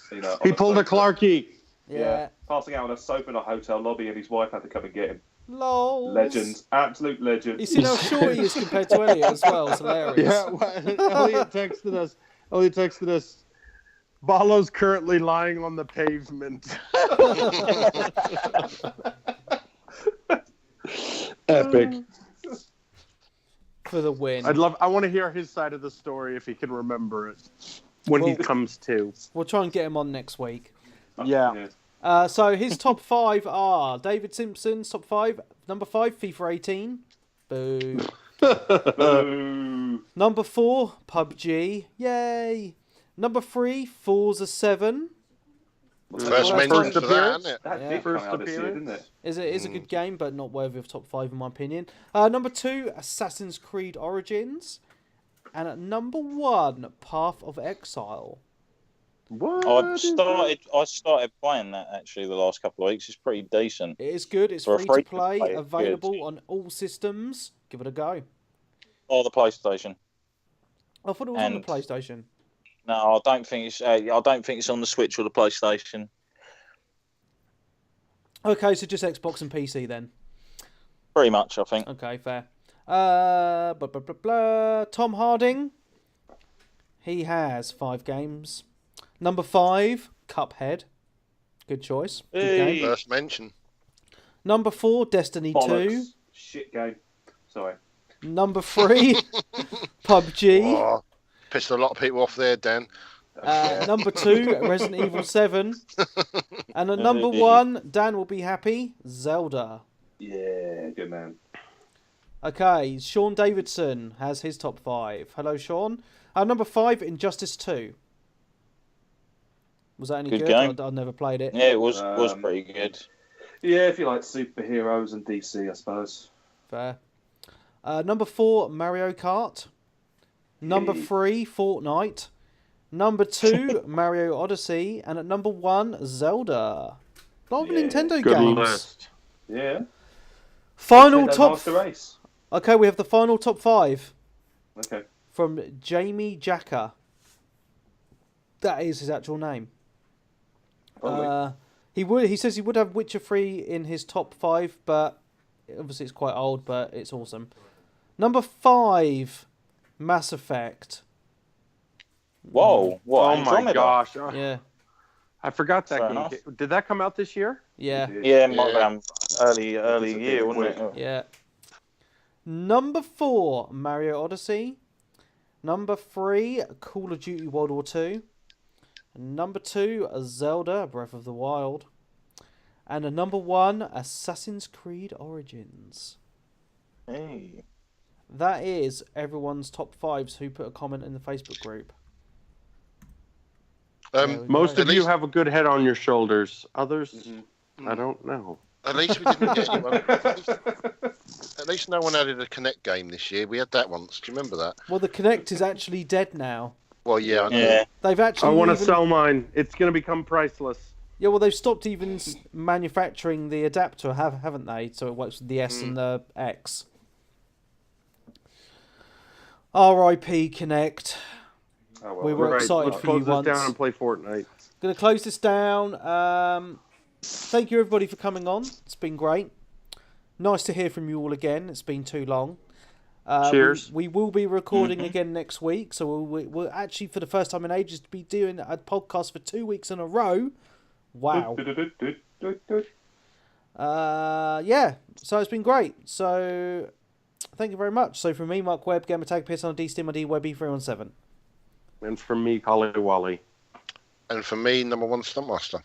Speaker 5: He pulled a Clarkie.
Speaker 3: Yeah.
Speaker 6: Passing out on a sofa in a hotel lobby, and his wife had to come and get him.
Speaker 3: Lol.
Speaker 6: Legend, absolute legend.
Speaker 3: You see how short he is compared to Elliot as well. It's hilarious.
Speaker 5: Yeah, Elliot texted us. Balo's currently lying on the pavement. Epic.
Speaker 3: For the win.
Speaker 5: I want to hear his side of the story if he can remember it when he comes to.
Speaker 3: We'll try and get him on next week.
Speaker 5: Yeah.
Speaker 3: So his top 5 are David Simpson's top 5. Number 5, FIFA 18. Boo.
Speaker 6: Boo.
Speaker 3: Number 4, PUBG. Yay. Number 3, Forza 7.
Speaker 1: First mention for that, isn't it?
Speaker 6: That did come out this year, didn't it?
Speaker 3: It is a good game, but not worthy of top 5 in my opinion. Number 2, Assassin's Creed Origins. And at number 1, Path of Exile.
Speaker 5: What?
Speaker 2: I started playing that actually the last couple of weeks. It's pretty decent.
Speaker 3: It is good. It's
Speaker 2: For a
Speaker 3: free to
Speaker 2: free-to-play,
Speaker 3: play,
Speaker 2: it's
Speaker 3: available
Speaker 2: good.
Speaker 3: on all systems. Give it a go.
Speaker 2: Or the PlayStation.
Speaker 3: I thought it was on the PlayStation.
Speaker 2: No, I don't think it's. I don't think it's on the Switch or the PlayStation.
Speaker 3: Okay, so just Xbox and PC then.
Speaker 2: Pretty much, I think.
Speaker 3: Okay, fair. Blah, blah, blah, blah. Tom Harding. He has 5 games. Number 5, Cuphead. Good choice. Good game.
Speaker 1: First mention.
Speaker 3: Number 4, Destiny 2.
Speaker 6: Bollocks. Shit game. Sorry.
Speaker 3: Number 3, PUBG.
Speaker 1: Oh, pissed a lot of people off there, Dan.
Speaker 3: Number 2, Resident Evil 7. And at number 1, Dan will be happy, Zelda.
Speaker 6: Yeah, good man.
Speaker 3: Okay, Sean Davidson has his top 5. Hello, Sean. Number 5, Injustice 2. Was that any good?
Speaker 2: Game.
Speaker 3: I never played it.
Speaker 2: Yeah, it was pretty good.
Speaker 6: Yeah, if you like superheroes and DC, I suppose.
Speaker 3: Fair. Number 4, Mario Kart. Number 3, Fortnite. Number 2, Mario Odyssey. And at number 1, Zelda. A lot of Nintendo
Speaker 5: Good
Speaker 3: games.
Speaker 5: list.
Speaker 6: Yeah.
Speaker 3: Final
Speaker 6: Nintendo
Speaker 3: top...
Speaker 6: Master Race.
Speaker 3: Okay, we have the final top 5.
Speaker 6: Okay.
Speaker 3: From Jamie Jacker. That is his actual name. He says he would have Witcher 3 in his top 5, but obviously it's quite old, but it's awesome. Number 5, Mass Effect.
Speaker 2: Whoa! What?
Speaker 5: Oh
Speaker 2: Andromeda?
Speaker 5: my gosh!
Speaker 3: Yeah.
Speaker 5: I forgot that
Speaker 2: Fair
Speaker 5: game.
Speaker 2: enough.
Speaker 5: Did that come out this year?
Speaker 3: Yeah.
Speaker 2: Yeah, it might have been early year, wasn't it?
Speaker 3: Yeah. Number 4, Mario Odyssey. Number 3, Call of Duty World War 2. Number 2, Zelda Breath of the Wild. And at number 1, Assassin's Creed Origins.
Speaker 2: Hey.
Speaker 3: That is everyone's top 5s who put a comment in the Facebook group.
Speaker 5: Most of you have a good head on your shoulders. Others,
Speaker 1: Mm-hmm.
Speaker 5: I don't know.
Speaker 1: At least we didn't get anyone. At least no one added a Connect game this year. We had that once. Do you remember that?
Speaker 3: Well, the Kinect is actually dead now.
Speaker 1: Well, yeah. I know.
Speaker 2: Yeah.
Speaker 3: They've actually.
Speaker 5: I want to
Speaker 3: even...
Speaker 5: sell mine. It's going to become priceless.
Speaker 3: Yeah, well, they've stopped even manufacturing the adapter, haven't they? So it works with the S and the X. R.I.P. Kinect.
Speaker 6: Oh, well.
Speaker 3: We were excited
Speaker 5: Let's
Speaker 3: for you
Speaker 5: close this
Speaker 3: once.
Speaker 5: down and play Fortnite.
Speaker 3: Going to close this down. Thank you, everybody, for coming on. It's been great. Nice to hear from you all again. It's been too long.
Speaker 5: Cheers.
Speaker 3: We will be recording again next week. So we'll actually, for the first time in ages, be doing a podcast for 2 weeks in a row. Wow. Yeah. So it's been great. So thank you very much. So from me, Mark Webb, Gamertag, Pearson, D-Stim, ID, Webby317.
Speaker 5: And from me, Collie Wally.
Speaker 1: And for me, number 1, Stuntmaster.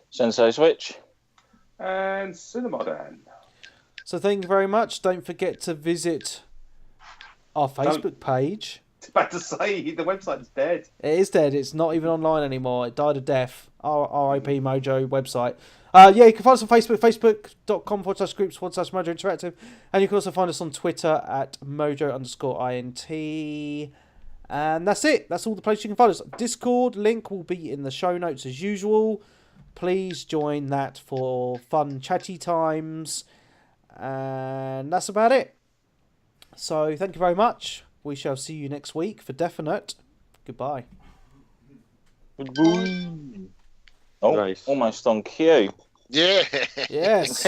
Speaker 2: Sensei Switch.
Speaker 6: And Cinnamon.
Speaker 3: So thank you very much. Don't forget to visit our Facebook page.
Speaker 6: I was about to say, the website's dead.
Speaker 3: It is dead. It's not even online anymore. It died a death. R.I.P. Mojo website. Yeah, you can find us on Facebook, facebook.com/groups/Mojo Interactive. And you can also find us on Twitter at Mojo_INT. And that's it. That's all the places you can find us. Discord link will be in the show notes as usual. Please join that for fun, chatty times. And that's about it. So thank you very much. We shall see you next week for definite. Goodbye.
Speaker 2: Oh,
Speaker 5: Nice.
Speaker 2: almost on cue.
Speaker 1: Yeah.
Speaker 3: Yes.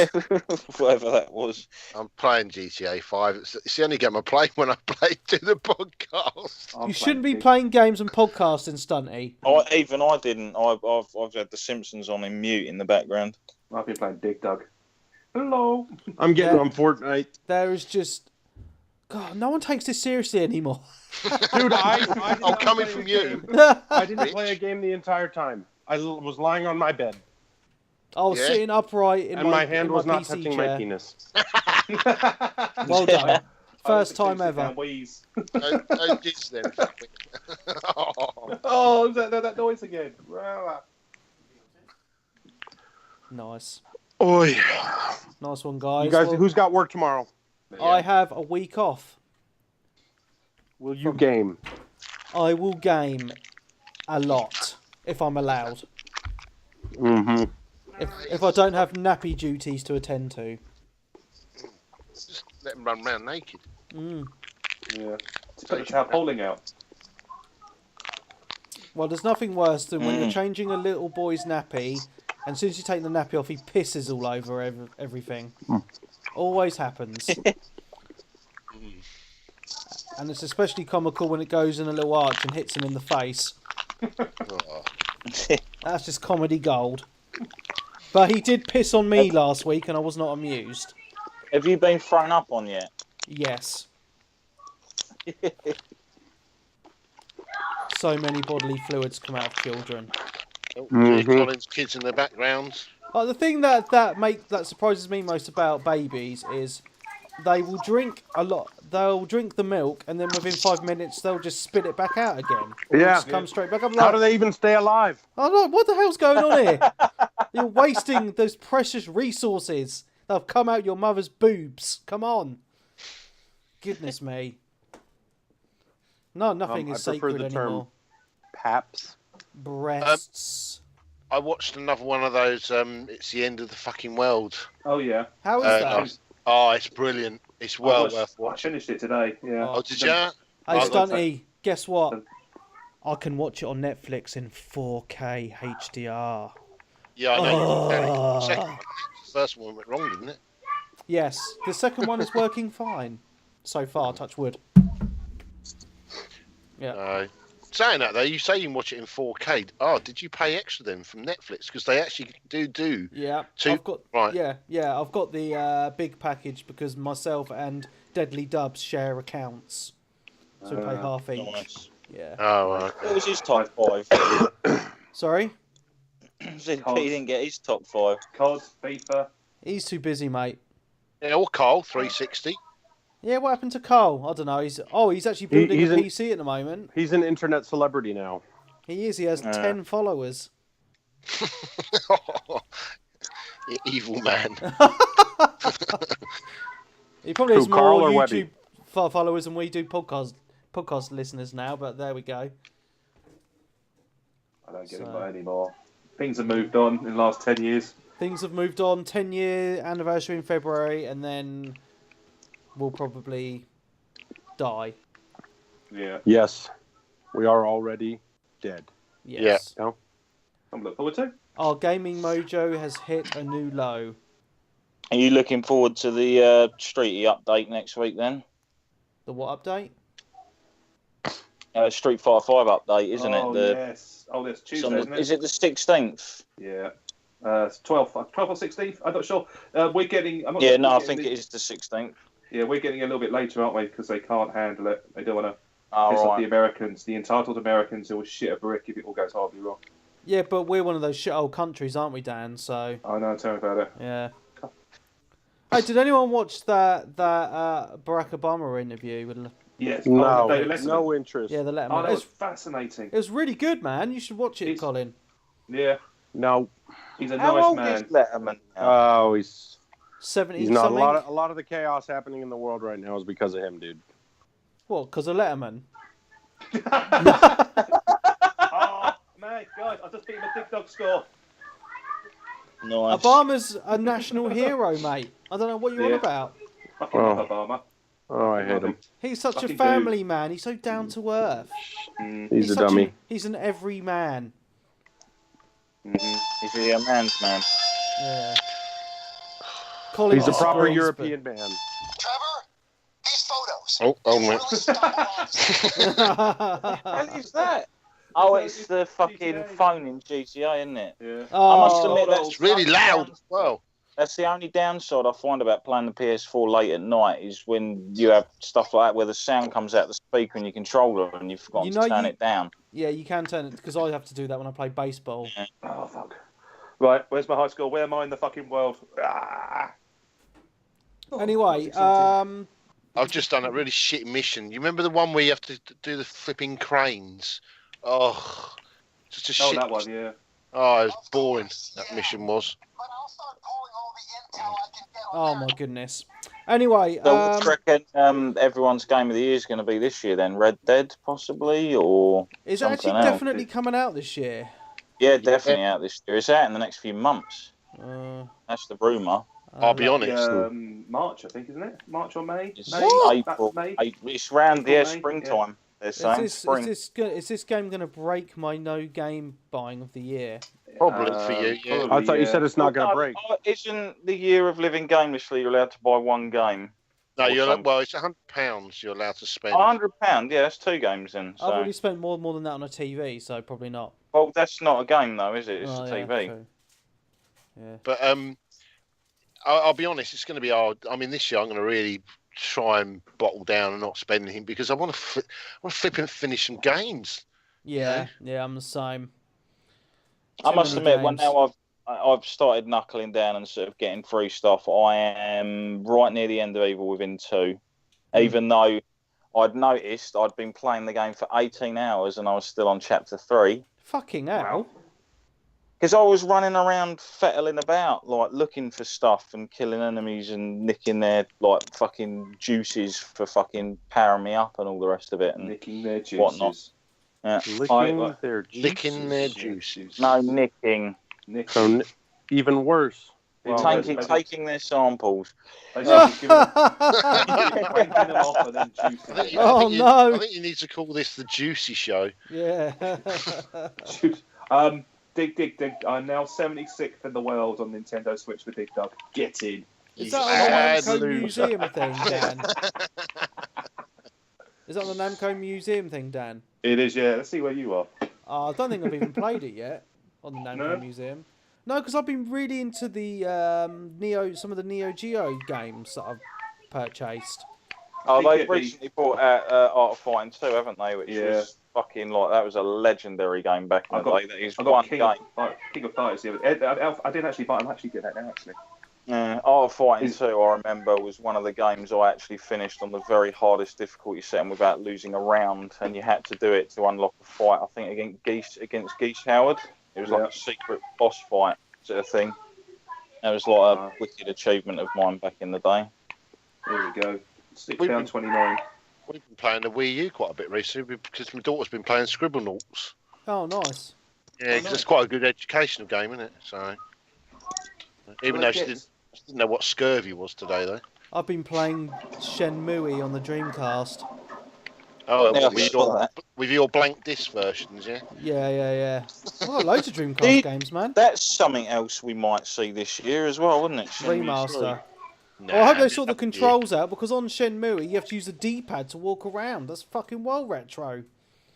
Speaker 2: Whatever that was.
Speaker 1: I'm playing GTA 5. It's the only game I play when I do the podcast.
Speaker 3: You shouldn't be playing games and podcasting, Stunty.
Speaker 2: I didn't. I've had The Simpsons on in mute in the background.
Speaker 6: I've been playing Dig Dug. Hello.
Speaker 5: I'm getting on Fortnite.
Speaker 3: There is just... God, no one takes this seriously anymore.
Speaker 5: Dude, I
Speaker 1: I'm coming from you.
Speaker 5: I didn't play a game the entire time. I was lying on my bed.
Speaker 3: I was sitting upright in
Speaker 5: and my hand was not
Speaker 3: PC
Speaker 5: touching
Speaker 3: chair.
Speaker 5: my penis.
Speaker 3: Well done. First time ever.
Speaker 1: No diss then.
Speaker 6: Oh, that noise again.
Speaker 3: Nice.
Speaker 5: Oi.
Speaker 3: Nice one, guys.
Speaker 5: You guys,
Speaker 3: Well,
Speaker 5: who's got work tomorrow?
Speaker 3: I have a week off.
Speaker 5: Will you game?
Speaker 3: I will game a lot, if I'm allowed.
Speaker 5: Mm-hmm.
Speaker 3: If I don't have nappy duties to attend to.
Speaker 1: Just let them run around naked.
Speaker 6: Yeah. Depends how polling out.
Speaker 3: Well, there's nothing worse than when you're changing a little boy's nappy And as soon as you take the nappy off, he pisses all over everything. Always happens. And it's especially comical when it goes in a little arch and hits him in the face. That's just comedy gold. But he did piss on me last week, and I was not amused.
Speaker 2: Have you been thrown up on yet?
Speaker 3: Yes. So many bodily fluids come out of children.
Speaker 1: Colin's kids in the background.
Speaker 3: The thing that surprises me most about babies is they will drink a lot. They'll drink the milk, and then within 5 minutes they'll just spit it back out again.
Speaker 5: Yeah.
Speaker 3: Just come straight back up.
Speaker 5: How do they even stay alive?
Speaker 3: I'm like, what the hell's going on here? You're wasting those precious resources that have come out your mother's boobs. Come on. Goodness me. No, nothing is sacred
Speaker 5: the
Speaker 3: anymore.
Speaker 5: term paps.
Speaker 3: Breasts.
Speaker 1: I watched another one of those. It's the end of the fucking world.
Speaker 6: Oh yeah.
Speaker 3: How is that?
Speaker 1: Oh, it's brilliant. It's well worth watching.
Speaker 6: I finished it today. Yeah.
Speaker 1: Oh, did you?
Speaker 3: Hey, Stunty, guess what? I can watch it on Netflix in 4K HDR.
Speaker 1: Yeah, I know. The second one, the first one went wrong, didn't it?
Speaker 3: Yes, the second one is working fine so far. Touch wood. Yeah.
Speaker 1: Saying that though, you say you can watch it in 4K. Oh, did you pay extra then from Netflix? Because they actually do.
Speaker 3: Yeah. I've got the big package because myself and Deadly Dubs share accounts, so we pay half each.
Speaker 2: Nice.
Speaker 3: Yeah.
Speaker 1: Oh, okay.
Speaker 2: What was his top 5?
Speaker 3: Sorry.
Speaker 2: He didn't get his top 5.
Speaker 6: COD, FIFA.
Speaker 3: He's too busy, mate.
Speaker 1: Yeah, or Carl 360.
Speaker 3: Yeah, what happened to Cole? I don't know. He's actually building a PC at the moment.
Speaker 5: He's an internet celebrity now.
Speaker 3: He is. He has 10 followers.
Speaker 1: You evil man.
Speaker 3: He probably has
Speaker 5: Carl
Speaker 3: more
Speaker 5: or
Speaker 3: YouTube followers than we do podcast listeners now, but there we go.
Speaker 6: I don't get it anymore. Things have moved on in the last 10 years.
Speaker 3: Things have moved on. 10-year anniversary in February, and then we'll probably die.
Speaker 6: Yeah.
Speaker 5: Yes. We are already dead.
Speaker 3: Yes.
Speaker 5: Yeah. No?
Speaker 6: I'm looking forward to.
Speaker 3: Our gaming mojo has hit a new low.
Speaker 2: Are you looking forward to the Streety update next week then?
Speaker 3: The what update?
Speaker 2: Street Fighter 5 update, isn't it?
Speaker 6: Yes. Oh, that's Tuesday, isn't it?
Speaker 2: Is it the 16th?
Speaker 6: Yeah. 12th or 16th? I'm not sure. We're getting...
Speaker 2: I think it is the 16th.
Speaker 6: Yeah, we're getting a little bit later, aren't we? Because they can't handle it. They don't want to piss off the Americans, the entitled Americans who will shit a brick if it all goes horribly wrong.
Speaker 3: Yeah, but we're one of those shithole countries, aren't we, Dan? So.
Speaker 6: I know. Tell me about it.
Speaker 3: Yeah. Hey, did anyone watch that Barack Obama interview?
Speaker 6: Yes.
Speaker 5: No interest.
Speaker 3: Yeah, the Letterman.
Speaker 6: Oh, that was fascinating.
Speaker 3: It was really good, man. You should watch it, Colin.
Speaker 6: Yeah.
Speaker 5: No.
Speaker 6: He's a
Speaker 2: How
Speaker 6: nice
Speaker 2: old
Speaker 6: man.
Speaker 2: is Letterman?
Speaker 5: Oh, he's
Speaker 3: 70
Speaker 5: He's not
Speaker 3: something?
Speaker 5: a lot of the chaos happening in the world right now is because of him, dude.
Speaker 3: What? Because of Letterman?
Speaker 6: Oh, mate, guys, I just beat my Big Dog score.
Speaker 2: Nice.
Speaker 3: Obama's a national hero, mate. I don't know what you're on about.
Speaker 6: Fucking love Obama.
Speaker 5: Oh, I hate him.
Speaker 3: He's such
Speaker 6: Fucking
Speaker 3: a family man. He's so down to earth.
Speaker 5: He's a dummy.
Speaker 3: He's an every man.
Speaker 2: Is he a man's man?
Speaker 3: Yeah. Colin
Speaker 5: He's a proper
Speaker 3: disagrees,
Speaker 5: European man.
Speaker 8: Trevor, these photos.
Speaker 1: Oh man.
Speaker 2: What is that? Oh, it's the fucking phone in GTA, isn't it?
Speaker 6: Yeah.
Speaker 2: I must admit,
Speaker 1: It's really loud as well.
Speaker 2: That's the only downside I find about playing the PS4 late at night is when you have stuff like that where the sound comes out the speaker in your controller and you've forgotten to turn it down.
Speaker 3: Yeah, you can turn it because I have to do that when I play baseball.
Speaker 2: Yeah.
Speaker 6: Oh, fuck. Right, where's my high score? Where am I in the fucking world? Ah.
Speaker 3: Anyway,
Speaker 1: I've just done a really shit mission. You remember the one where you have to do the flipping cranes? Oh, just a shit.
Speaker 6: Oh, that one, yeah.
Speaker 1: Oh, it was boring. That mission was.
Speaker 3: oh my goodness. Anyway,
Speaker 2: So what do you reckon everyone's game of the year is going to be this year then? Red Dead, possibly, or
Speaker 3: is it
Speaker 2: something
Speaker 3: actually
Speaker 2: else?
Speaker 3: definitely coming out this year?
Speaker 2: Yeah, definitely out this year. It's out in the next few months. That's the rumour.
Speaker 1: I'll be honest.
Speaker 6: March, I think, isn't it? March or May?
Speaker 2: It's
Speaker 6: May?
Speaker 2: April.
Speaker 6: May?
Speaker 2: It's round
Speaker 6: April, May,
Speaker 2: springtime. They're saying
Speaker 3: Is this game going to break my no game buying of the year?
Speaker 1: Probably for you. Yeah.
Speaker 4: Probably,
Speaker 5: I thought you said it's not going to break.
Speaker 2: Isn't the year of living gamelessly you're allowed to buy one game?
Speaker 1: No, it's £100 you're allowed to spend.
Speaker 2: £100, yeah, that's 2 games then. So.
Speaker 3: I've already spent more than that on a TV, so probably not.
Speaker 2: Well, that's not a game though, is it? It's a TV.
Speaker 3: True. Yeah.
Speaker 1: But I'll be honest, it's going to be hard. I mean, this year I'm going to really try and bottle down and not spend anything because I want to flip and finish some games.
Speaker 3: Yeah, I'm the same.
Speaker 2: I must admit, when now I've started knuckling down and sort of getting through stuff, I am right near the end of Evil Within 2. Even though I'd noticed I'd been playing the game for 18 hours and I was still on chapter 3.
Speaker 3: Fucking hell.
Speaker 2: Because I was running around fettling about, like looking for stuff and killing enemies and nicking their like fucking juices for fucking powering me up and all the rest of it. And
Speaker 4: nicking their juices.
Speaker 2: Whatnot. Yeah.
Speaker 1: Licking their juices.
Speaker 2: No, nicking.
Speaker 5: So even worse.
Speaker 2: Well, taking their samples.
Speaker 3: Oh no!
Speaker 1: I think you need to call this the Juicy Show.
Speaker 3: Yeah.
Speaker 6: Dig. I'm now 76th in the world on Nintendo Switch with Dig Dug. Get in.
Speaker 3: Is that on the Namco Museum thing, Dan? Is that on the Namco Museum thing, Dan?
Speaker 6: It is, yeah. Let's see where you are.
Speaker 3: I don't think I've even played it yet on the Namco Museum. No, because I've been really into the some of the Neo Geo games that I've purchased.
Speaker 2: Oh, they've recently brought out Art of Fighting 2, haven't they? Which was fucking that was a legendary game back in the day. That is one game.
Speaker 6: King of Fighters. I didn't actually buy it. I'm actually getting that now, actually.
Speaker 2: Yeah, Art of Fighting 2, I remember, was one of the games I actually finished on the very hardest difficulty setting without losing a round, and you had to do it to unlock a fight. I think against Geese Howard. It was like a secret boss fight sort of thing. That was like a wicked achievement of mine back in the day.
Speaker 6: There we go. £6.29.
Speaker 1: We've been playing the Wii U quite a bit recently because my daughter's been playing Scribblenauts.
Speaker 3: Oh, nice.
Speaker 1: Yeah, because it's quite a good educational game, isn't it? So, even though she didn't know what scurvy was today, though.
Speaker 3: I've been playing Shenmue on the Dreamcast.
Speaker 1: Oh, with your blank disc versions, yeah?
Speaker 3: Yeah. Oh, loads of Dreamcast games, man.
Speaker 2: That's something else we might see this year as well, wouldn't it?
Speaker 3: Remaster. I hope they sort the controls out, because on Shenmue you have to use the D-pad to walk around. That's fucking well retro.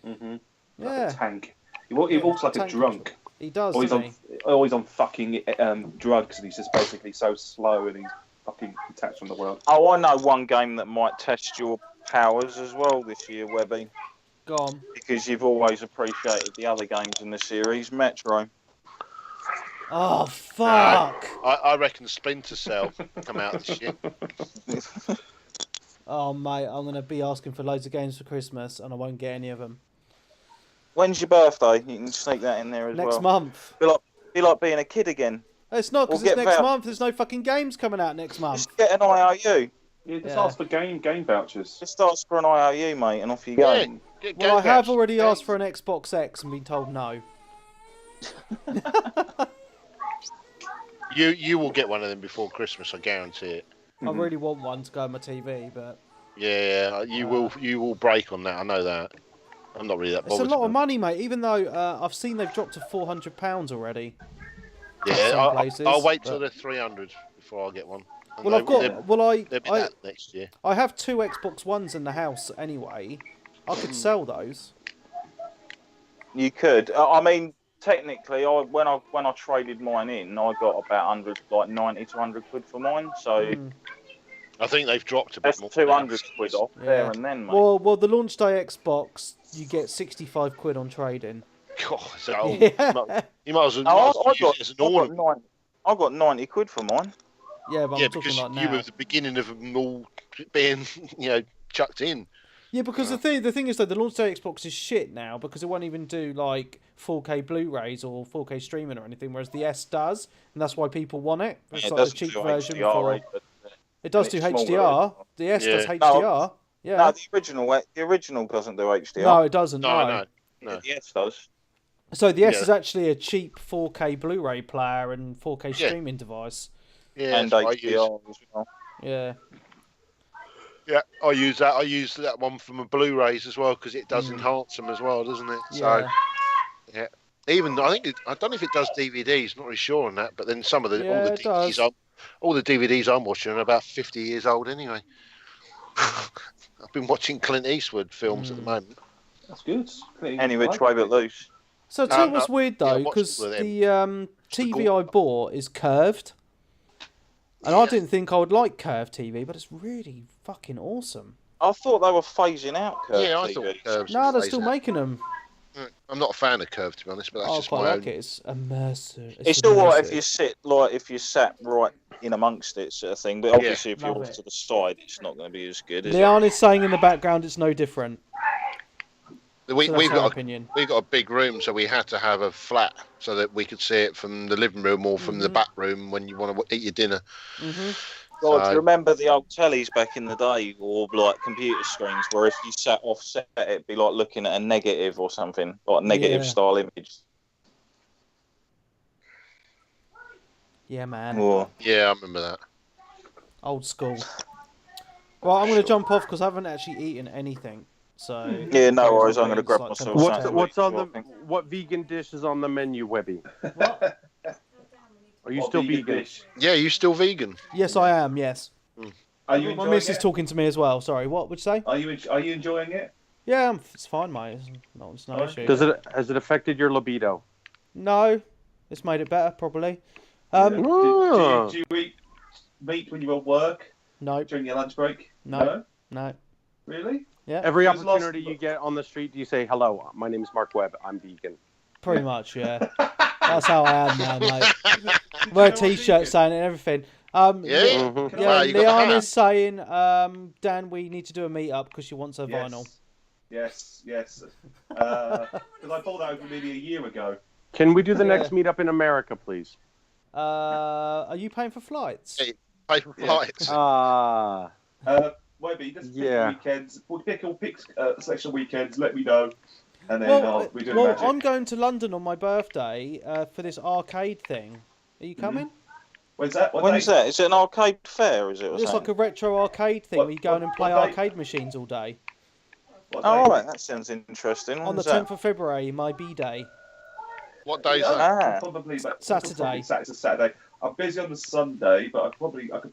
Speaker 6: Mm-hmm.
Speaker 3: Yeah.
Speaker 6: Like a tank. He walks like a drunk.
Speaker 3: He does,
Speaker 6: always on fucking drugs, and he's just basically so slow and he's fucking detached from the world.
Speaker 2: Oh, I know one game that might test your powers as well this year, Webby.
Speaker 3: Go on.
Speaker 2: Because you've always appreciated the other games in the series, Metro.
Speaker 3: Oh, fuck!
Speaker 1: I reckon Splinter Cell come out this year.
Speaker 3: Oh, mate, I'm going to be asking for loads of games for Christmas, and I won't get any of them.
Speaker 2: When's your birthday? You can sneak that in there as
Speaker 3: next
Speaker 2: well.
Speaker 3: Next month.
Speaker 2: Be like being a kid again.
Speaker 3: It's not, because it's next month. There's no fucking games coming out next month.
Speaker 2: Just get an IOU.
Speaker 6: Yeah, just ask for game vouchers.
Speaker 2: Just ask for an IOU, mate, and off you go.
Speaker 3: Well, I have already asked for an Xbox X and been told no.
Speaker 1: You will get one of them before Christmas, I guarantee it.
Speaker 3: I really want one to go on my TV, but
Speaker 1: yeah, you will break on that. I know that. I'm not really that bothered.
Speaker 3: It's a lot of money, mate. Even though I've seen they've dropped to £400 already.
Speaker 1: Yeah, I'll wait till they're 300 before I get one.
Speaker 3: And they'll be
Speaker 1: that next year.
Speaker 3: I have 2 Xbox Ones in the house anyway. I could sell those.
Speaker 2: You could. I mean, technically, when I traded mine in, I got about 90 to 100 quid for mine. So
Speaker 1: I think they've dropped a bit more.
Speaker 2: That's 200 quid off there and then, mate.
Speaker 3: Well, the launch day Xbox, you get 65 quid on trading.
Speaker 1: God, so you might as well use it as an ornament.
Speaker 2: I got 90 quid for mine.
Speaker 3: Yeah, but I'm talking about now.
Speaker 1: You were the beginning of them all being, chucked in.
Speaker 3: Yeah, because the thing is though, the launch day Xbox is shit now because it won't even do like 4K Blu-rays or 4K streaming or anything, whereas the S does, and that's why people want it. It's like the cheap version for. It does do HDR. The S does HDR. Yeah.
Speaker 2: No, the original doesn't do HDR.
Speaker 3: No, it doesn't.
Speaker 1: No.
Speaker 2: The S does.
Speaker 3: So the S is actually a cheap 4K Blu-ray player and 4K streaming device.
Speaker 1: Yeah,
Speaker 2: and HDR as well.
Speaker 3: Yeah.
Speaker 1: Yeah, I use that. I use that one for my Blu-rays as well because it does enhance them as well, doesn't it?
Speaker 3: Yeah.
Speaker 1: So, yeah. Even I don't know if it does DVDs. Not really sure on that. But then some of
Speaker 3: Yeah, it does.
Speaker 1: all the DVDs I'm watching are about 50 years old anyway. I've been watching Clint Eastwood films at the moment.
Speaker 6: That's good.
Speaker 2: Any which way but loose.
Speaker 3: So tell you what's weird though,
Speaker 1: yeah,
Speaker 3: because
Speaker 1: watch
Speaker 3: the TV I bought is curved, and I didn't think I would like curved TV, but it's really fucking awesome.
Speaker 2: I thought they were phasing out curved
Speaker 1: Yeah, I
Speaker 2: TVs.
Speaker 1: thought curves.
Speaker 3: No,
Speaker 1: were
Speaker 3: they're
Speaker 1: phasing
Speaker 3: still
Speaker 1: out.
Speaker 3: making them.
Speaker 1: I'm not a fan of curve, to be honest, but that's
Speaker 3: I
Speaker 1: just
Speaker 3: quite
Speaker 1: my
Speaker 3: like
Speaker 1: own.
Speaker 3: it. It's immersive.
Speaker 2: It's all right if you sat right in amongst it, sort of thing. But obviously, if you're
Speaker 3: Love
Speaker 2: off
Speaker 3: it.
Speaker 2: to the side, it's not going to be as good. Is
Speaker 3: Leon is saying in the background it's no different.
Speaker 1: We've
Speaker 3: my
Speaker 1: got
Speaker 3: opinion.
Speaker 1: We've got a big room, so we had to have a flat so that we could see it from the living room or from the back room when you want to eat your dinner.
Speaker 2: God, do you remember the old tellies back in the day, or like computer screens, where if you sat offset, it'd be like looking at a negative or something, like a negative style image.
Speaker 3: Yeah, man.
Speaker 2: Or
Speaker 1: Yeah, I remember that.
Speaker 3: Old school. Well, I'm going to jump off because I haven't actually eaten anything. So
Speaker 2: yeah, no worries. I'm going to
Speaker 3: it's
Speaker 2: grab
Speaker 3: like
Speaker 2: myself
Speaker 3: 10%.
Speaker 2: something.
Speaker 5: What vegan dish is on the menu, Webby?
Speaker 3: What?
Speaker 5: Are you still vegan?
Speaker 1: Yeah, you still vegan?
Speaker 3: Yes, I am. Yes.
Speaker 6: Are you
Speaker 3: My
Speaker 6: enjoying
Speaker 3: miss is
Speaker 6: it?
Speaker 3: talking to me as well. Sorry, what would you say?
Speaker 6: Are you enjoying it?
Speaker 3: Yeah, it's fine, mate. It's no issue.
Speaker 5: Has it affected your libido?
Speaker 3: No, it's made it better, probably.
Speaker 6: Do you eat meat when you're at work
Speaker 3: No,
Speaker 6: during your lunch break?
Speaker 3: no.
Speaker 6: Really?
Speaker 3: Yeah,
Speaker 5: Every
Speaker 6: Who's lost-
Speaker 5: opportunity you get on the street, you say, "Hello, my name is Mark Webb. I'm vegan."
Speaker 3: pretty much. Yeah, that's how I am now, mate. Wear a t-shirt saying it and everything.
Speaker 1: Yeah.
Speaker 3: Yeah,
Speaker 1: Wow, you got the
Speaker 3: Leon
Speaker 1: hat.
Speaker 3: is saying, Dan, we need to do a meet-up because she wants her vinyl.
Speaker 6: Yes. Because I bought that over maybe a year ago.
Speaker 5: Can we do the next meetup in America, please?
Speaker 3: Are you paying for flights?
Speaker 1: Hey, pay for flights.
Speaker 6: Webby, just
Speaker 5: Yeah.
Speaker 6: pick weekends. We'll pick selection weekends. Let me know, and then we do
Speaker 3: well,
Speaker 6: magic.
Speaker 3: I'm going to London on my birthday for this arcade thing. Are you coming?
Speaker 6: When's that?
Speaker 2: When's that? Is it an arcade fair? Is it?
Speaker 3: It's like a retro arcade thing where you go in and play arcade machines all day.
Speaker 2: All right, that sounds interesting.
Speaker 3: On the 10th of February, my B-day.
Speaker 1: What day is that?
Speaker 6: Probably
Speaker 3: Saturday.
Speaker 6: It's a Saturday. I'm busy on the Sunday, but I could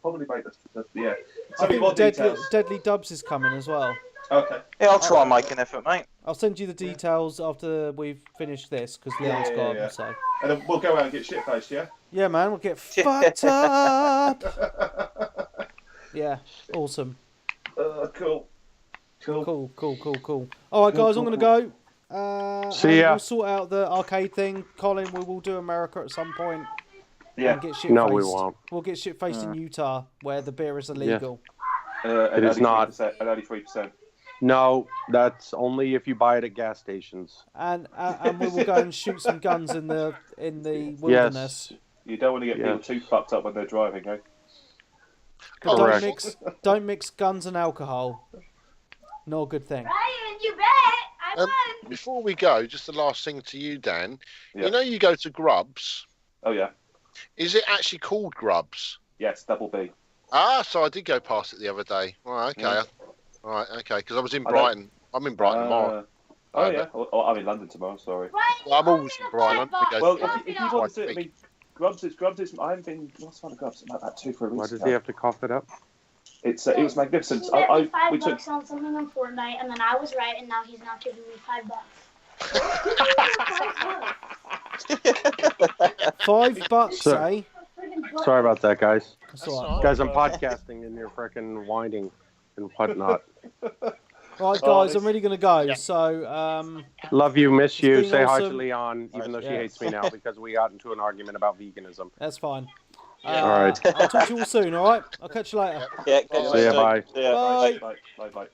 Speaker 6: probably make the yeah.
Speaker 3: I
Speaker 6: Tell me more
Speaker 3: think
Speaker 6: details.
Speaker 3: Deadly Dubs is coming as well.
Speaker 6: Okay.
Speaker 2: Yeah, I'll try and make an effort, mate.
Speaker 3: I'll send you the details after we've finished this because Leon's gone.
Speaker 6: yeah.
Speaker 3: So
Speaker 6: And then we'll go out and get shit faced, yeah.
Speaker 3: yeah, man, we'll get fucked up. Yeah, awesome.
Speaker 6: Cool.
Speaker 3: Cool. All right, guys, I'm gonna go.
Speaker 5: See ya.
Speaker 3: We'll sort out the arcade thing. Colin, we will do America at some point.
Speaker 6: Yeah.
Speaker 3: And get shit
Speaker 5: No,
Speaker 3: faced.
Speaker 5: we won't.
Speaker 3: We'll get shit faced in Utah where the beer is illegal.
Speaker 6: It
Speaker 5: is not.
Speaker 6: At only 3%.
Speaker 5: No, that's only if you buy it at gas stations.
Speaker 3: And we will go and shoot some guns in the wilderness.
Speaker 5: Yes.
Speaker 6: You don't want to get people too fucked up when they're driving, eh?
Speaker 5: Correct.
Speaker 3: Don't mix guns and alcohol. Not a good thing.
Speaker 8: Ryan, you bet. I won.
Speaker 1: Before we go, just the last thing to you, Dan.
Speaker 6: Yeah.
Speaker 1: You know you go to Grubs.
Speaker 6: Oh yeah.
Speaker 1: Is it actually called Grubs?
Speaker 6: Yes, double B.
Speaker 1: So I did go past it the other day. Right, okay.
Speaker 6: Yeah.
Speaker 1: Right, okay, because I was in Brighton. I'm in Brighton tomorrow.
Speaker 6: Oh yeah. I'm in London tomorrow. Sorry.
Speaker 1: Well, I'm always in Brighton.
Speaker 6: Well, if you want to, I mean, Grubs is. I haven't been. What's one of Grubs? About 2-3 weeks.
Speaker 5: Why does he have to cough it up?
Speaker 6: It was magnificent.
Speaker 8: He bet me $5 on something on Fortnite, and then I was right, and now he's not giving me $5.
Speaker 3: $5, eh?
Speaker 5: Sorry about that, guys.
Speaker 3: That's all right.
Speaker 5: Guys, I'm podcasting and you're freaking whining and whatnot.
Speaker 3: Right, guys, I'm really going to go. So,
Speaker 5: Love you, miss you.
Speaker 3: been
Speaker 5: Say hi to
Speaker 3: awesome.
Speaker 5: Leon, even though she
Speaker 3: Yeah.
Speaker 5: hates me now because we got into an argument about veganism.
Speaker 3: that's fine.
Speaker 5: All right.
Speaker 3: I'll talk to you all soon, all right? I'll catch you later.
Speaker 2: Yeah,
Speaker 5: See ya, bye.
Speaker 2: See ya.
Speaker 3: Bye.
Speaker 6: Bye.